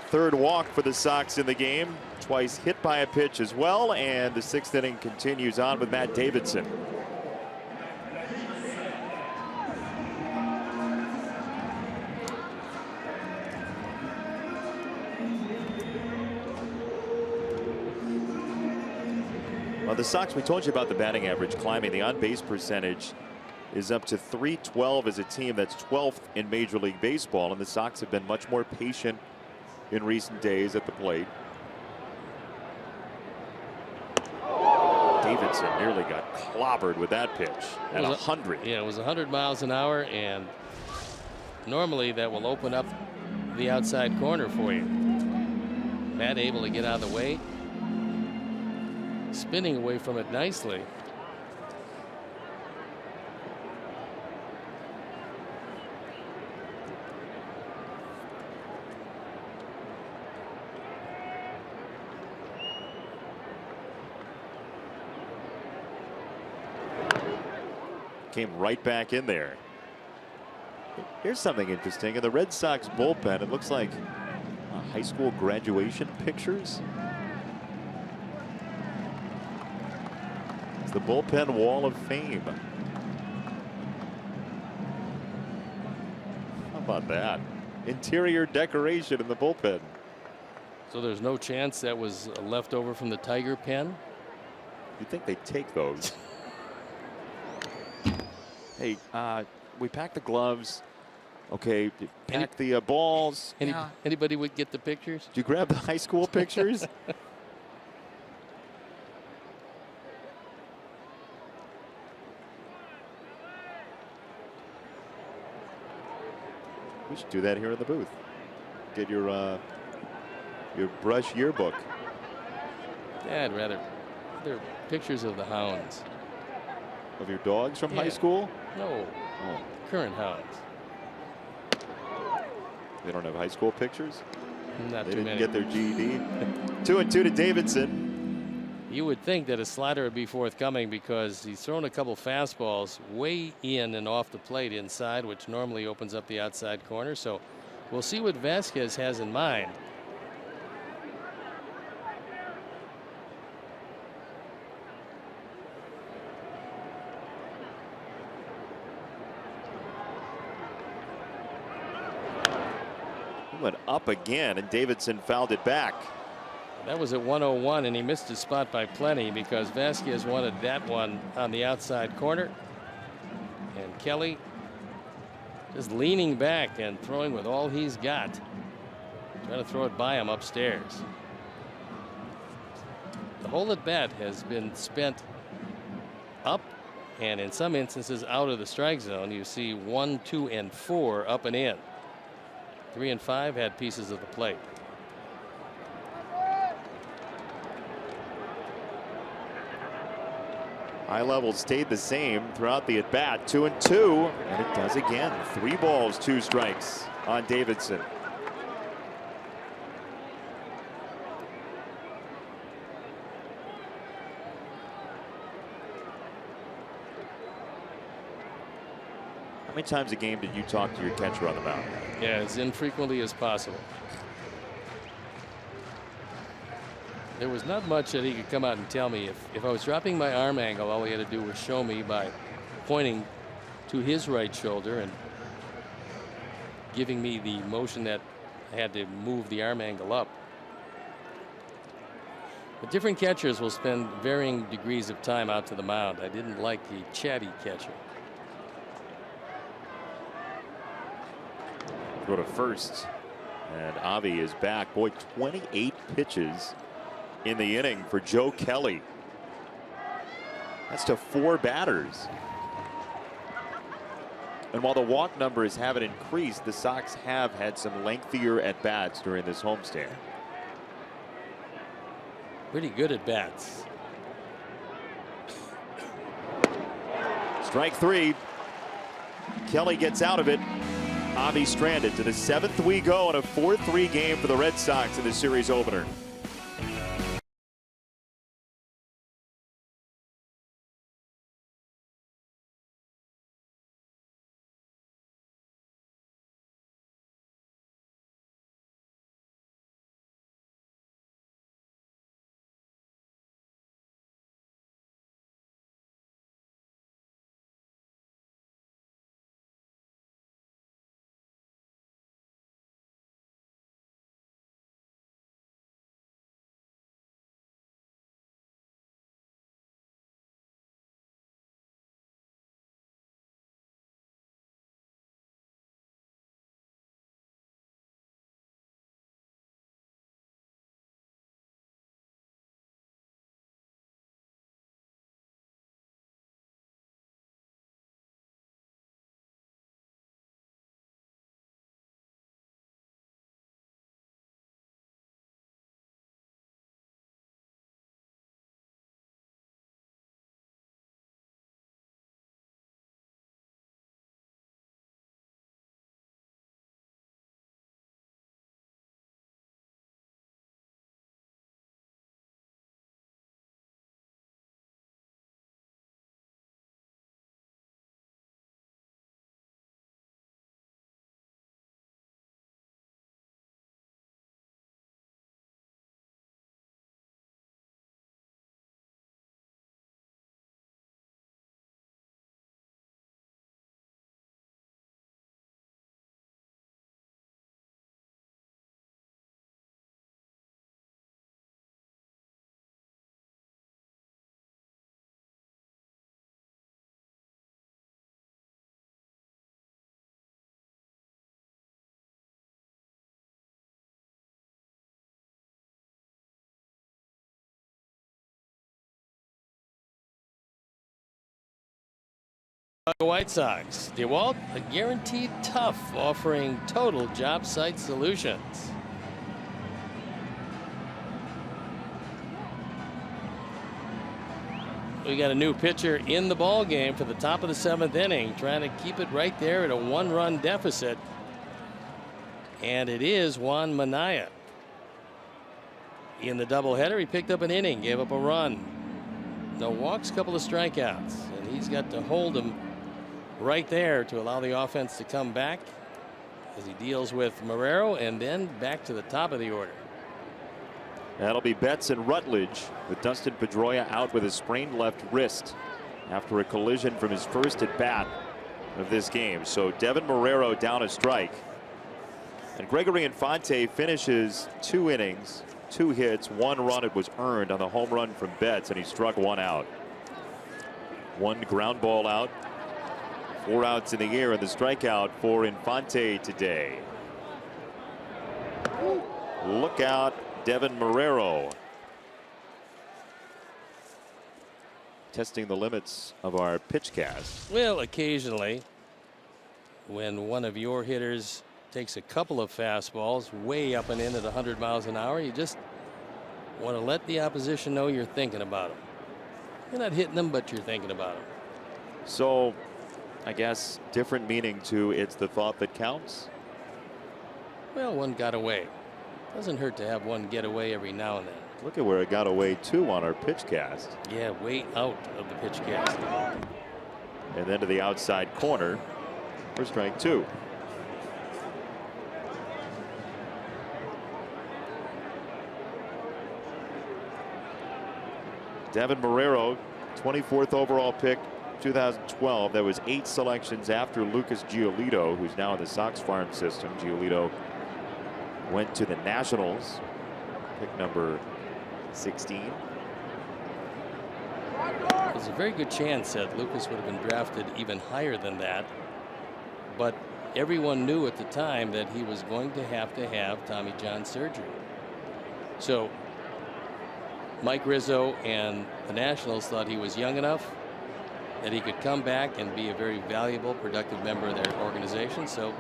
Third walk for the Sox in the game. Twice hit by a pitch as well. And the 6th inning continues on with Matt Davidson. Well, the Sox, we told you about the batting average climbing. The on-base percentage is up to .312 as a team. That's 12th in Major League Baseball, and the Sox have been much more patient in recent days at the plate. Davidson nearly got clobbered with that pitch at 100. Yeah, it was 100 miles an hour, and normally that will open up the outside corner for you. Matt able to get out of the way, spinning away from it nicely. Came right back in there. Here's something interesting. In the Red Sox bullpen, it looks like high school graduation pictures. It's the bullpen wall of fame. How about that? Interior decoration in the bullpen. So there's no chance that was left over from the Tiger pen? You'd think they'd take those. Hey, we packed the gloves. Okay, pack the balls. Anybody would get the pictures? Did you grab the high school pictures? We should do that here in the booth. Get your brush yearbook. Yeah, I'd rather. They're pictures of the hounds. Of your dogs from high school? No. Oh. Current hounds. They don't have high school pictures? Not they too didn't many. get their GED. 2-2 to Davidson. You would think that a slider would be forthcoming because he's thrown a couple fastballs way in and off the plate inside, which normally opens up the outside corner. So we'll see what Vasquez has in mind. Went up again, and Davidson fouled it back. That was at 101, and he missed his spot by plenty because Vasquez wanted that one on the outside corner. And Kelly just leaning back and throwing with all he's got. Trying to throw it by him upstairs. The whole at bat has been spent up And in some instances out of the strike zone, you see 1, 2, and 4 up and in. 3 and 5 had pieces of the plate. High level stayed the same throughout the at bat. 2 and 2, and it does again. 3 balls, 2 strikes on Davidson. How many times a game did you talk to your catcher on the mound? Yeah, as infrequently as possible. There was not much that he could come out and tell me. If I was dropping my arm angle, all he had to do was show me by pointing to his right shoulder and giving me the motion that I had to move the arm angle up. But different catchers will spend varying degrees of time out to the mound. I didn't like the chatty catcher. Go to first, and Avi is back. Boy, 28 pitches in the inning for Joe Kelly. That's to 4 batters. And while the walk numbers haven't increased, the Sox have had some lengthier at bats during this homestand. Pretty good at bats. Strike 3. Kelly gets out of it. Avi stranded. To the 7th we go in a 4-3 game for the Red Sox in the series opener. The White Sox. DeWalt, a guaranteed tough, offering total job site solutions. We got a new pitcher in the ball game for the top of the 7th inning, trying to keep it right there at a 1-run deficit. And it is Juan Minaya. In the doubleheader, he picked up an inning, gave up a run. No walks, couple of strikeouts, and he's got to hold him right there to allow the offense to come back as he deals with Marrero and then back to the top of the order. That'll be Betts and Rutledge, with Dustin Pedroia out with a sprained left wrist after a collision from his first at bat of this game. So Devin Marrero down a strike, and Gregory Infante finishes 2 innings, 2 hits, 1 run. It was earned on the home run from Betts, and he struck 1 out. 1 ground ball out. 4 outs in the air, and the strikeout for Infante today. Look out, Devin Marrero. testing the limits of our pitch cast. Well, occasionally, when one of your hitters takes a couple of fastballs way up and in at 100 miles an hour, you just want to let the opposition know you're thinking about them. You're not hitting them, but you're thinking about them. So, I guess different meaning to it's the thought that counts. Well, one got away. Doesn't hurt to have one get away every now and then. Look at where it got away too on our pitch cast. Yeah, way out of the pitch cast. And then to the outside corner for strike 2. Devin Marrero, 24th overall pick, 2012. That was 8 selections after Lucas Giolito, who's now in the Sox farm system. Giolito went to the Nationals, pick number 16. There's a very good chance that Lucas would have been drafted even higher than that. But everyone knew at the time that he was going to have Tommy John surgery. So Mike Rizzo and the Nationals thought he was young enough that he could come back and be a very valuable, productive member of their organization. So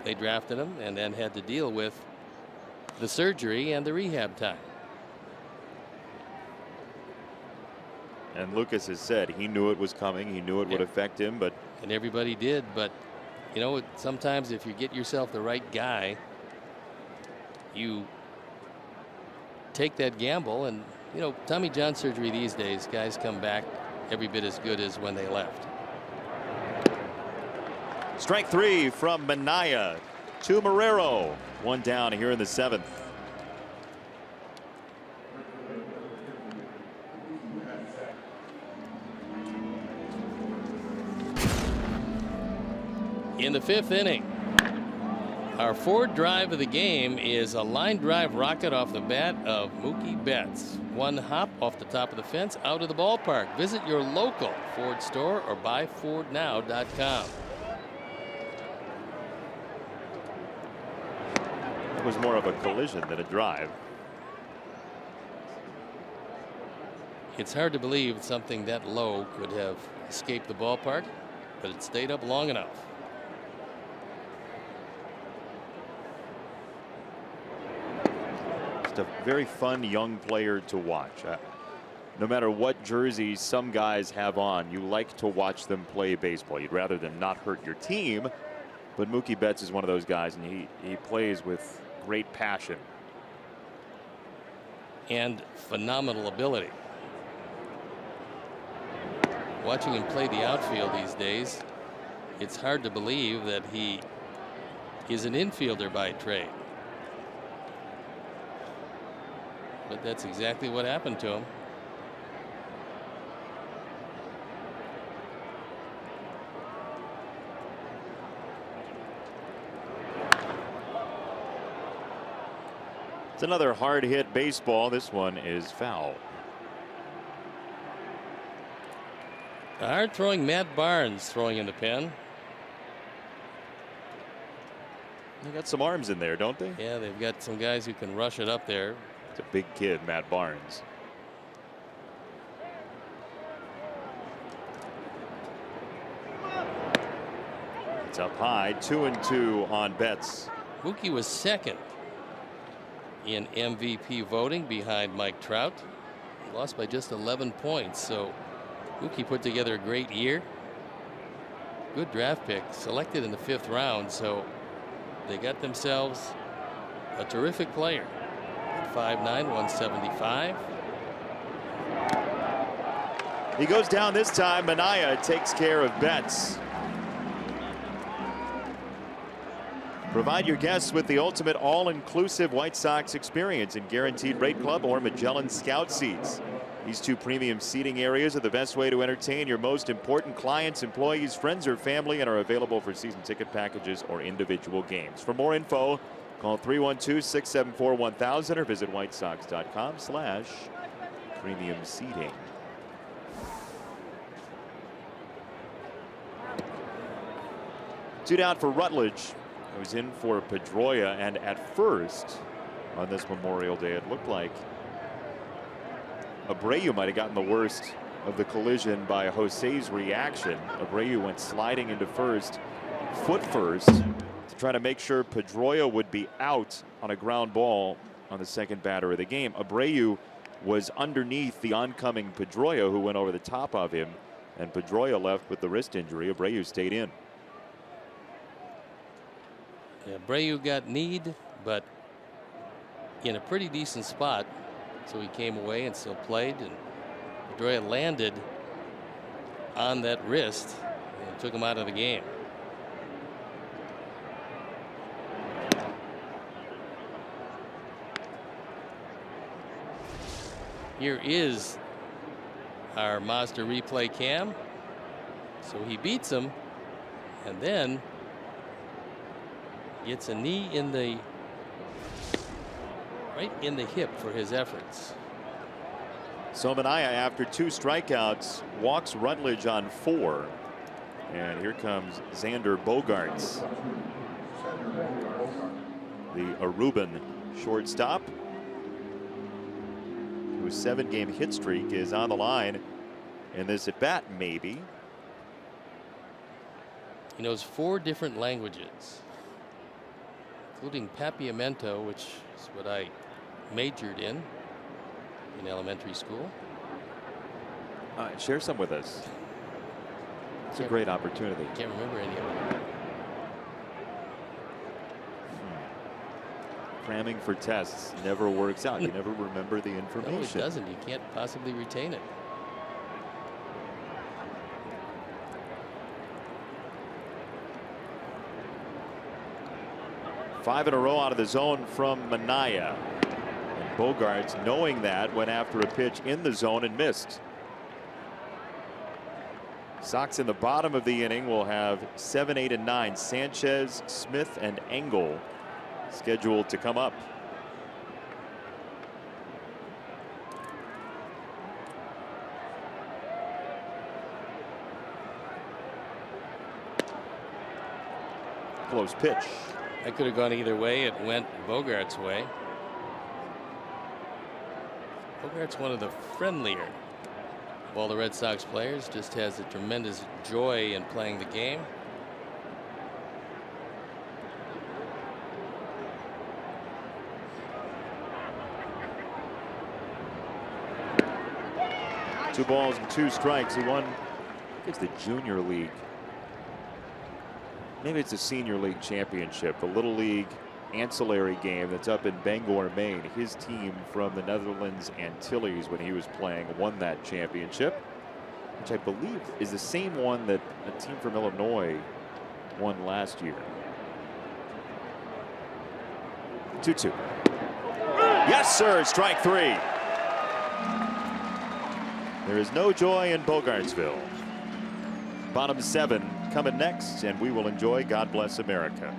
they drafted him and then had to deal with the surgery and the rehab time. And Lucas has said he knew it was coming. He knew it would affect him, but and everybody did. But you know, sometimes if you get yourself the right guy, you take that gamble. And you know, Tommy John surgery these days, guys come back every bit as good as when they left. strike 3 from Minaya to Marrero. 1 down here in the 7th. In the 5th inning, our 4th drive of the game is a line drive rocket off the bat of Mookie Betts. 1 hop off the top of the fence out of the ballpark. Visit your local Ford store or buyfordnow.com. It was more of a collision than a drive. It's hard to believe something that low could have escaped the ballpark, but it stayed up long enough. Just a very fun young player to watch. No matter what jersey some guys have on, you like to watch them play baseball. You'd rather them not hurt your team, but Mookie Betts is one of those guys, and he plays with great passion and phenomenal ability. Watching him play the outfield these days, it's hard to believe that he is an infielder by trade. But that's exactly what happened to him. It's another hard hit baseball. This one is foul. The hard throwing Matt Barnes throwing in the pen. They got some arms in there, don't they? Yeah, they've got some guys who can rush it up there. It's a big kid, Matt Barnes. It's up high, 2-2 on Betts. Mookie was 2nd in MVP voting behind Mike Trout. He lost by just 11 points. So Mookie put together a great year. Good draft pick, selected in the 5th round. So they got themselves a terrific player. 5'9", 175. He goes down this time. Minaya takes care of Betts. Provide your guests with the ultimate all-inclusive White Sox experience in Guaranteed Rate Club or Magellan Scout Seats. These 2 premium seating areas are the best way to entertain your most important clients, employees, friends, or family, and are available for season ticket packages or individual games. For more info, call 312-674-1000 or visit whitesox.com/premium seating. Two down for Rutledge, who's in for Pedroia, and at first on this Memorial Day it looked like Abreu might have gotten the worst of the collision by Jose's reaction. Abreu went sliding into first, foot first, to try to make sure Pedroia would be out on a ground ball on the second batter of the game. Abreu was underneath the oncoming Pedroia, who went over the top of him, and Pedroia left with the wrist injury. Abreu stayed in. Yeah, Abreu got kneed, but in a pretty decent spot, so he came away and still played, and Pedroia landed on that wrist and took him out of the game. Here is our Mazda replay cam. So he beats him and then gets a knee in the right in the hip for his efforts. So Minaya, after 2 strikeouts, walks Rutledge on 4. And here comes Xander Bogaerts, the Aruban shortstop, whose 7-game hit streak is on the line in this at bat. Maybe he knows 4 different languages, including Papiamento, which is what I majored in elementary school. Share some with us. It's a great opportunity. Can't remember any of them. Cramming for tests never works out. You never remember the No, information. it doesn't. You can't possibly retain it. Five in a row out of the zone from Minaya. And Bogaerts, knowing that, went after a pitch in the zone and missed. Sox in the bottom of the inning will have 7, 8, and 9. Sanchez, Smith, and Engel scheduled to come up. Close pitch. That could have gone either way. It went Bogaerts' way. Bogaerts, one of the friendlier of all the Red Sox players, just has a tremendous joy in playing the game. Two balls and 2 strikes. He won, I think it's the junior league. Maybe it's a senior league championship, the little league ancillary game that's up in Bangor, Maine. His team from the Netherlands Antilles, when he was playing, won that championship, which I believe is the same one that a team from Illinois won last year. 2-2. Yes, sir. Strike 3. There is no joy in Bogartsville. Bottom 7 coming next, and we will enjoy God Bless America.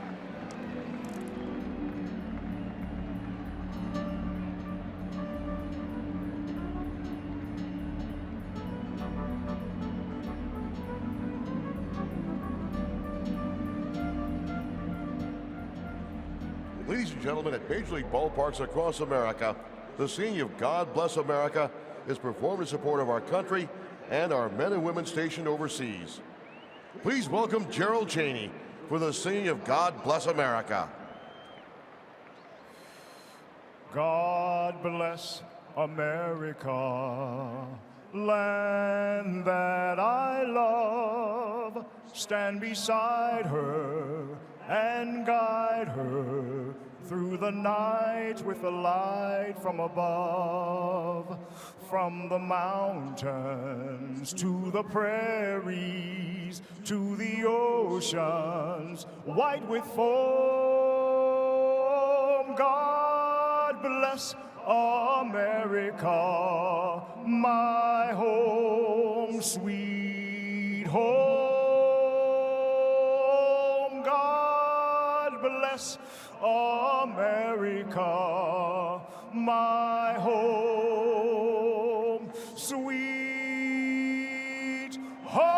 Ladies and gentlemen, at Major League ballparks across America, the singing of God Bless America is performed in support of our country and our men and women stationed overseas. Please welcome Gerald Chaney for the singing of God Bless America. God bless America, land that I love. Stand beside her and guide her through the night with the light from above. From the mountains to the prairies to the oceans white with foam. God bless America, my home, sweet home. God bless America, my home, sweet home.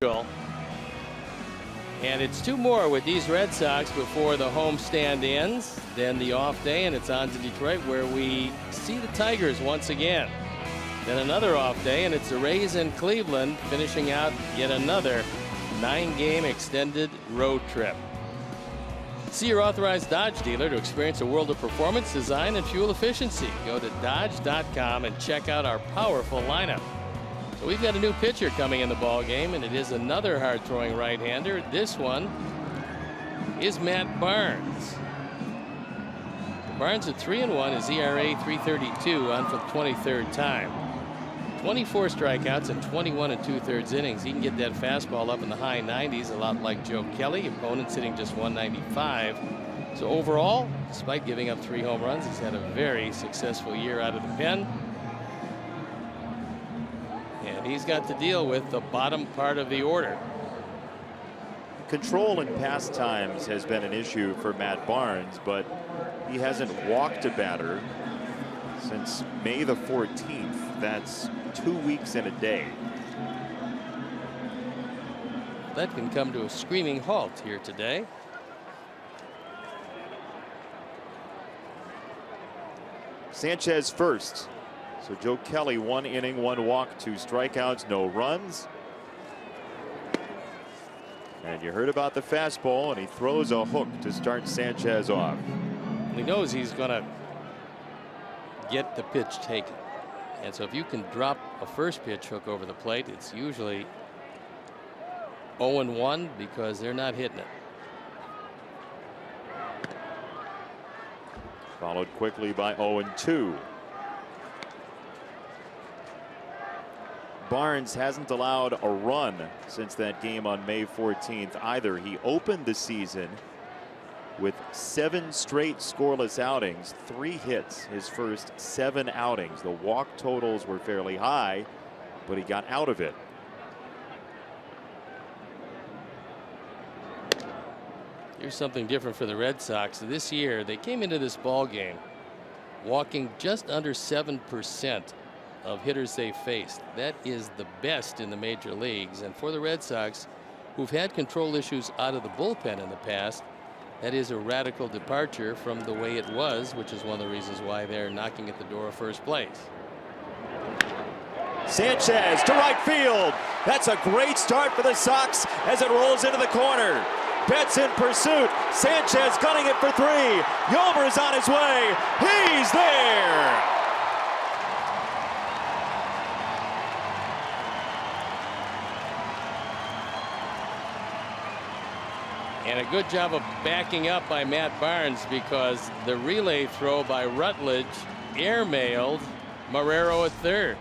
And it's 2 more with these Red Sox before the homestand ends. Then the off day, and it's on to Detroit, where we see the Tigers once again. Then another off day, and it's the Rays in Cleveland, finishing out yet another 9-game extended road trip. See your authorized Dodge dealer to experience a world of performance, design, and fuel efficiency. Go to Dodge.com and check out our powerful lineup. So we've got a new pitcher coming in the ball game, and it is another hard-throwing right-hander. This one is Matt Barnes. Barnes at 3-1, his ERA 3.32 on for the 23rd time. 24 strikeouts and 21 2/3 innings. He can get that fastball up in the high 90s, a lot like Joe Kelly. Opponents hitting just 195. So overall, despite giving up 3 home runs, he's had a very successful year out of the pen. And he's got to deal with the bottom part of the order. Control in past times has been an issue for Matt Barnes, but he hasn't walked a batter since May the 14th. That's 2 weeks and a day. That can come to a screaming halt here today. Sanchez first. So Joe Kelly, 1 inning, 1 walk, 2 strikeouts, no runs. And you heard about the fastball, and he throws a hook to start Sanchez off. He knows he's going to get the pitch taken. And so if you can drop a first pitch hook over the plate, it's usually 0-1 because they're not hitting it. Followed quickly by 0-2. Barnes hasn't allowed a run since that game on May 14th either. He opened the season with 7 straight scoreless outings, 3 hits his first 7 outings. The walk totals were fairly high, but he got out of it. Here's something different for the Red Sox. This year, they came into this ball game walking just under 7% of hitters they faced. That is the best in the major leagues. And for the Red Sox, who've had control issues out of the bullpen in the past, that is a radical departure from the way it was, which is one of the reasons why they're knocking at the door of first place. Sanchez to right field. That's a great start for the Sox as it rolls into the corner. Betts in pursuit. Sanchez gunning it for 3. Yomer's on his way. He's there. And a good job of backing up by Matt Barnes, because the relay throw by Rutledge airmailed Marrero at third.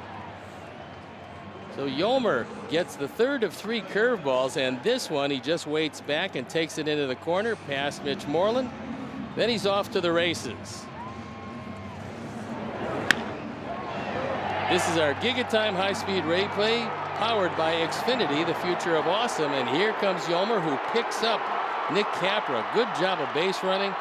So Yomer gets the third of 3 curveballs, and this one he just waits back and takes it into the corner past Mitch Moreland. Then he's off to the races. This is our Gigatime high-speed replay powered by Xfinity, the future of awesome. And here comes Yomer, who picks up Nick Capra. Good job of base running.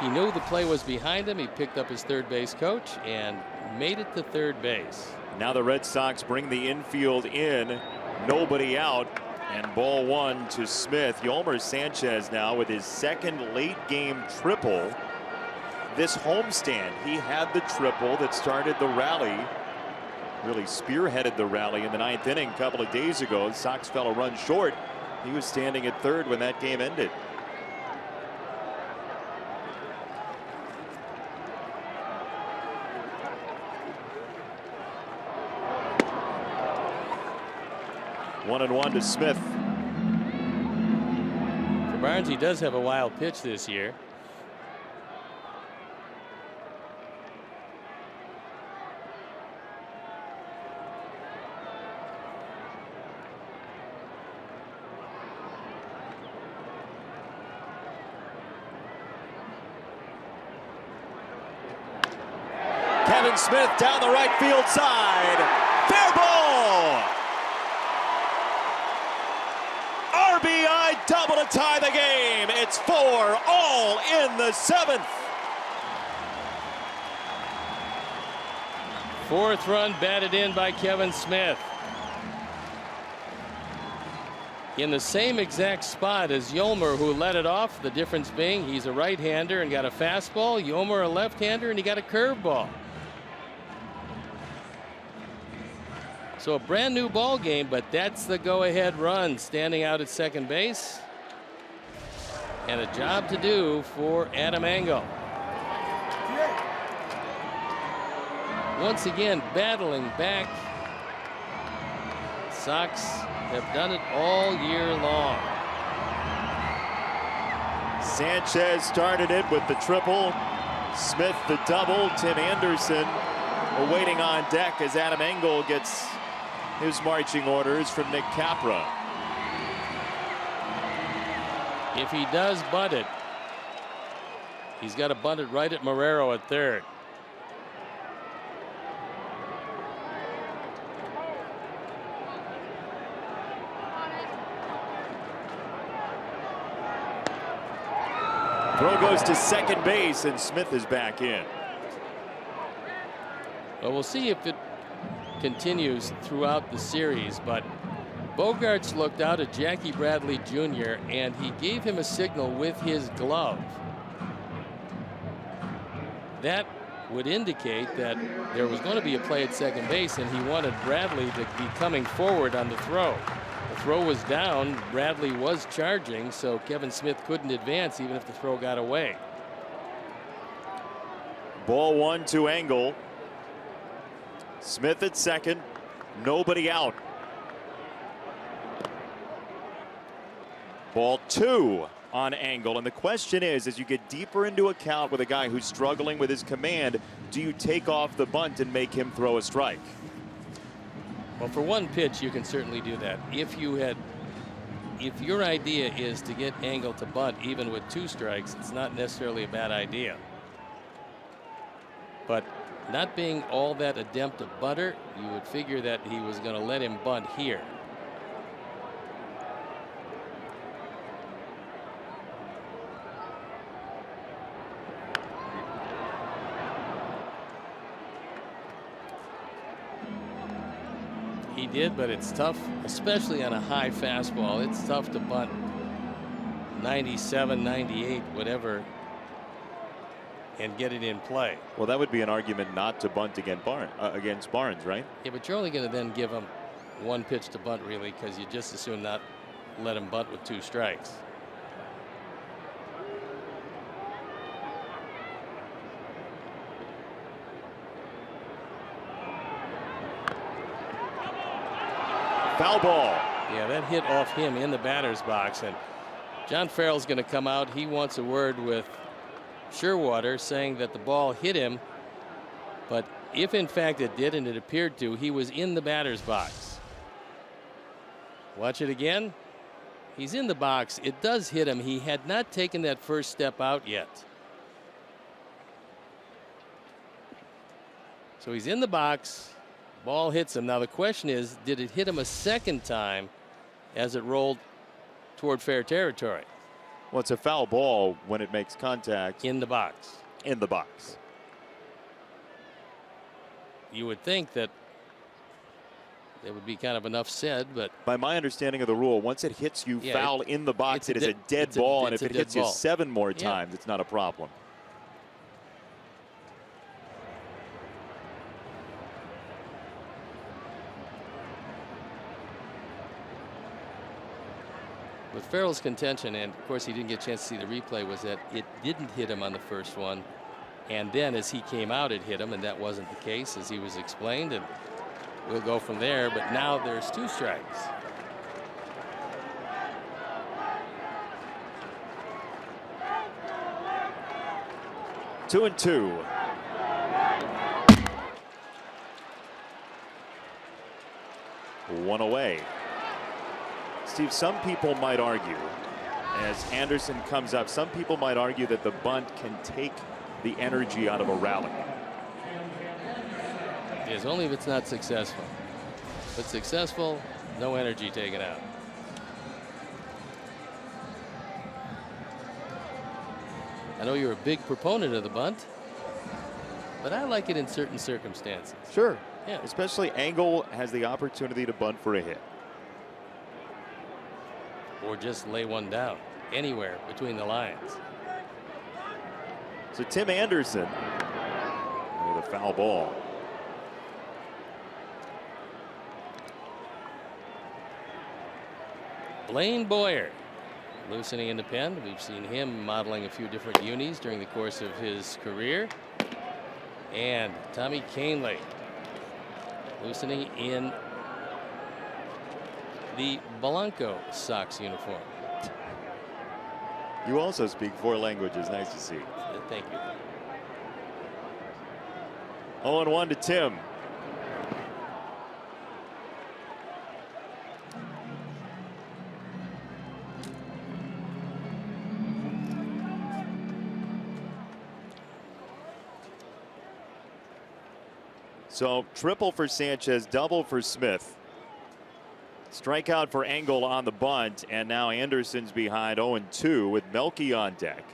He knew the play was behind him. He picked up his third base coach and made it to third base. Now the Red Sox bring the infield in. Nobody out. And ball 1 to Smith. Yomer Sanchez now with his 2nd late game triple this homestand. He had the triple that started the rally. Really spearheaded the rally in the 9th inning a couple of days ago. The Sox fell a run short. He was standing at third when that game ended. One and 1 to Smith. For Barnes, he does have a wild pitch this year. Kevin Smith down the right field side. Fair ball. RBI double to tie the game. It's 4 all in the 7th. 4th run batted in by Kevin Smith. in the same exact spot as Yolmer, who led it off. The difference being he's a right-hander and got a fastball. Yolmer a left-hander and he got a curveball. So a brand new ball game, but that's the go-ahead run, standing out at second base. And a job to do for Adam Engel. Once again, battling back. Sox have done it all year long. Sanchez started it with the triple. Smith the double. Tim Anderson waiting on deck as Adam Engel gets his marching orders from Nick Capra. If he does bunt it, he's got to bunt it right at Marrero at third. Throw goes to second base, and Smith is back in. Well, we'll see if it continues throughout the series, but Bogaerts looked out at Jackie Bradley Jr. and he gave him a signal with his glove. That would indicate that there was going to be a play at second base, and he wanted Bradley to be coming forward on the throw. The throw was down. Bradley was charging, so Kevin Smith couldn't advance even if the throw got away. Ball one to Engel. Smith at second. Nobody out. Ball two on Engel. And the question is, as you get deeper into a count with a guy who's struggling with his command, do you take off the bunt and make him throw a strike? Well, for one pitch, you can certainly do that. If your idea is to get Engel to bunt even with 2 strikes, it's not necessarily a bad idea. But not being all that adept of butter, you would figure that he was going to let him bunt here. He did, but it's tough, especially on a high fastball. It's tough to bunt 97, 98, whatever, and get it in play. Well, that would be an argument not to bunt against Barnes, right? Yeah, but you're only going to then give him 1 pitch to bunt, really, because you just as soon not let him bunt with 2 strikes. Foul ball. Yeah, that hit off him in the batter's box, and John Farrell's going to come out. He wants a word with Sherwater, saying that the ball hit him, but if in fact it did, and it appeared to, he was in the batter's box. Watch it again. He's in the box. It does hit him. He had not taken that first step out yet. So he's in the box. Ball hits him. Now the question is, did it hit him a second time as it rolled toward fair territory? Well, it's a foul ball when it makes contact in the box. In the box. You would think that there would be kind of enough said, but by my understanding of the rule, once it hits you foul in the box, it is a dead ball, and if it hits you 7 more times, it's not a problem. With Farrell's contention, and of course he didn't get a chance to see the replay, was that it didn't hit him on the first one, and then as he came out it hit him, and that wasn't the case as he was explained, and we'll go from there. But now there's 2 strikes. Two and two. One away. Steve, some people might argue, as Anderson comes up, some people might argue that the bunt can take the energy out of a rally. It is only if it's not successful. If it's successful, no energy taken out. I know you're a big proponent of the bunt, but I like it in certain circumstances. Sure. Yeah. Especially Engel has the opportunity to bunt for a hit. or just lay one down anywhere between the lines. So Tim Anderson with a foul ball. Blaine Boyer loosening in the pen. We've seen him modeling a few different unis during the course of his career. And Tommy Kahnle loosening in the Blanco Sox uniform. You also speak 4 languages. Nice to see. Thank you. 0-1 to Tim. So triple for Sanchez, double for Smith. Strikeout for Engel on the bunt, and now Anderson's behind 0-2 with Melky on deck.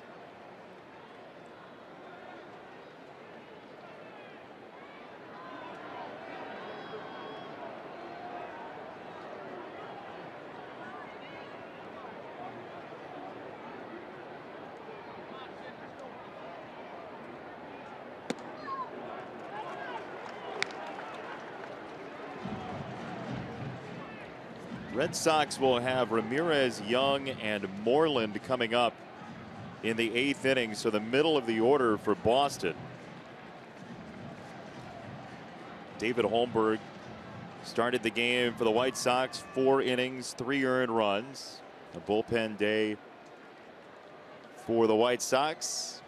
Red Sox will have Ramirez, Young, and Moreland coming up in the 8th inning, so the middle of the order for Boston. David Holmberg started the game for the White Sox, 4 innings, 3 earned runs. A bullpen day for the White Sox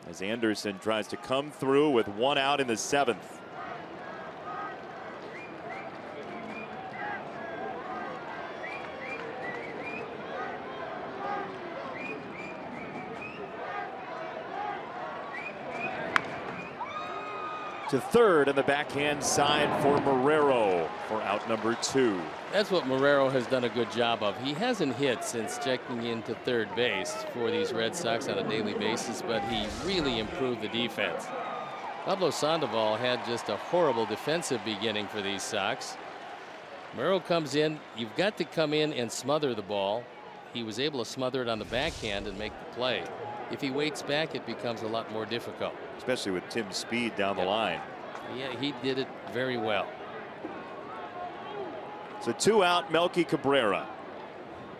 as Anderson tries to come through with 1 out in the 7th. To third on the backhand side for Marrero for out number 2. That's what Marrero has done a good job of. He hasn't hit since checking into third base for these Red Sox on a daily basis, but he really improved the defense. Pablo Sandoval had just a horrible defensive beginning for these Sox. Marrero comes in. You've got to come in and smother the ball. He was able to smother it on the backhand and make the play. If he waits back, it becomes a lot more difficult. Especially with Tim's speed down the line. Yeah, he did it very well. So 2 out, Melky Cabrera.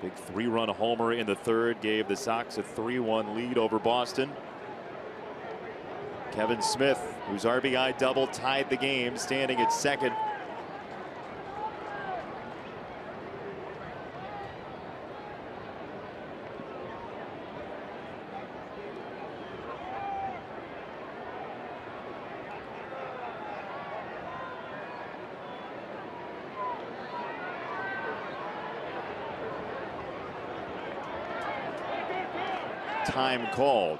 Big 3-run homer in the 3rd gave the Sox a 3-1 lead over Boston. Kevin Smith, whose RBI double tied the game, standing at second. Time called.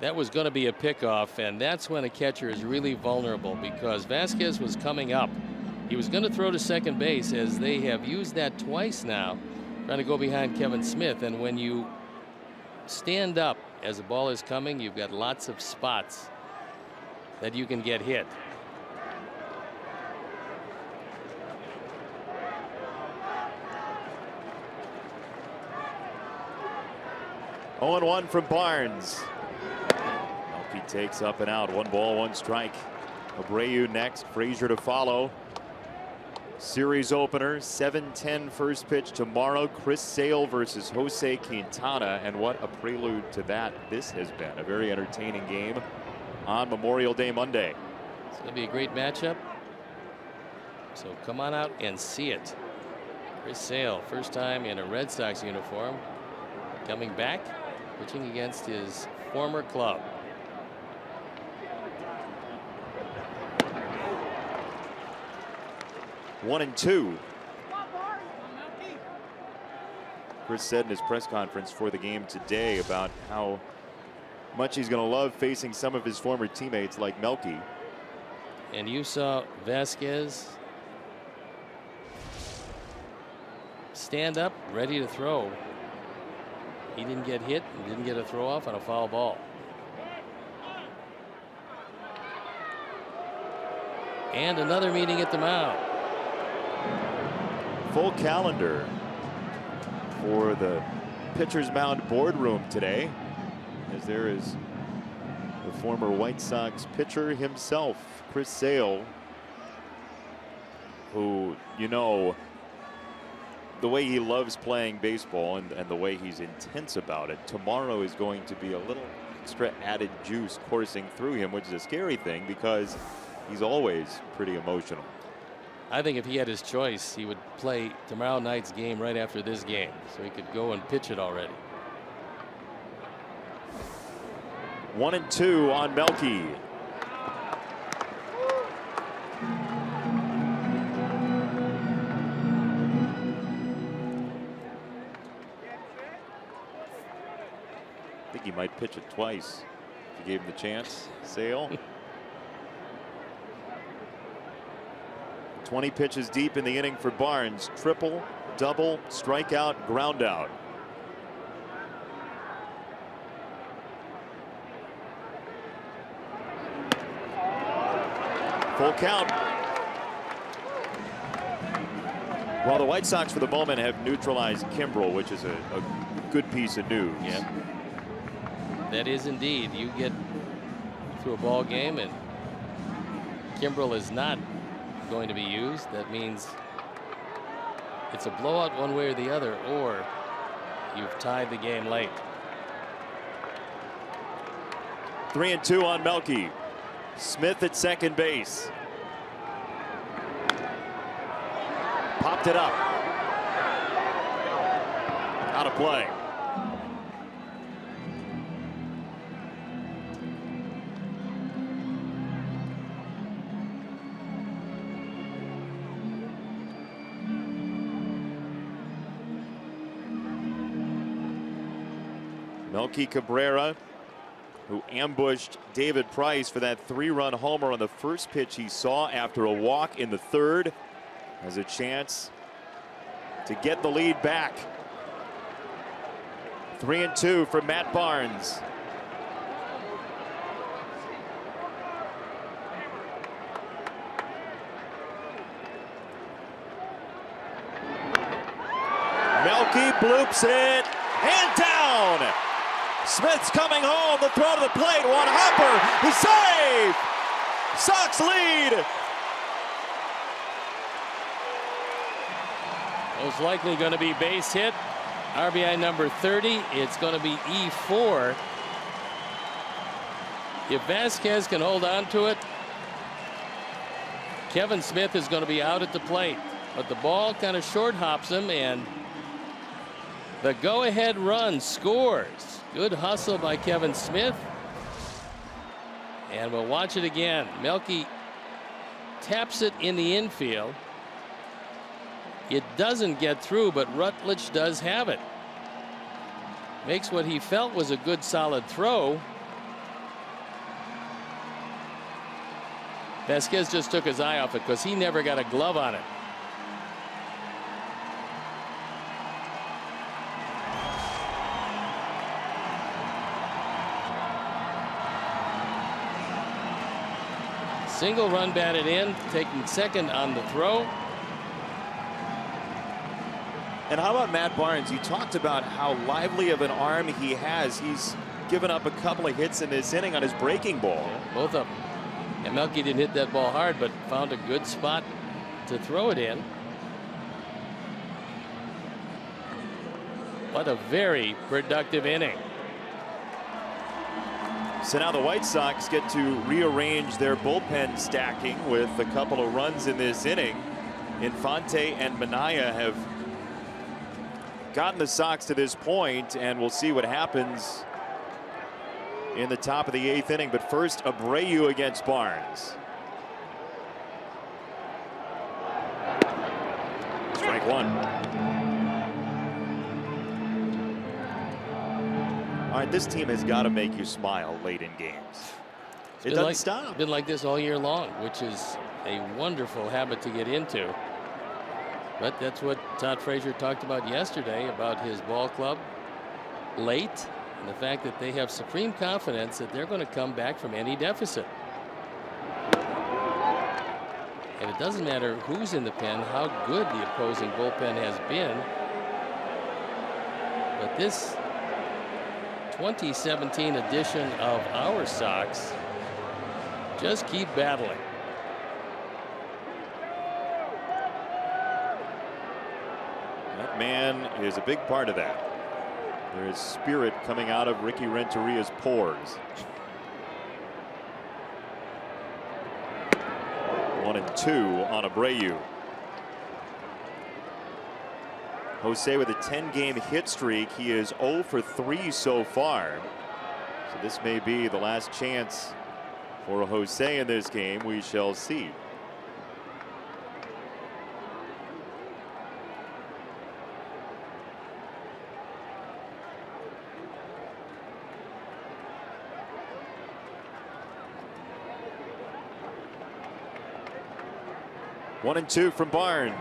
That was going to be a pickoff, and that's when a catcher is really vulnerable because Vasquez was coming up. He was going to throw to second base, as they have used that twice now, trying to go behind Kevin Smith. And when you stand up as the ball is coming, you've got lots of spots that you can get hit. Oh, 0-1 from Barnes. He takes up and out. 1 ball, 1 strike. Abreu next. Frazier to follow. Series opener, 7:10 first pitch tomorrow. Chris Sale versus Jose Quintana, and what a prelude to that this has been. A very entertaining game on Memorial Day Monday. It's going to be a great matchup. So come on out and see it. Chris Sale, first time in a Red Sox uniform, coming back, pitching against his former club. One and 2. Chris said in his press conference for the game today about how much he's going to love facing some of his former teammates like Melky. And you saw Vasquez stand up, ready to throw. He didn't get hit and didn't get a throw off on a foul ball. And another meeting at the mound. Full calendar for the pitcher's mound boardroom today, as there is the former White Sox pitcher himself, Chris Sale, who, you know, the way he loves playing baseball and the way he's intense about it, tomorrow is going to be a little extra added juice coursing through him, which is a scary thing because he's always pretty emotional. I think if he had his choice, he would play tomorrow night's game right after this game, so he could go and pitch it already. 1-2 on Melky. I think he might pitch it twice if you gave him the chance. Sale. 20 pitches deep in the inning for Barnes. Triple, double, strikeout, ground out. Full count. Well, the White Sox for the moment have neutralized Kimbrel, which is a good piece of news. Yeah. That is indeed. You get through a ball game and Kimbrel is not going to be used. That means it's a blowout one way or the other, or you've tied the game late. 3-2 on Melky. Smith at second base. Popped it up. Out of play. Melky Cabrera, who ambushed David Price for that 3-run homer on the first pitch he saw after a walk in the third, has a chance to get the lead back. 3-2 for Matt Barnes. Melky bloops it and down. Smith's coming home. The throw to the plate. One hopper. He's safe. Sox lead. Most likely going to be base hit. RBI number 30. It's going to be E4. If Vasquez can hold on to it, Kevin Smith is going to be out at the plate. But the ball kind of short hops him, and the go-ahead run scores. Good hustle by Kevin Smith. And we'll watch it again. Melky taps it in the infield. It doesn't get through, but Rutledge does have it. Makes what he felt was a good solid throw. Vasquez just took his eye off it because he never got a glove on it. Single run batted in, taking second on the throw. And how about Matt Barnes? You talked about how lively of an arm he has. He's given up a couple of hits in this inning on his breaking ball. Yeah, both of them. And Melky didn't hit that ball hard, but found a good spot to throw it in. What a very productive inning. So now the White Sox get to rearrange their bullpen stacking with a couple of runs in this inning. Infante and Minaya have gotten the Sox to this point, and we'll see what happens in the top of the 8th inning. But first, Abreu against Barnes. Strike one. All right, this team has got to make you smile late in games. It doesn't stop. It's been like this all year long, which is a wonderful habit to get into. But that's what Todd Frazier talked about yesterday about his ball club late, and the fact that they have supreme confidence that they're going to come back from any deficit. And it doesn't matter who's in the pen, how good the opposing bullpen has been. But this 2017 edition of our Sox just keep battling. That man is a big part of that. There is spirit coming out of Ricky Renteria's pores. 1-2 on Abreu. Jose with a 10-game hit streak. He is 0 for 3 so far. So this may be the last chance for Jose in this game. We shall see. One and two from Barnes.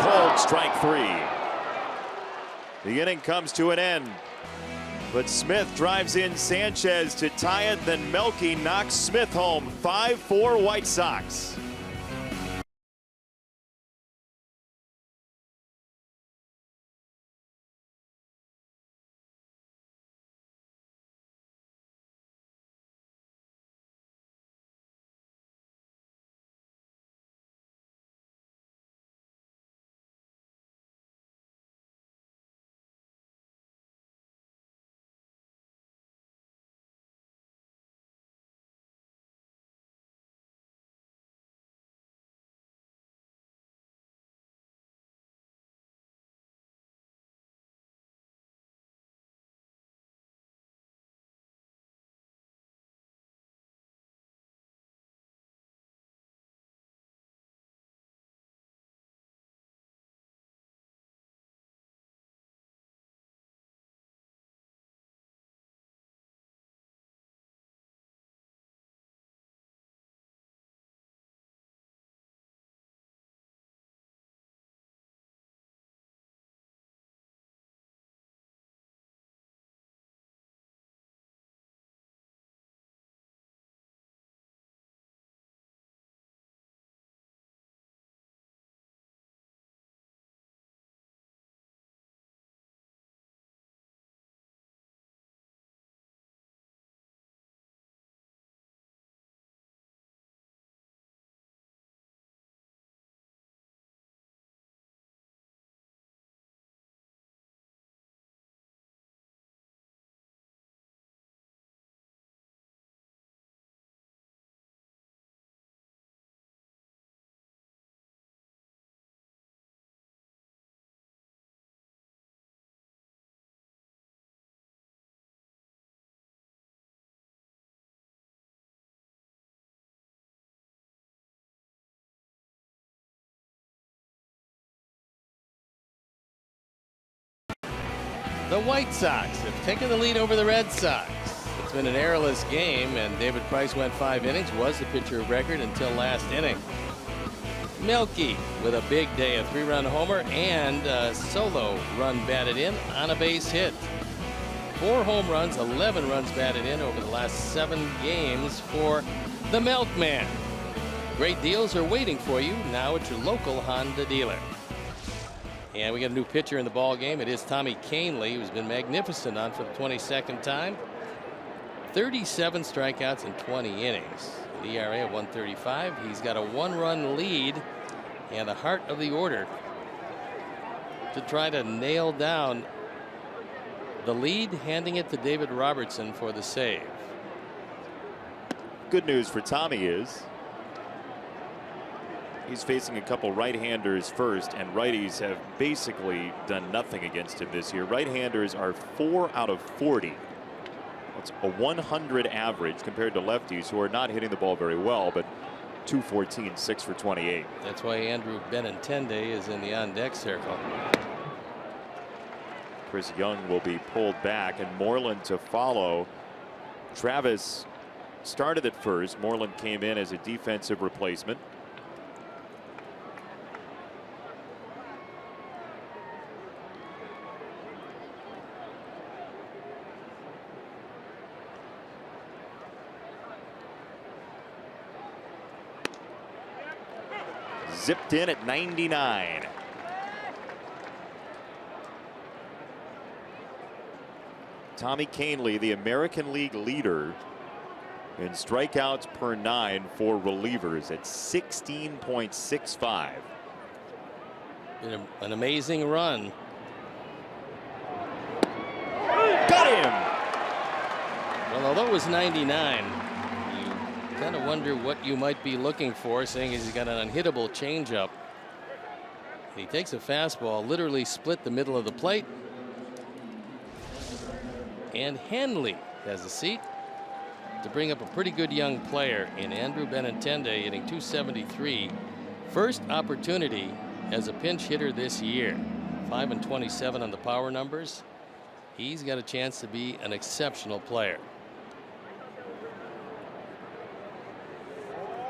Called strike 3. The inning comes to an end, but Smith drives in Sanchez to tie it. Then Melky knocks Smith home. 5-4 White Sox. The White Sox have taken the lead over the Red Sox. It's been an errorless game, and David Price went 5 innings, was the pitcher of record until last inning. Melky with a big day, a 3-run homer and a solo run batted in on a base hit. 4 home runs, 11 runs batted in over the last 7 games for the Milkman. Great deals are waiting for you now at your local Honda dealer. And we got a new pitcher in the ball game. It is Tommy Kahnle, who's been magnificent on for the 22nd time. 37 strikeouts in 20 innings. The ERA of 1.35. He's got a 1-run lead and the heart of the order to try to nail down the lead, handing it to David Robertson for the save. Good news for Tommy is he's facing a couple right-handers first, and righties have basically done nothing against him this year. Right-handers are 4 out of 40. That's a 100 average compared to lefties, who are not hitting the ball very well, but 214, 6 for 28. That's why Andrew Benintendi is in the on-deck circle. Chris Young will be pulled back, and Moreland to follow. Travis started at first. Moreland came in as a defensive replacement. Zipped in at 99. Tommy Kahnle, the American League leader in strikeouts per 9 for relievers at 16.65. An amazing run. Got him! Well, although it was 99, you kind of wonder what you might be looking for, seeing as he's got an unhittable changeup. He takes a fastball, literally split the middle of the plate. And Hanley has a seat to bring up a pretty good young player in Andrew Benintendi, hitting .273. First opportunity as a pinch hitter this year. 5 and 27 on the power numbers. He's got a chance to be an exceptional player.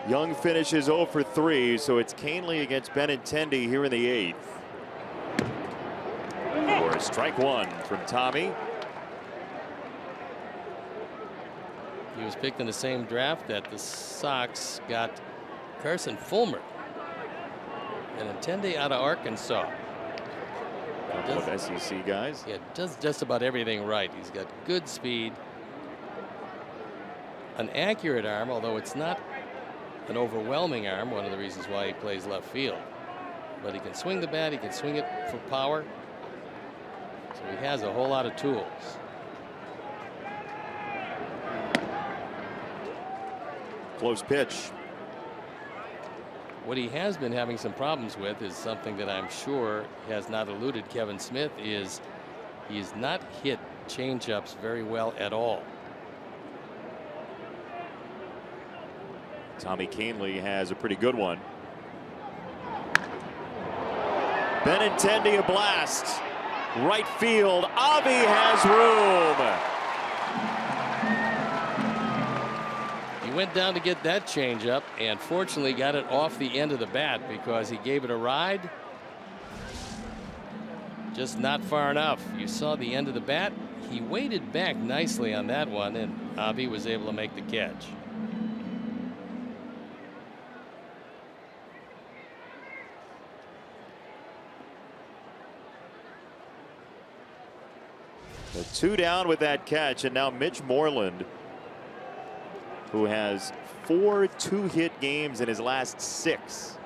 Young finishes 0 for 3, so it's Kahnle against Benintendi here in the 8th. For strike 1 from Tommy. He was picked in the same draft that the Sox got Carson Fulmer. Benintendi out of Arkansas. Couple of SEC guys. Yeah, does just about everything right. He's got good speed, an accurate arm, although it's not an overwhelming arm, one of the reasons why he plays left field. But he can swing the bat, he can swing it for power. So he has a whole lot of tools. Close pitch. What he has been having some problems with is something that I'm sure has not eluded Kevin Smith, is he's not hit changeups very well at all. Tommy Kahnle has a pretty good one. Benintendi a blast. Right field. Avi has room. He went down to get that changeup and fortunately got it off the end of the bat because he gave it a ride. Just not far enough. You saw the end of the bat. He waited back nicely on that one, and Avi was able to make the catch. The 2 down with that catch, and now Mitch Moreland, who has 4 2-hit games in his last 6.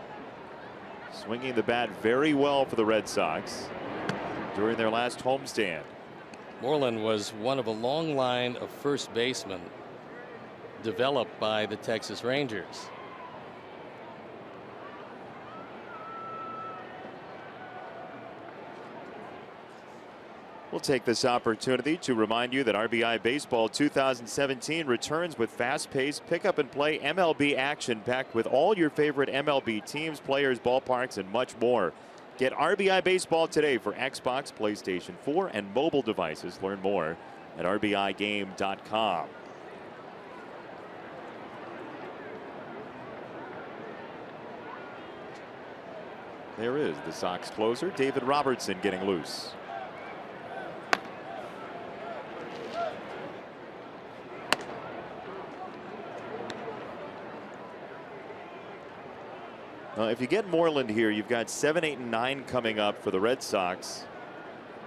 Swinging the bat very well for the Red Sox during their last homestand. Moreland was one of a long line of first basemen developed by the Texas Rangers. We'll take this opportunity to remind you that RBI Baseball 2017 returns with fast-paced pick-up-and-play MLB action packed with all your favorite MLB teams, players, ballparks, and much more. Get RBI Baseball today for Xbox, PlayStation 4, and mobile devices. Learn more at rbigame.com. There is the Sox closer, David Robertson, getting loose. If you get Moreland here, you've got 7, 8, and 9 coming up for the Red Sox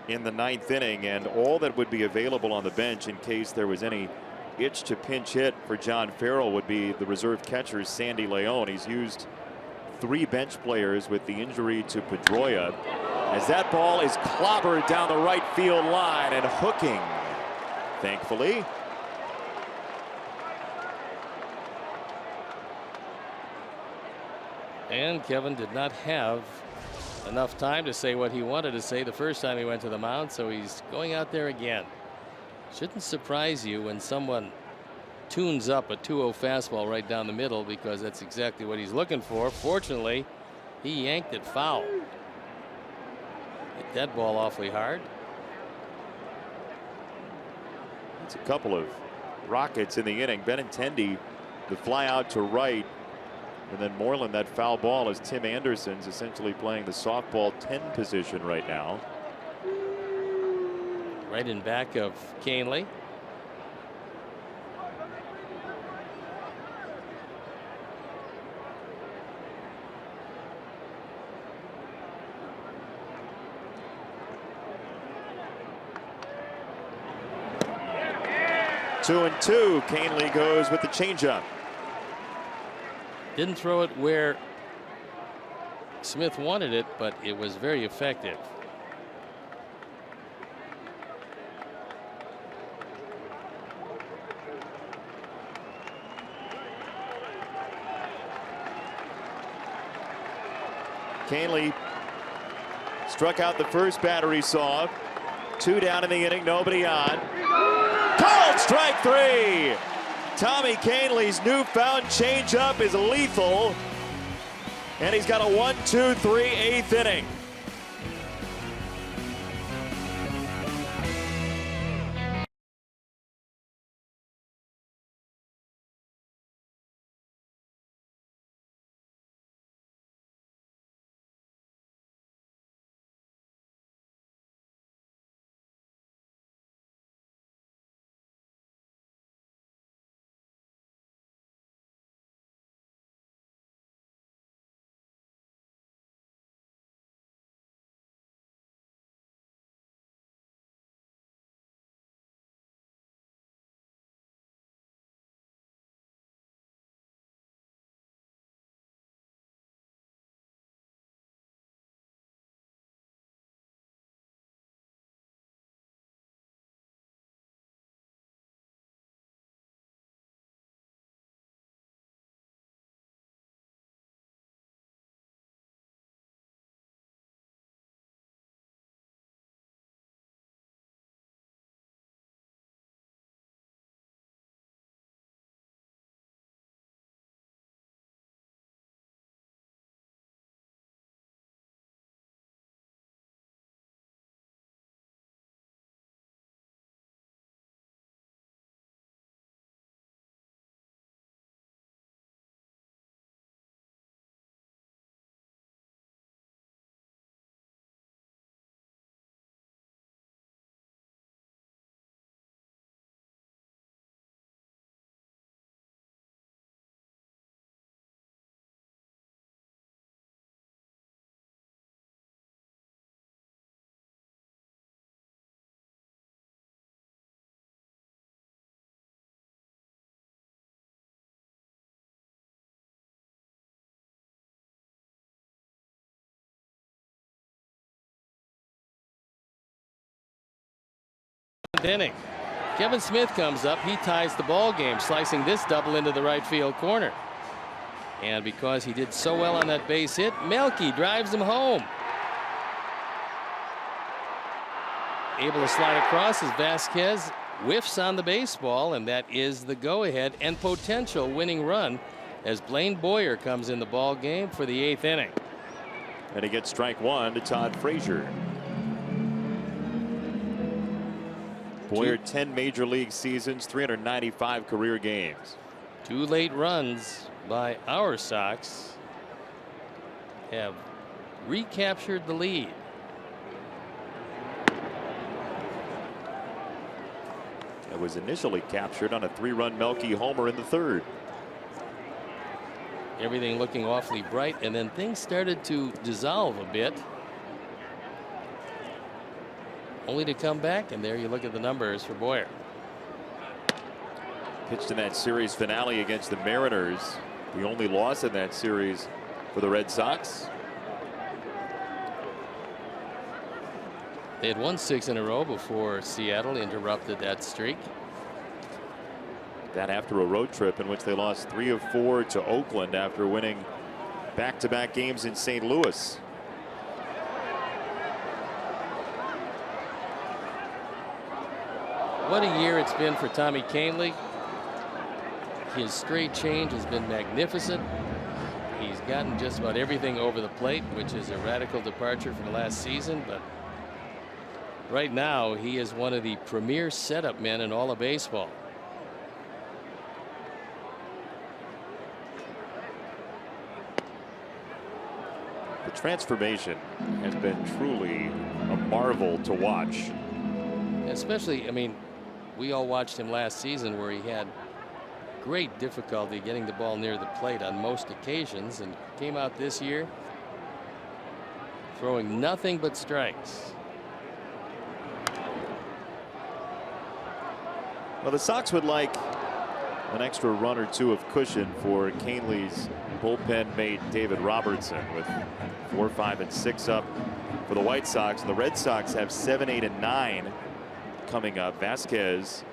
in the 9th inning, and all that would be available on the bench in case there was any itch to pinch hit for John Farrell would be the reserve catcher Sandy Leon. He's used 3 bench players with the injury to Pedroia, as that ball is clobbered down the right field line and hooking, thankfully. And Kevin did not have enough time to say what he wanted to say the first time he went to the mound, so he's going out there again. Shouldn't surprise you when someone tunes up a 2-0 fastball right down the middle, because that's exactly what he's looking for. Fortunately, he yanked it foul. Hit that ball awfully hard. a couple of rockets in the inning. Benintendi, the fly out to right. And then Moreland, that foul ball, as Tim Anderson's essentially playing the softball 10 position right now. Right in back of Canely. Two and two. Canely goes with the changeup. Didn't throw it where Smith wanted it, but it was very effective. Canely struck out the first batter he saw. 2 down in the inning, nobody on. Called strike 3. Tommy Canely's newfound changeup is lethal, and he's got a 1-2-3 8th inning. Inning. Kevin Smith comes up. He ties the ball game, slicing this double into the right field corner. And because he did so well on that base hit, Melky drives him home. Able to slide across as Vasquez whiffs on the baseball, and that is the go-ahead and potential winning run as Blaine Boyer comes in the ball game for the 8th inning. And he gets strike 1 to Todd Frazier. Boyer, 10 major league seasons, 395 career games. 2 late runs by our Sox have recaptured the lead. It was initially captured on a 3-run Melky homer in the 3rd. Everything looking awfully bright, and then things started to dissolve a bit. Only to come back, and there you look at the numbers for Boyer. Pitched in that series finale against the Mariners. The only loss in that series for the Red Sox. They had won 6 in a row before Seattle interrupted that streak. That after a road trip in which they lost 3 of 4 to Oakland after winning back-to-back games in St. Louis. What a year it's been for Tommy Canely. His straight change has been magnificent. He's gotten just about everything over the plate, which is a radical departure from last season, but Right now, he is one of the premier setup men in all of baseball. The transformation has been truly a marvel to watch. Especially, I mean, we all watched him last season where he had great difficulty getting the ball near the plate on most occasions, and came out this year throwing nothing but strikes. Well, the Sox would like an extra run or two of cushion for Canley's bullpen mate David Robertson, with 4, 5, and 6 up for the White Sox. The Red Sox have 7, 8, and 9 coming up. Vasquez,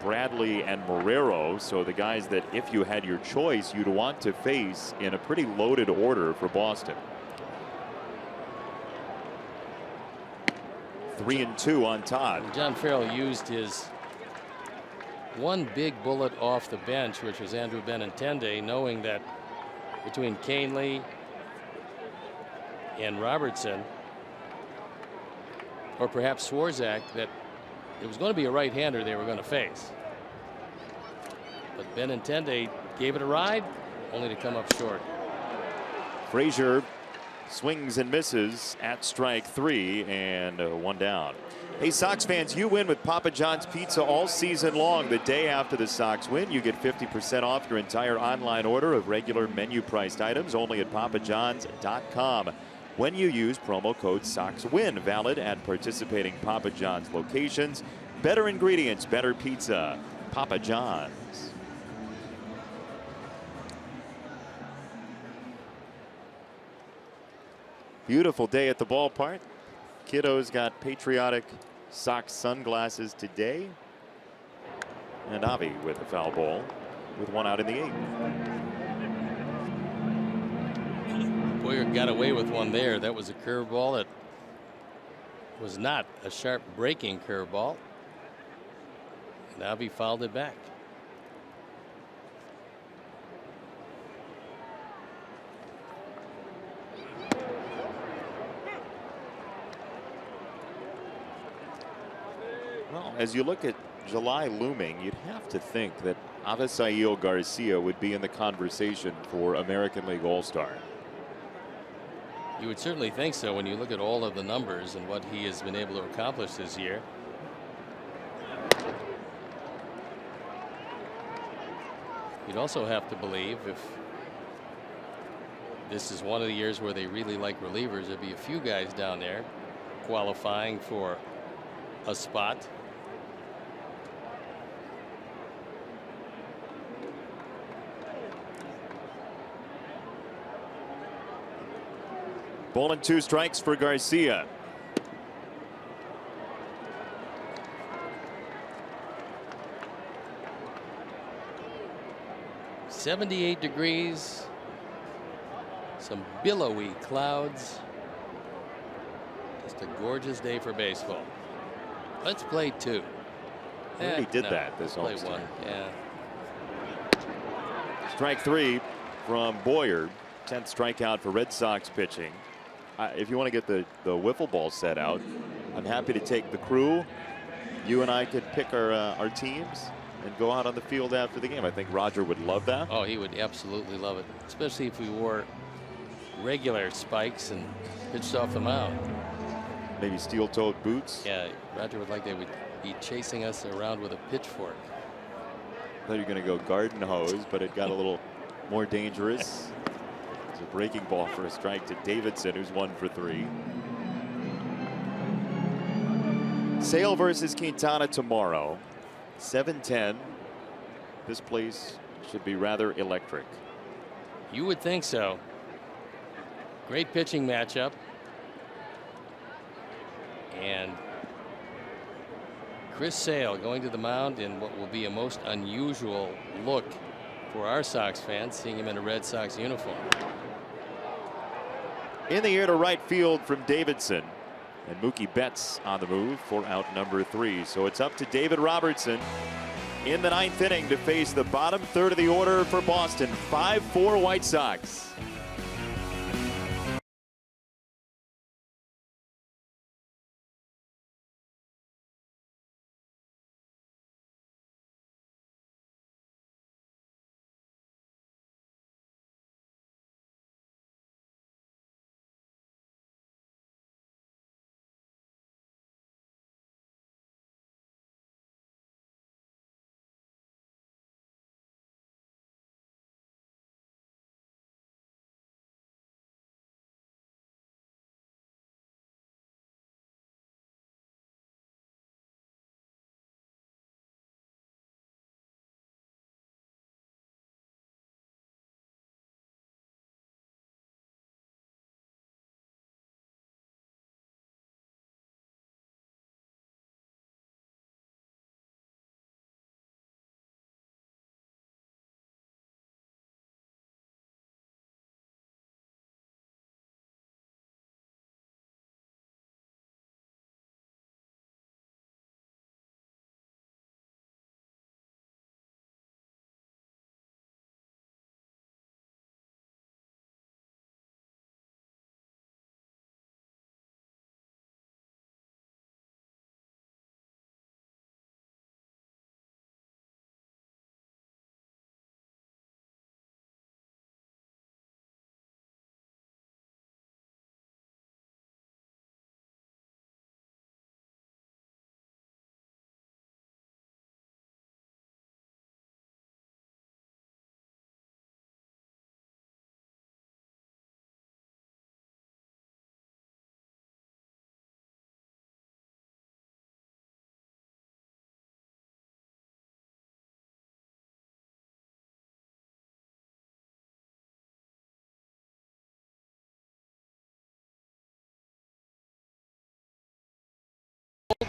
Bradley, and Marrero. So the guys that, if you had your choice, you'd want to face in a pretty loaded order for Boston. 3 and 2 on Todd. John Farrell used his one big bullet off the bench, which was Andrew Benintendi, knowing that between Canley and Robertson, or perhaps Swarzak, that it was going to be a right-hander they were going to face. But Benintendi gave it a ride, only to come up short. Frazier swings and misses at strike 3, and 1 down. Hey, Sox fans, you win with Papa John's Pizza all season long. The day after the Sox win, you get 50% off your entire online order of regular menu-priced items, only at papajohns.com. When you use promo code SOXWIN, valid at participating Papa John's locations. Better ingredients, better pizza. Papa John's. Beautiful day at the ballpark. Kiddo's got patriotic Sox sunglasses today. And Avi with a foul ball with 1 out in the 8th. Boyer got away with one there. That was a curveball. It was not a sharp breaking curveball. And Avi fouled it back. Well, as you look at July looming, you'd have to think that Avisail Garcia would be in the conversation for American League All-Star. You would certainly think so when you look at all of the numbers and what he has been able to accomplish this year. You'd also have to believe, if this is one of the years where they really like relievers, there'd be a few guys down there qualifying for a spot. Ball and 2 strikes for Garcia. .78 degrees. Some billowy clouds. Just a gorgeous day for baseball. Let's play 2. He already did that this play All-Star. 1. Yeah. Strike 3 from Boyer. 10th strikeout for Red Sox pitching. If you want to get the wiffle ball set out, I'm happy to take the crew. You and I could pick our teams and go out on the field after the game. I think Roger would love that. Oh, he would absolutely love it, especially if we wore regular spikes and pitched off the mound. Maybe steel-toed boots. Yeah, Roger would like they would be chasing us around with a pitchfork. I thought you were going to go garden hose, but it got a little more dangerous. It's a breaking ball for a strike to Davidson, who's 1 for 3. Sale versus Quintana tomorrow, 7:10. This place should be rather electric. You would think so. Great pitching matchup. And Chris Sale going to the mound in what will be a most unusual look for our Sox fans, seeing him in a Red Sox uniform. In the air to right field from Davidson. And Mookie Betts on the move for out number 3. So it's up to David Robertson in the 9th inning to face the bottom third of the order for Boston. 5-4 White Sox.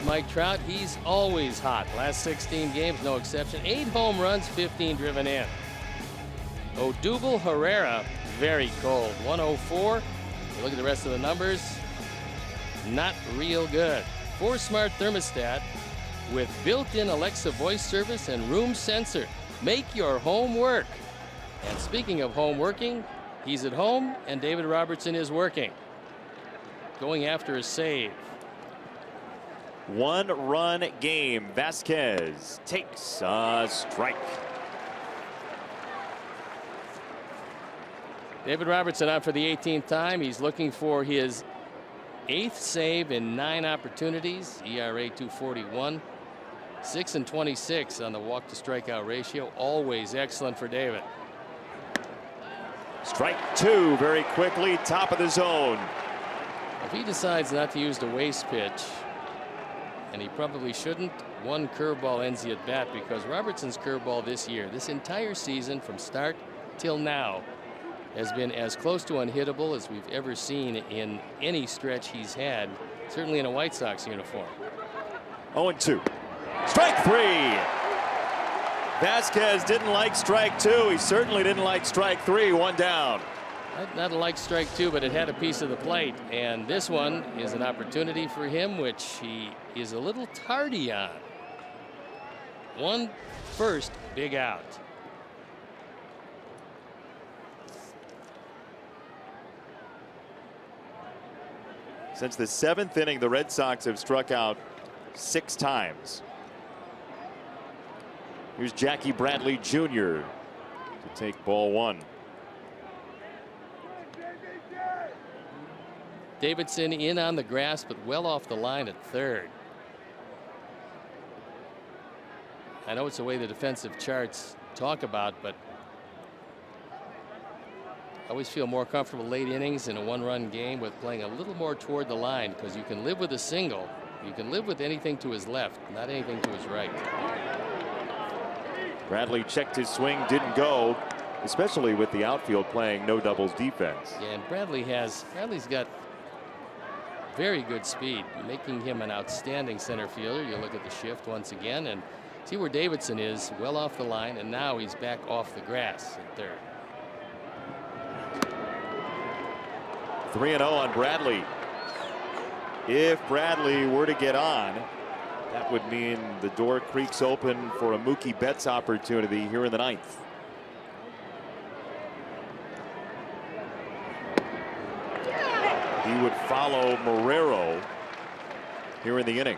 Mike Trout. He's always hot. Last 16 games, no exception. 8 home runs, 15 driven in. Odubel Herrera, very cold. 104. You look at the rest of the numbers, not real good. 4Smart thermostat with built-in Alexa voice service and room sensor. Make your home work. And speaking of home working, he's at home and David Robertson is working. Going after a save. 1-run game. Vasquez takes a strike. David Robertson out for the 18th time. He's looking for his 8th save in 9 opportunities. ERA 2.41. 6-26 on the walk to strikeout ratio. Always excellent for David. Strike 2 very quickly, top of the zone. If he decides not to use the waste pitch, and he probably shouldn't, one curveball ends the at bat, because Robertson's curveball this year, this entire season from start till now, has been as close to unhittable as we've ever seen in any stretch he's had, certainly in a White Sox uniform. 0-2. Strike 3. Vasquez didn't like strike 2. He certainly didn't like strike 3. 1 down. Not like strike 2, but it had a piece of the plate. And this one is an opportunity for him, which he is a little tardy on. 1 first, big out. Since the 7th inning, the Red Sox have struck out 6 times. Here's Jackie Bradley Jr. to take ball 1. Davidson in on the grass, but well off the line at third. I know it's the way the defensive charts talk about, but I always feel more comfortable late innings in a 1-run game with playing a little more toward the line, because you can live with a single. You can live with anything to his left, not anything to his right. Bradley checked his swing, didn't go, especially with the outfield playing no doubles defense. Yeah, and Bradley's got very good speed, making him an outstanding center fielder. You look at the shift once again and see where Davidson is, well off the line, and now he's back off the grass at third. 3-0 on Bradley. If Bradley were to get on, that would mean the door creaks open for a Mookie Betts opportunity here in the 9th. He would follow Marrero here in the inning.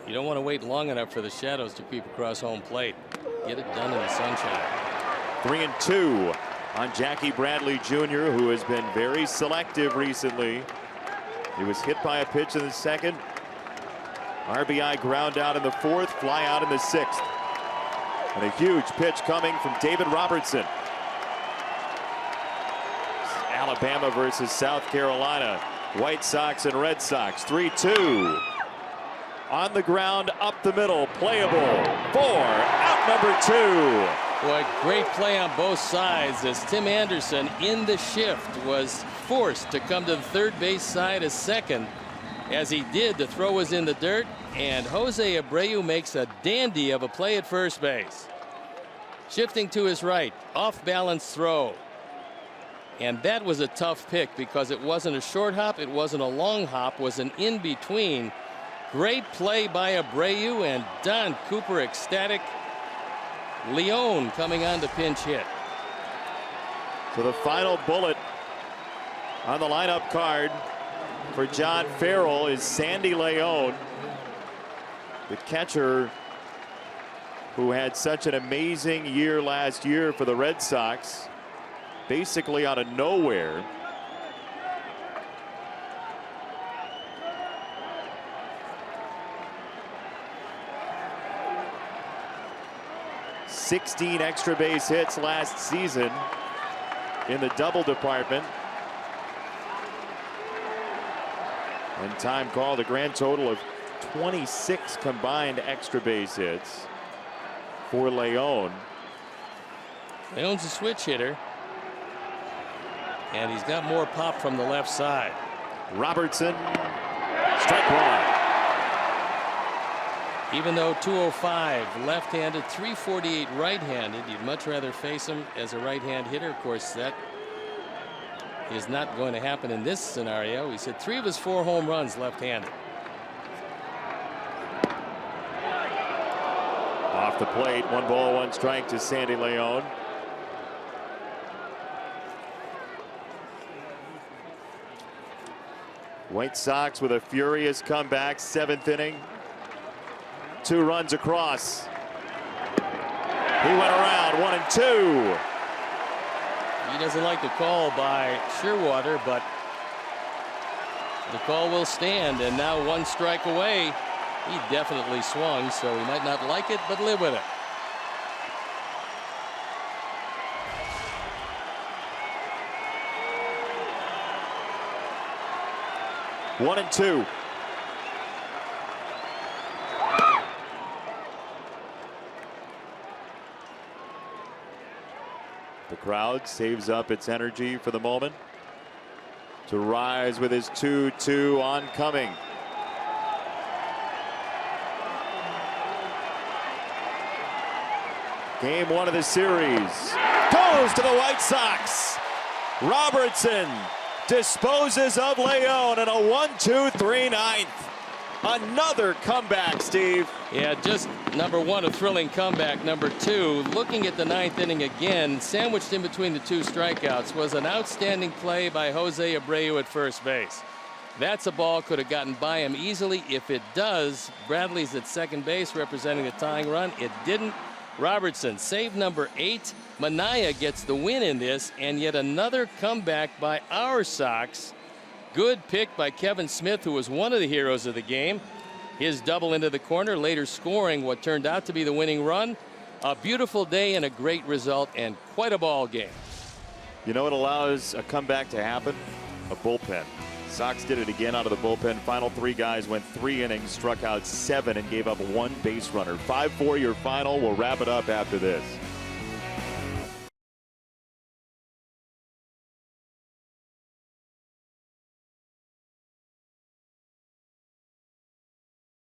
You don't want to wait long enough for the shadows to creep across home plate. Get it done in the sunshine. 3-2 on Jackie Bradley Jr., who has been very selective recently. He was hit by a pitch in the 2nd. RBI ground out in the 4th, fly out in the 6th. And a huge pitch coming from David Robertson. Alabama versus South Carolina. White Sox and Red Sox. 3-2. On the ground, up the middle, playable. 4, out number 2. Boy, great play on both sides as Tim Anderson in the shift was forced to come to the third base side a second. As he did, the throw was in the dirt, and Jose Abreu makes a dandy of a play at first base. Shifting to his right, off balance throw. And that was a tough pick because it wasn't a short hop, it wasn't a long hop, it was an in between. Great play by Abreu, and Don Cooper ecstatic. Leone coming on to pinch hit. So the final bullet on the lineup card for John Farrell is Sandy Leone, the catcher who had such an amazing year last year for the Red Sox, basically out of nowhere. '16 extra base hits last season in the double department. And time called, a grand total of 26 combined extra base hits for Leone. Leon's a switch hitter. And he's got more pop from the left side. Robertson, strike one. Even though 205 left-handed, 348 right-handed, you'd much rather face him as a right-hand hitter. Of course, that is not going to happen in this scenario. He's hit 3 of his 4 home runs left-handed. Off the plate, 1 ball, 1 strike to Sandy Leon. White Sox with a furious comeback, 7th inning. 2 runs across. He went around, 1 and 2. He doesn't like the call by Shearwater, but the call will stand, and now 1 strike away. He definitely swung, so he might not like it, but live with it. One and 2. The crowd saves up its energy for the moment to rise with his 2-2 oncoming. Game 1 of the series goes to the White Sox. Robertson disposes of Leon in a 1-2-3 ninth. Another comeback, Steve. Yeah, just number 1, a thrilling comeback. Number 2, looking at the 9th inning again, sandwiched in between the 2 strikeouts, was an outstanding play by Jose Abreu at first base. That's a ball could have gotten by him easily. If it does, Bradley's at second base representing the tying run. It didn't. Robertson, save number 8. Minaya gets the win in this, and yet another comeback by our Sox. Good pick by Kevin Smith, who was one of the heroes of the game. His double into the corner, later scoring what turned out to be the winning run. A beautiful day and a great result, and quite a ball game. You know what allows a comeback to happen? A bullpen. Sox did it again out of the bullpen. Final 3 guys went 3 innings, struck out 7, and gave up 1 base runner. 5-4 your final. We'll wrap it up after this.